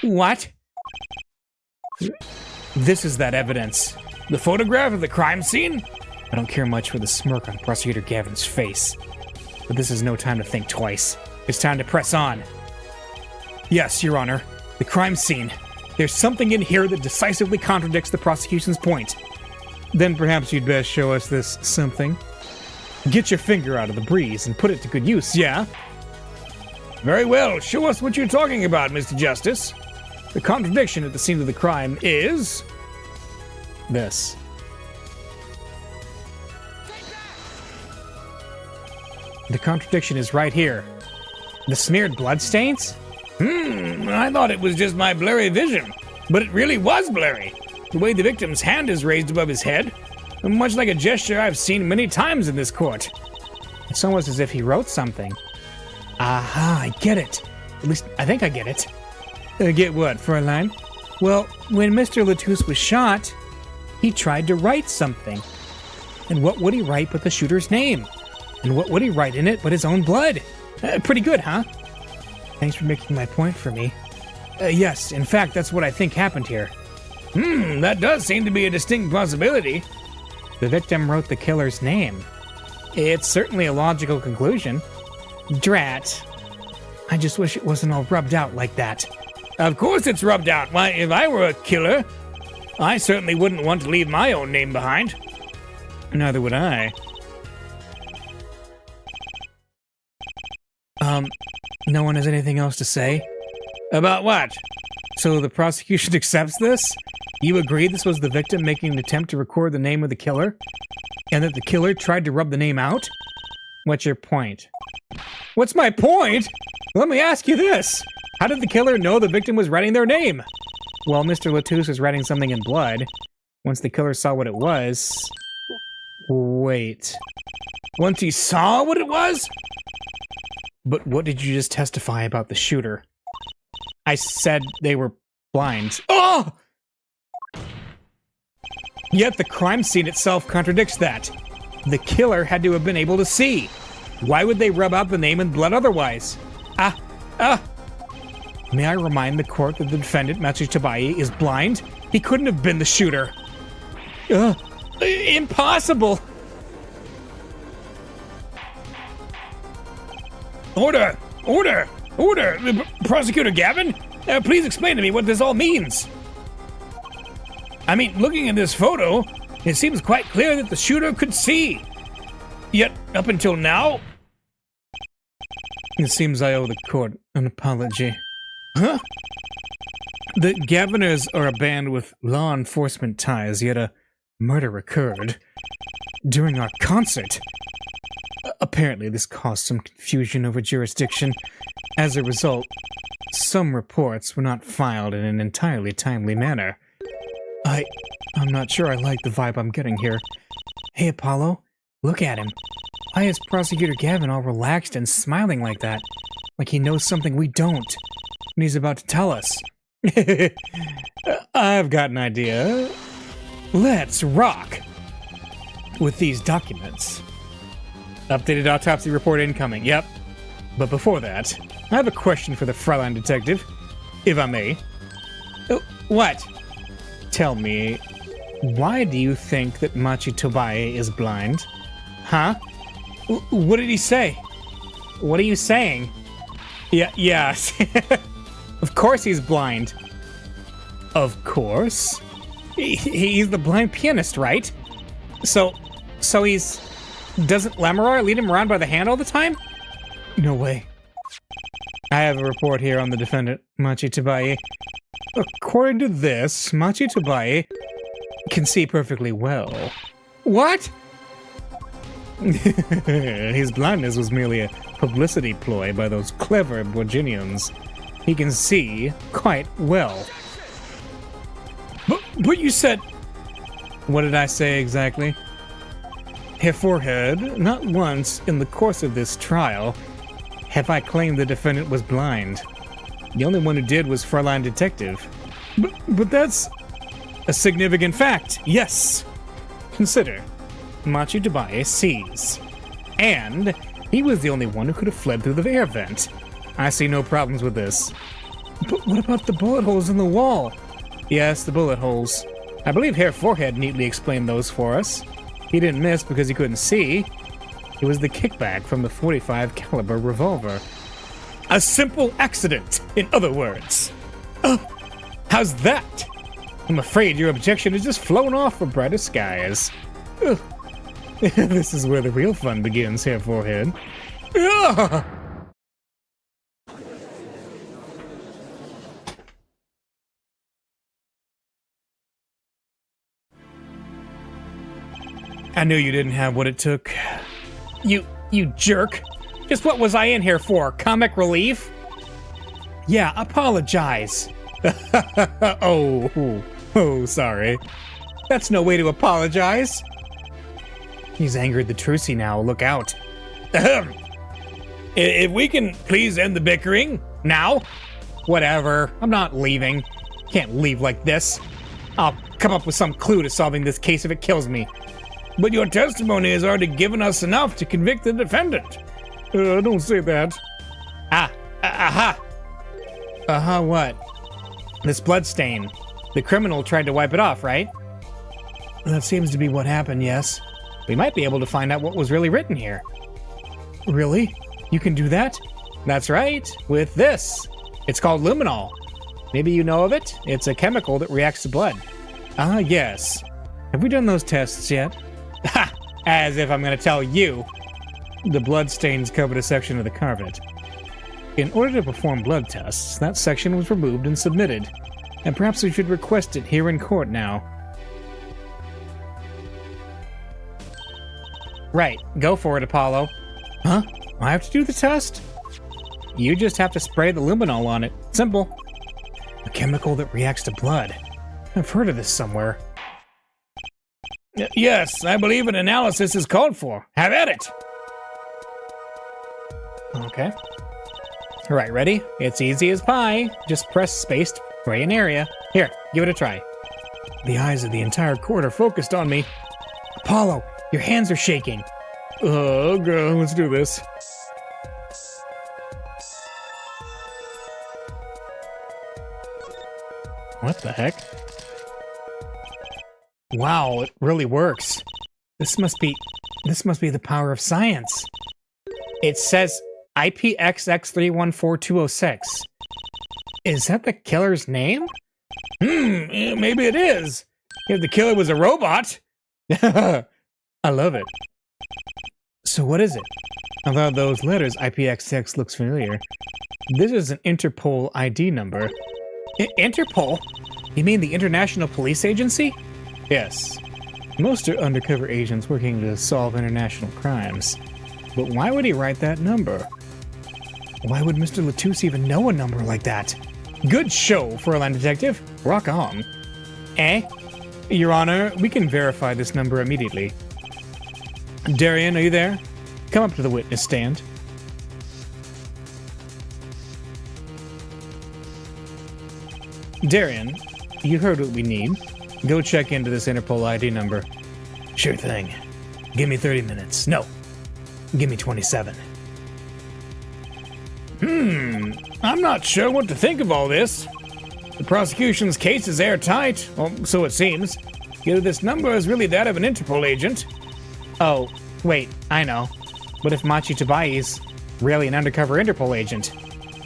What? This is that evidence. The photograph of the crime scene? I don't care much for the smirk on Prosecutor Gavin's face. But this is no time to think twice. It's time to press on. Yes, Your Honor. The crime scene. There's something in here that decisively contradicts the prosecution's point. Then perhaps you'd best show us this something. Get your finger out of the breeze and put it to good use, yeah? Very well, show us what you're talking about, Mr. Justice. The contradiction at the scene of the crime is... this. The contradiction is right here. The smeared bloodstains? I thought it was just my blurry vision, but it really was blurry. The way the victim's hand is raised above his head, much like a gesture I've seen many times in this court. It's almost as if he wrote something. Aha, I get it. At least, I think I get it. Get what, Fräulein? Well, when Mr. Latouche was shot, he tried to write something. And what would he write but the shooter's name? And what would he write in it but his own blood? Pretty good, huh? Thanks for making my point for me. Yes, in fact, that's what I think happened here. That does seem to be a distinct possibility. The victim wrote the killer's name. It's certainly a logical conclusion. Drat. I just wish it wasn't all rubbed out like that. Of course it's rubbed out. Why, if I were a killer, I certainly wouldn't want to leave my own name behind. Neither would I. No one has anything else to say? About what? So the prosecution accepts this? You agree this was the victim making an attempt to record the name of the killer? And that the killer tried to rub the name out? What's your point? What's my point? Let me ask you this. How did the killer know the victim was writing their name? Well, Mr. Latouche was writing something in blood. Once the killer saw what it was... Wait. Once he saw what it was? But what did you just testify about the shooter? I said they were blind. Oh! Yet the crime scene itself contradicts that. The killer had to have been able to see. Why would they rub out the name in blood otherwise? May I remind the court that the defendant, Matsu Tabai, is blind? He couldn't have been the shooter. Impossible! Order! Order! Order! Prosecutor Gavin, please explain to me what this all means. I mean, looking at this photo, it seems quite clear that the shooter could see. Yet, up until now... It seems I owe the court an apology. Huh? The Gaviners are a band with law enforcement ties, yet a murder occurred during our concert. Apparently, this caused some confusion over jurisdiction. As a result, some reports were not filed in an entirely timely manner. I'm not sure I like the vibe I'm getting here. Hey, Apollo, look at him. Why is Prosecutor Gavin all relaxed and smiling like that? Like he knows something we don't, and he's about to tell us. I've got an idea. Let's rock with these documents. Updated autopsy report incoming, yep. But before that, I have a question for the Fräulein Detective, if I may. What? Tell me, why do you think that Machi Tobae is blind? Huh? What did he say? What are you saying? Yeah. Of course he's blind. Of course? He's the blind pianist, right? So he's... Doesn't Lemuror lead him around by the hand all the time? No way. I have a report here on the defendant, Machi Tabai. According to this, Machi Tabai can see perfectly well. What? His blindness was merely a publicity ploy by those clever Borginians. He can see quite well. But you said... What did I say exactly? Herr Forehead, not once in the course of this trial have I claimed the defendant was blind. The only one who did was Fräulein Detective. But that's a significant fact, yes. Consider, Machi Tabai sees. And he was the only one who could have fled through the air vent. I see no problems with this. But what about the bullet holes in the wall? Yes, the bullet holes. I believe Herr Forehead neatly explained those for us. He didn't miss because he couldn't see. It was the kickback from the .45 caliber revolver. A simple accident, in other words. Oh, how's that? I'm afraid your objection has just flown off from brighter skies. Ugh. This is where the real fun begins, Herr Forehead. Ugh. I knew you didn't have what it took. You jerk. Just what was I in here for? Comic relief? Yeah, apologize. Oh, sorry. That's no way to apologize. He's angered the Trucy now, look out. If we can please end the bickering, now? Whatever, I'm not leaving. Can't leave like this. I'll come up with some clue to solving this case if it kills me. But your testimony has already given us enough to convict the defendant. Don't say that. Aha what? This bloodstain. The criminal tried to wipe it off, right? That seems to be what happened, yes. We might be able to find out what was really written here. Really? You can do that? That's right, with this. It's called luminol. Maybe you know of it? It's a chemical that reacts to blood. Ah, yes. Have we done those tests yet? Ha! As if I'm going to tell you. The blood stains covered a section of the carpet. In order to perform blood tests, that section was removed and submitted. And perhaps we should request it here in court now. Right, go for it, Apollo. Huh? I have to do the test? You just have to spray the luminol on it. Simple. A chemical that reacts to blood. I've heard of this somewhere. Yes, I believe an analysis is called for. Have at it! Okay. Alright, ready? It's easy as pie. Just press space to spray an area. Here, give it a try. The eyes of the entire court are focused on me. Apollo, your hands are shaking. Oh, God, let's do this. What the heck? Wow, it really works. This must be the power of science. It says IPXX314206. Is that the killer's name? Maybe it is. If the killer was a robot. I love it. So what is it? Although those letters IPXX looks familiar. This is an Interpol ID number. Interpol? You mean the International Police Agency? Yes. Most are undercover agents working to solve international crimes. But why would he write that number? Why would Mr. Latouche even know a number like that? Good show, Fräulein Detective. Rock on. Eh? Your Honor, we can verify this number immediately. Darian, are you there? Come up to the witness stand. Darian, you heard what we need. Go check into this Interpol ID number. Sure thing. Give me 30 minutes. No. Give me 27. I'm not sure what to think of all this. The prosecution's case is airtight, well, so it seems. Yet this number is really that of an Interpol agent. Oh, wait, I know. What if Machi Tabai's... Really an undercover Interpol agent.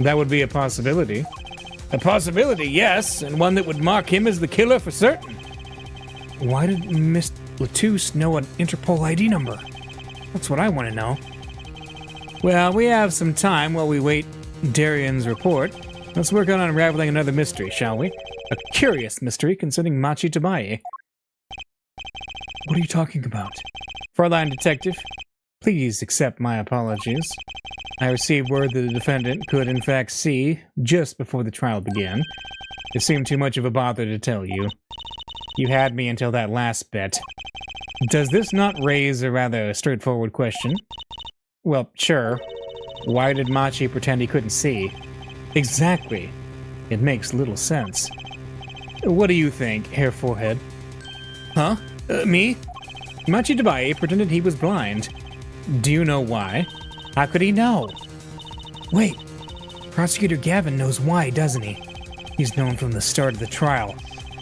That would be a possibility. A possibility, yes, and one that would mark him as the killer for certain. Why did Miss Latouche know an Interpol ID number? That's what I want to know. Well, we have some time while we wait Darian's report. Let's work on unraveling another mystery, shall we? A curious mystery concerning Machi Tabaye. What are you talking about? Fräulein Detective, please accept my apologies. I received word that the defendant could in fact see just before the trial began. It seemed too much of a bother to tell you. You had me until that last bit. Does this not raise a rather straightforward question? Well, sure. Why did Machi pretend he couldn't see? Exactly. It makes little sense. What do you think, Hair Forehead? Huh? Me? Machi Tabaye pretended he was blind. Do you know why? How could he know? Wait, Prosecutor Gavin knows why, doesn't he? He's known from the start of the trial.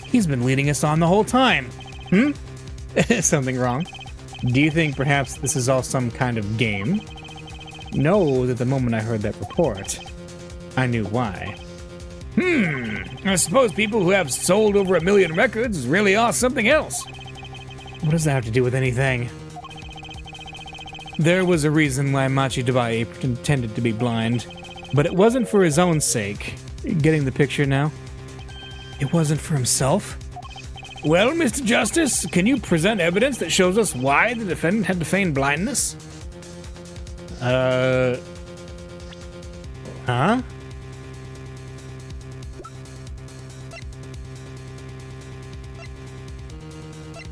He's been leading us on the whole time. Something wrong? Do you think perhaps this is all some kind of game? No, that the moment I heard that report, I knew why. I suppose people who have sold over 1 million records really are something else. What does that have to do with anything? There was a reason why Machi Tabaye pretended to be blind, but it wasn't for his own sake. Getting the picture now? It wasn't for himself? Well, Mr. Justice, can you present evidence that shows us why the defendant had to feign blindness? Huh?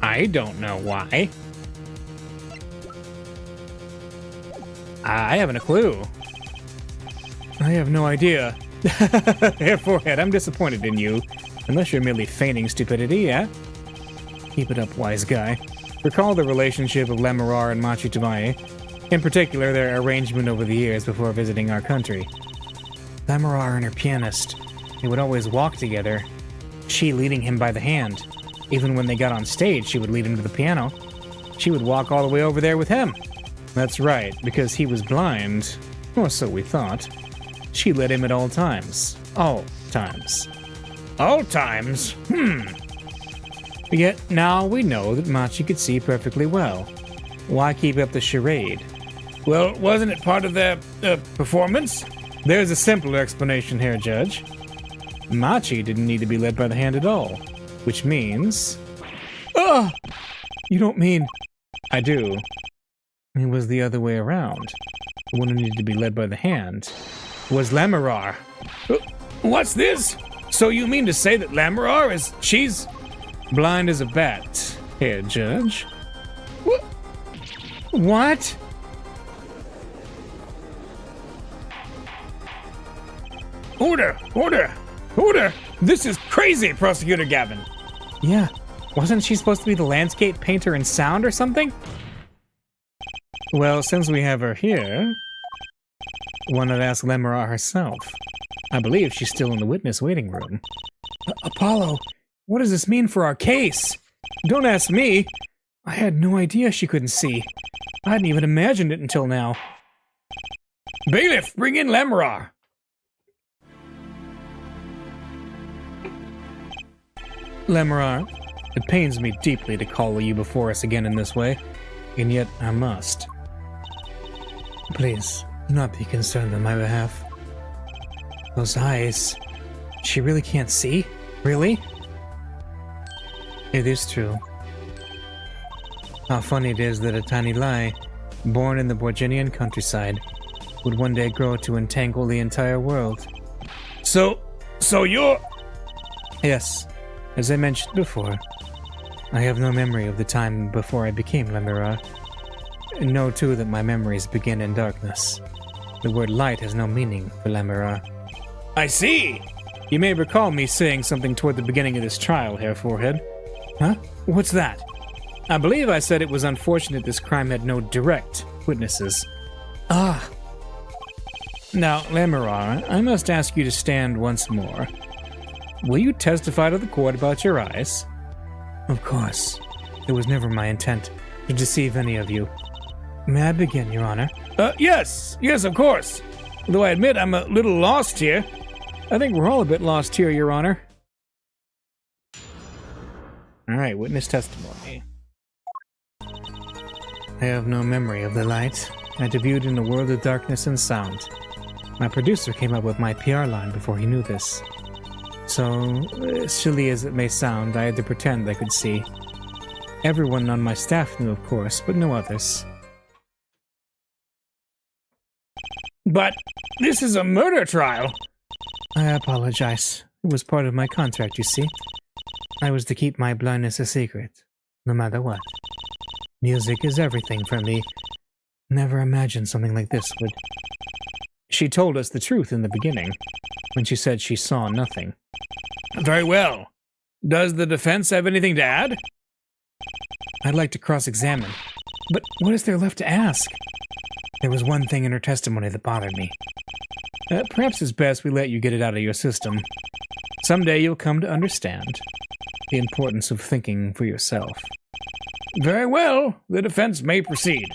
I don't know why. I haven't a clue. I have no idea. Hair Forehead, I'm disappointed in you. Unless you're merely feigning stupidity, yeah? Keep it up, wise guy. Recall the relationship of Lemurar and Machi Tabaye. In particular, their arrangement over the years before visiting our country. Lemurar and her pianist. They would always walk together. She leading him by the hand. Even when they got on stage, she would lead him to the piano. She would walk all the way over there with him. That's right, because he was blind. Or so we thought. She led him at all times. All times. All times? Yet now we know that Machi could see perfectly well. Why keep up the charade? Well, wasn't it part of their performance? There's a simpler explanation here, Judge. Machi didn't need to be led by the hand at all. Which means... Ah! You don't mean... I do. It was the other way around. The one who needed to be led by the hand was Lemurar. What's this? So you mean to say that Lemurar is... she's... blind as a bat. Here, Judge. What? Order! Order! Order! This is crazy, Prosecutor Gavin! Yeah. Wasn't she supposed to be the landscape painter in sound or something? Well, since we have her here, why not ask Lemurar herself? I believe she's still in the witness waiting room. Apollo, what does this mean for our case? Don't ask me. I had no idea she couldn't see. I hadn't even imagined it until now. Bailiff, bring in Lemurar! Lemurar, it pains me deeply to call you before us again in this way, and yet I must. Please, do not be concerned on my behalf. Those eyes, she really can't see? Really? It is true. How funny it is that a tiny lie, born in the Borginian countryside, would one day grow to entangle the entire world. So you're... Yes. As I mentioned before, I have no memory of the time before I became Lemurar. Know too that my memories begin in darkness. The word light has no meaning for Lemurar. I see! You may recall me saying something toward the beginning of this trial, Hair Forehead. Huh? What's that? I believe I said it was unfortunate this crime had no direct witnesses. Ah! Now, Lemurar, I must ask you to stand once more. Will you testify to the court about your eyes? Of course. It was never my intent to deceive any of you. May I begin, Your Honor? Yes, of course. Though I admit I'm a little lost here. I think we're all a bit lost here, Your Honor. All right, witness testimony. I have no memory of the light. I debuted in a world of darkness and sound. My producer came up with my PR line before he knew this. So, silly as it may sound, I had to pretend I could see. Everyone on my staff knew, of course, but no others. But this is a murder trial. I apologize. It was part of my contract, you see. I was to keep my blindness a secret, no matter what. Music is everything for me. Never imagined something like this would... She told us the truth in the beginning, when she said she saw nothing. Very well. Does the defense have anything to add? I'd like to cross-examine. But what is there left to ask? There was one thing in her testimony that bothered me. Perhaps it's best we let you get it out of your system. Someday you'll come to understand the importance of thinking for yourself. Very well. The defense may proceed.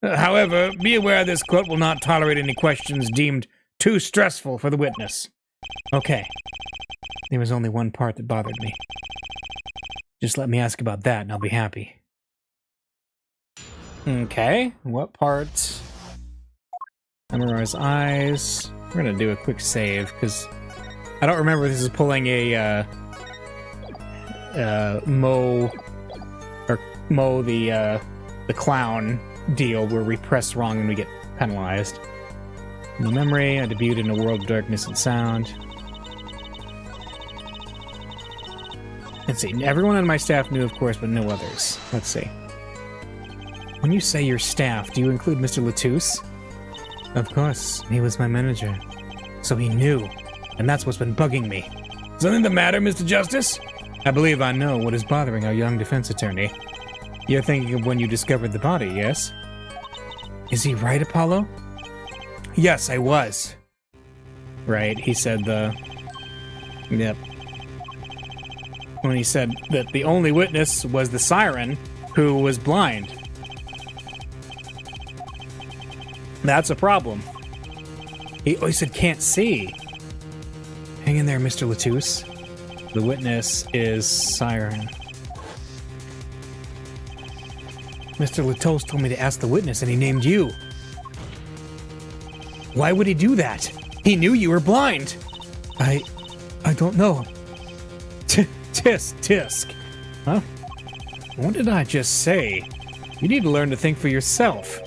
However, be aware this court will not tolerate any questions deemed too stressful for the witness. Okay. There was only one part that bothered me. Just let me ask about that and I'll be happy. Okay, what part? Memorize eyes. We're gonna do a quick save, because I don't remember if this is pulling a, Mo the clown deal where we press wrong and we get penalized. No memory, I debuted in a world of darkness and sound. Let's see, everyone on my staff knew, of course, but no others. Let's see. When you say your staff, do you include Mr. Latouche? Of course, he was my manager. So he knew, and that's what's been bugging me. Something the matter, Mr. Justice? I believe I know what is bothering our young defense attorney. You're thinking of when you discovered the body, yes? Is he right, Apollo? Yes, I was. Right, he said Yep. When he said that the only witness was the siren, who was blind. That's a problem. He said can't see. Hang in there, Mr. Latouche. The witness is siren. Mr. Latouche told me to ask the witness, and he named you. Why would he do that? He knew you were blind. I don't know. Tisk. Huh? What did I just say? You need to learn to think for yourself.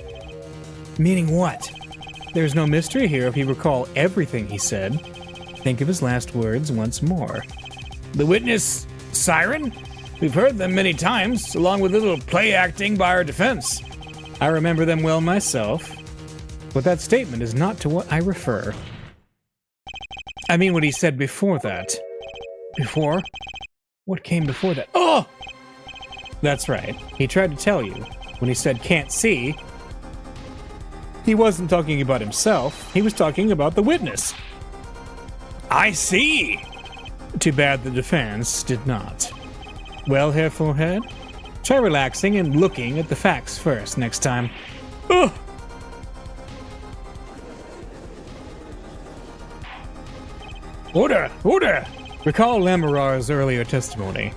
Meaning what? There's no mystery here if you recall everything he said. Think of his last words once more. The witness, siren? We've heard them many times, along with a little play acting by our defense. I remember them well myself, but that statement is not to what I refer. I mean what he said before that. Before? What came before that? Oh! That's right. He tried to tell you. When he said can't see, he wasn't talking about himself. He was talking about the witness. I see! Too bad the defense did not. Well, Herr Forehead, try relaxing and looking at the facts first next time. Ugh! Order! Recall Lamoureux's earlier testimony.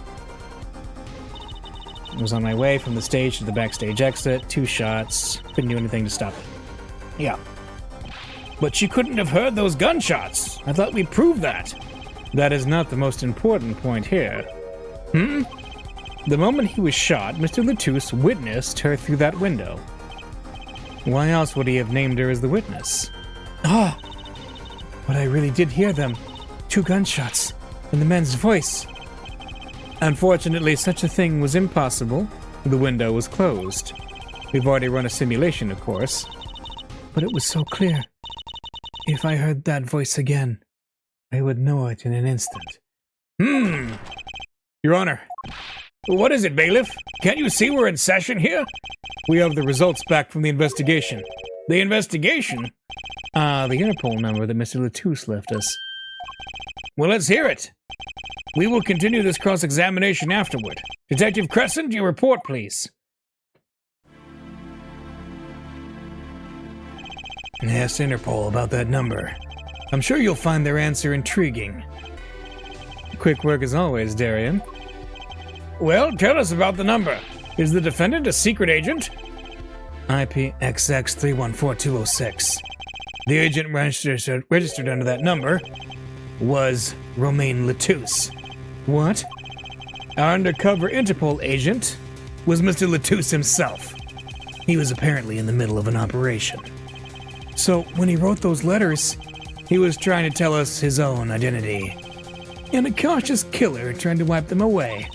I was on my way from the stage to the backstage exit. 2 shots. Couldn't do anything to stop it. Yeah. But she couldn't have heard those gunshots. I thought we proved that. That is not the most important point here. The moment he was shot, Mr. Latouche witnessed her through that window. Why else would he have named her as the witness? Ah! But I really did hear them. 2 gunshots. And the man's voice. Unfortunately, such a thing was impossible. The window was closed. We've already run a simulation, of course. But it was so clear. If I heard that voice again, I would know it in an instant. Your Honor. What is it, bailiff? Can't you see we're in session here? We have the results back from the investigation. The investigation? The Interpol number that Mr. Latouche left us. Well, let's hear it. We will continue this cross-examination afterward. Detective Crescent, your report, please. Ask Interpol about that number. I'm sure you'll find their answer intriguing. Quick work as always, Darian. Well, tell us about the number. Is the defendant a secret agent? IPXX314206. The agent registered under that number was Romain Letouce. What? Our undercover Interpol agent was Mr. Letouce himself. He was apparently in the middle of an operation. So when he wrote those letters, he was trying to tell us his own identity. And a cautious killer trying to wipe them away.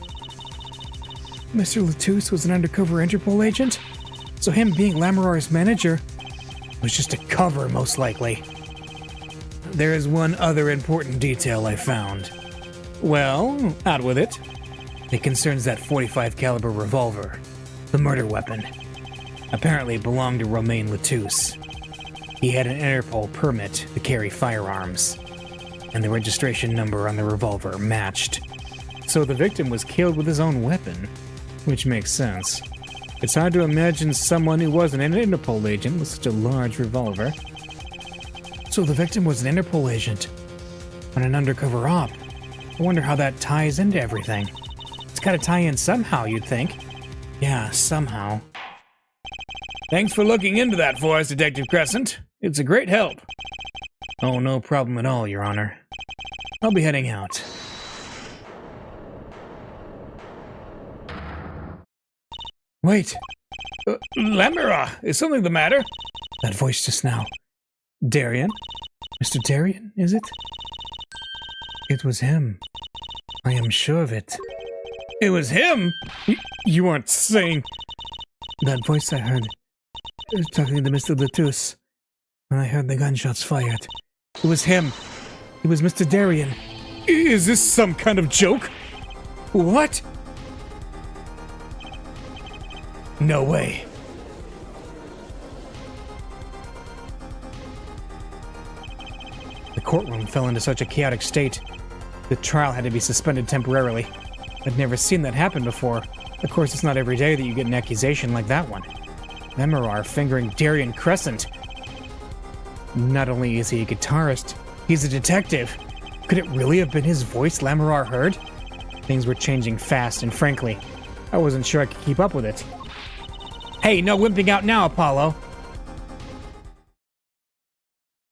Mr. Letouce was an undercover Interpol agent? So him being Lamorar's manager was just a cover, most likely. There is one other important detail I found. Well, out with it. It concerns that .45 caliber revolver, the murder weapon. Apparently it belonged to Romain Letouce. He had an Interpol permit to carry firearms, and the registration number on the revolver matched. So the victim was killed with his own weapon, which makes sense. It's hard to imagine someone who wasn't an Interpol agent with such a large revolver. So the victim was an Interpol agent and an undercover op. I wonder how that ties into everything. It's gotta tie in somehow, you'd think. Yeah, somehow. Thanks for looking into that for us, Detective Crescent. It's a great help. Oh, no problem at all, Your Honor. I'll be heading out. Wait! Lamorar, is something the matter? That voice just now. Darian? Mr. Darian, is it? It was him. I am sure of it. It was him? You aren't saying... That voice I heard, talking to Mr. Letouce, when I heard the gunshots fired. It was him. It was Mr. Darian. Is this some kind of joke? What? No way. The courtroom fell into such a chaotic state. The trial had to be suspended temporarily. I'd never seen that happen before. Of course, it's not every day that you get an accusation like that one. Lamorar fingering Darian Crescent. Not only is he a guitarist, he's a detective. Could it really have been his voice Lamorar heard? Things were changing fast, and frankly, I wasn't sure I could keep up with it. Hey, no wimping out now, Apollo.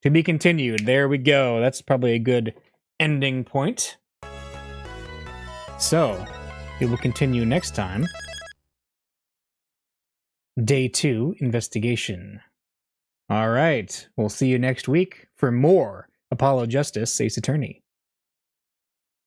To be continued. There we go. That's probably a good ending point. So, we will continue next time. Day 2, investigation. All right, we'll see you next week for more Apollo Justice, Ace Attorney.